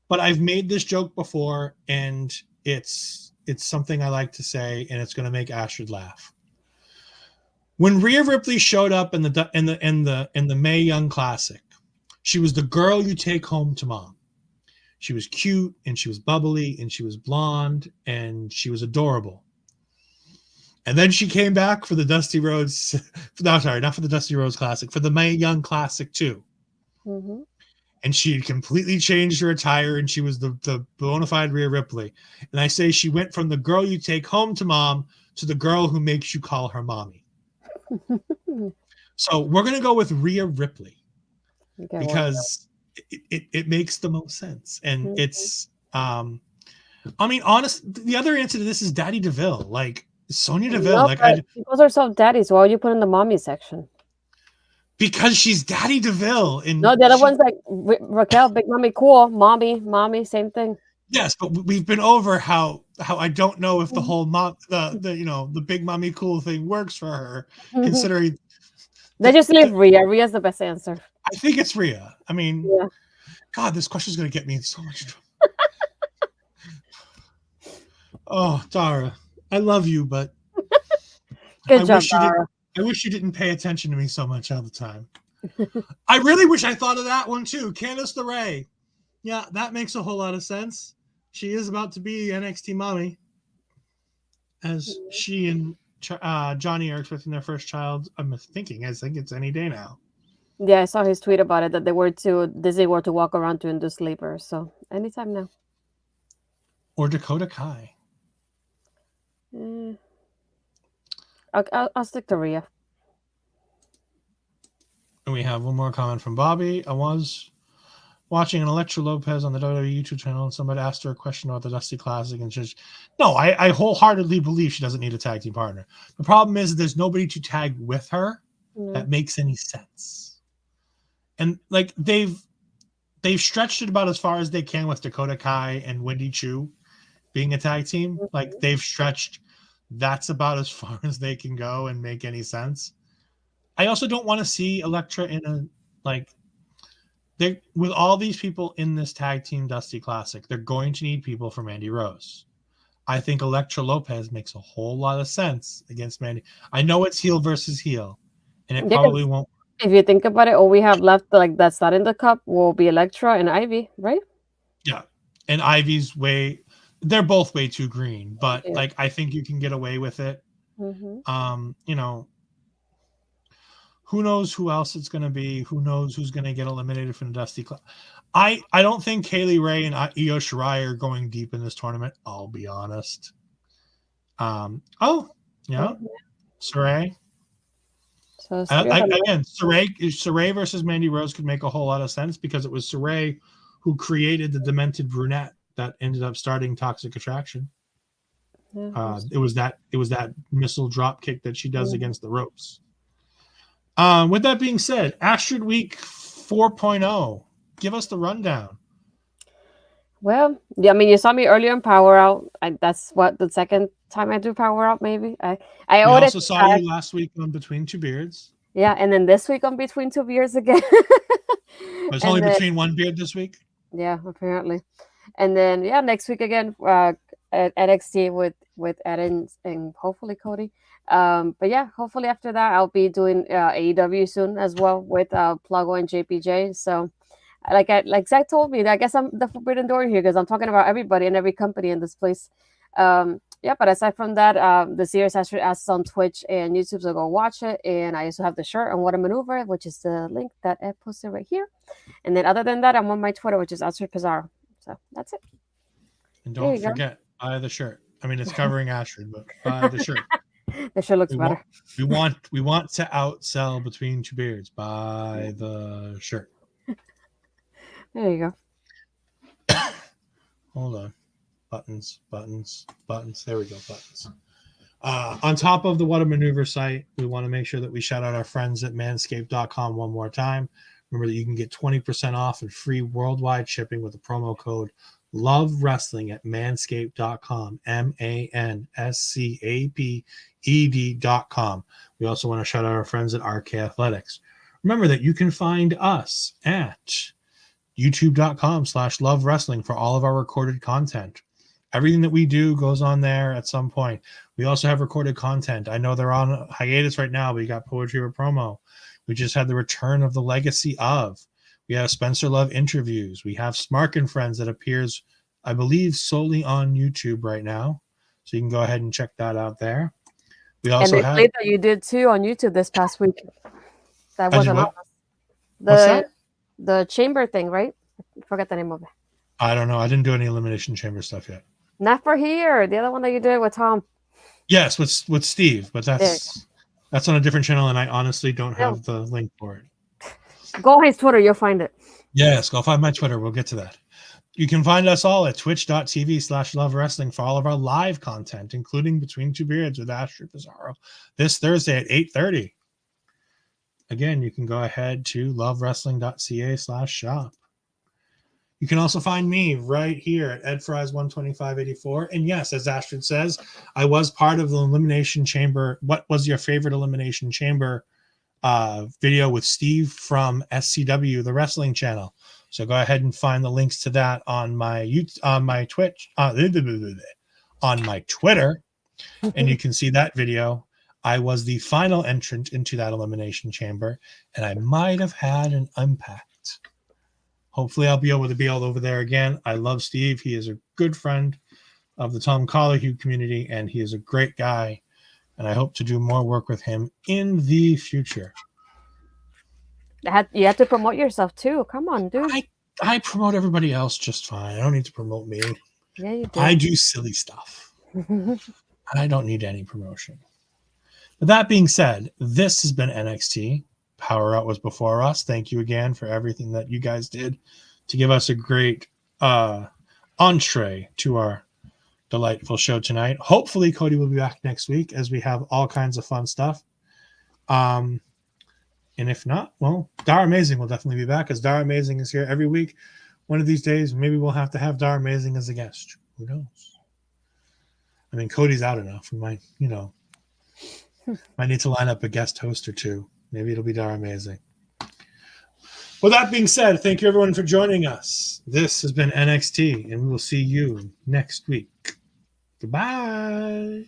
but I've made this joke before, and it's something I like to say, and it's going to make Astrid laugh. When Rhea Ripley showed up in the Mae Young Classic, she was the girl you take home to mom. She was cute, and she was bubbly, and she was blonde, and she was adorable. And then she came back for the Dusty Rhodes. No, sorry, not for the Dusty Rhodes Classic, for the Mae Young Classic too. Mm-hmm. And she had completely changed her attire, and she was the bona fide Rhea Ripley. And I say she went from the girl you take home to mom to the girl who makes you call her mommy. So we're going to go with Rhea Ripley because it makes the most sense. And it's, I mean, the other answer to this is Daddy DeVille. Like, Sonya Deville, she calls herself daddy, so why would you put in the mommy section? Because she's Daddy DeVille. And No, the other one's like Raquel, Big Mommy, cool, mommy, same thing. Yes, but we've been over how I don't know if the whole the Big Mommy cool thing works for her, considering They just leave Rhea. Rhea's the best answer. I think it's Rhea. I mean, Yeah. God, this question is going to get me in so much trouble. Oh, Dara, I love you, but Good job, Dara. I wish you didn't pay attention to me so much all the time. I really wish I thought of that one too. Candice LeRae. Yeah, that makes a whole lot of sense. She is about to be NXT mommy, as she and Johnny are expecting their first child. I think it's any day now. Yeah, I saw his tweet about it, that Disney were to walk around to induce labor. So anytime now. Or Dakota Kai. I'll stick to Rhea. And we have one more comment from Bobby. I was watching an Elektra Lopez on the WWE YouTube channel, and somebody asked her a question about the Dusty Classic, and she's I wholeheartedly believe she doesn't need a tag team partner. The problem is there's nobody to tag with her that makes any sense. And like they've stretched it about as far as they can with Dakota Kai and Wendy Chu being a tag team. Like they've stretched that's about as far as they can go and make any sense. I also don't want to see Elektra in with all these people in this tag team Dusty Classic, they're going to need people for Mandy Rose. I think Elektra Lopez makes a whole lot of sense against Mandy. I know it's heel versus heel, and it probably won't. If you think about it, all we have left that's not in the cup will be Elektra and Ivy, right? Yeah, and Ivy's they're both way too green, but I think you can get away with it. Who knows who else it's going to be? Who knows who's going to get eliminated from the Dusty Club? I don't think Kaylee Ray and Io Shirai are going deep in this tournament. I'll be honest. Saray. So again, Saray versus Mandy Rose could make a whole lot of sense because it was Saray who created the demented brunette that ended up starting Toxic Attraction. It was that missile drop kick that she does against the ropes. With that being said, Astrid Week 4.0. Give us the rundown. Well, yeah, I mean, you saw me earlier in PowerrrOut. That's the second time I do PowerrOut, maybe. I also saw you last week on Between Two Beards. Yeah, and then this week on Between Two Beards again. It's only between one beard this week? Yeah, apparently. And then, next week again at NXTea with Ed and hopefully Cody. But yeah, hopefully after that I'll be doing AEW soon as well with Plago and JPJ. So like Zach told me, I guess I'm the forbidden door here because I'm talking about everybody and every company in this place. But aside from that, the series Astrid asks on Twitch and YouTube, so go watch it. And I also have the shirt on What a Maneuver, which is the link that Ed posted right here. And then other than that, I'm on my Twitter, which is Astrid Pizarro. So that's it. And don't forget, buy the shirt. I mean, it's covering Astrid, but buy the shirt. The shirt looks better. We want to outsell Between Two Beards. Buy the shirt. There you go. Hold on. Buttons. There we go. Buttons. On top of the What a Maneuver site, we want to make sure that we shout out our friends at manscaped.com one more time. Remember that you can get 20% off and free worldwide shipping with the promo code Love Wrestling at manscaped.com. manscaped.com. We also want to shout out our friends at RK Athletics. Remember that you can find us at youtube.com/Love Wrestling for all of our recorded content. Everything that we do goes on there at some point. We also have recorded content. I know they're on hiatus right now, but you got Poetry or Promo. We just had the return of the Legacy of. We have Spencer Love interviews. We have Smark and Friends that appears, I believe, solely on YouTube right now. So you can go ahead and check that out there. We also have that you did too on YouTube this past week. That wasn't the chamber thing, right? I forgot the name of it. I don't know. I didn't do any Elimination Chamber stuff yet. Not for here. The other one that you did with Tom. Yes, with Steve, but that's on a different channel, and I honestly don't have the link for it. Go on his Twitter, you'll find it. Yes, go find my Twitter. We'll get to that. You can find us all at twitch.tv/Love Wrestling for all of our live content, including Between Two Beards with Astrid Pizarro this Thursday at 8:30. again, you can go ahead to lovewrestling.ca/shop. You can also find me right here at edfries12584. And yes, as Astrid says, I was part of the Elimination Chamber. What was your favorite Elimination Chamber video with Steve from SCW, the wrestling channel? So go ahead and find the links to that on my Twitch, on my Twitter, and you can see that video. I was the final entrant into that Elimination Chamber, and I might have had an impact. Hopefully I'll be able to be all over there again. I love Steve. He is a good friend of the Tom Collahue community, and he is a great guy. And I hope to do more work with him in the future. You have to promote yourself too. Come on, dude. I promote everybody else just fine. I don't need to promote me. Yeah, you do. I do silly stuff. I don't need any promotion. But that being said, this has been NXT. Power Out was before us. Thank you again for everything that you guys did to give us a great entree to our delightful show tonight. Hopefully Cody will be back next week as we have all kinds of fun stuff. And if not, well, Dar Amazing will definitely be back, as Dar Amazing is here every week. One of these days, maybe we'll have to have Dar Amazing as a guest. Who knows? I mean, Cody's out enough. We might, might need to line up a guest host or two. Maybe it'll be Dar Amazing. With that being said, thank you everyone for joining us. This has been NXT, and we will see you next week. Goodbye.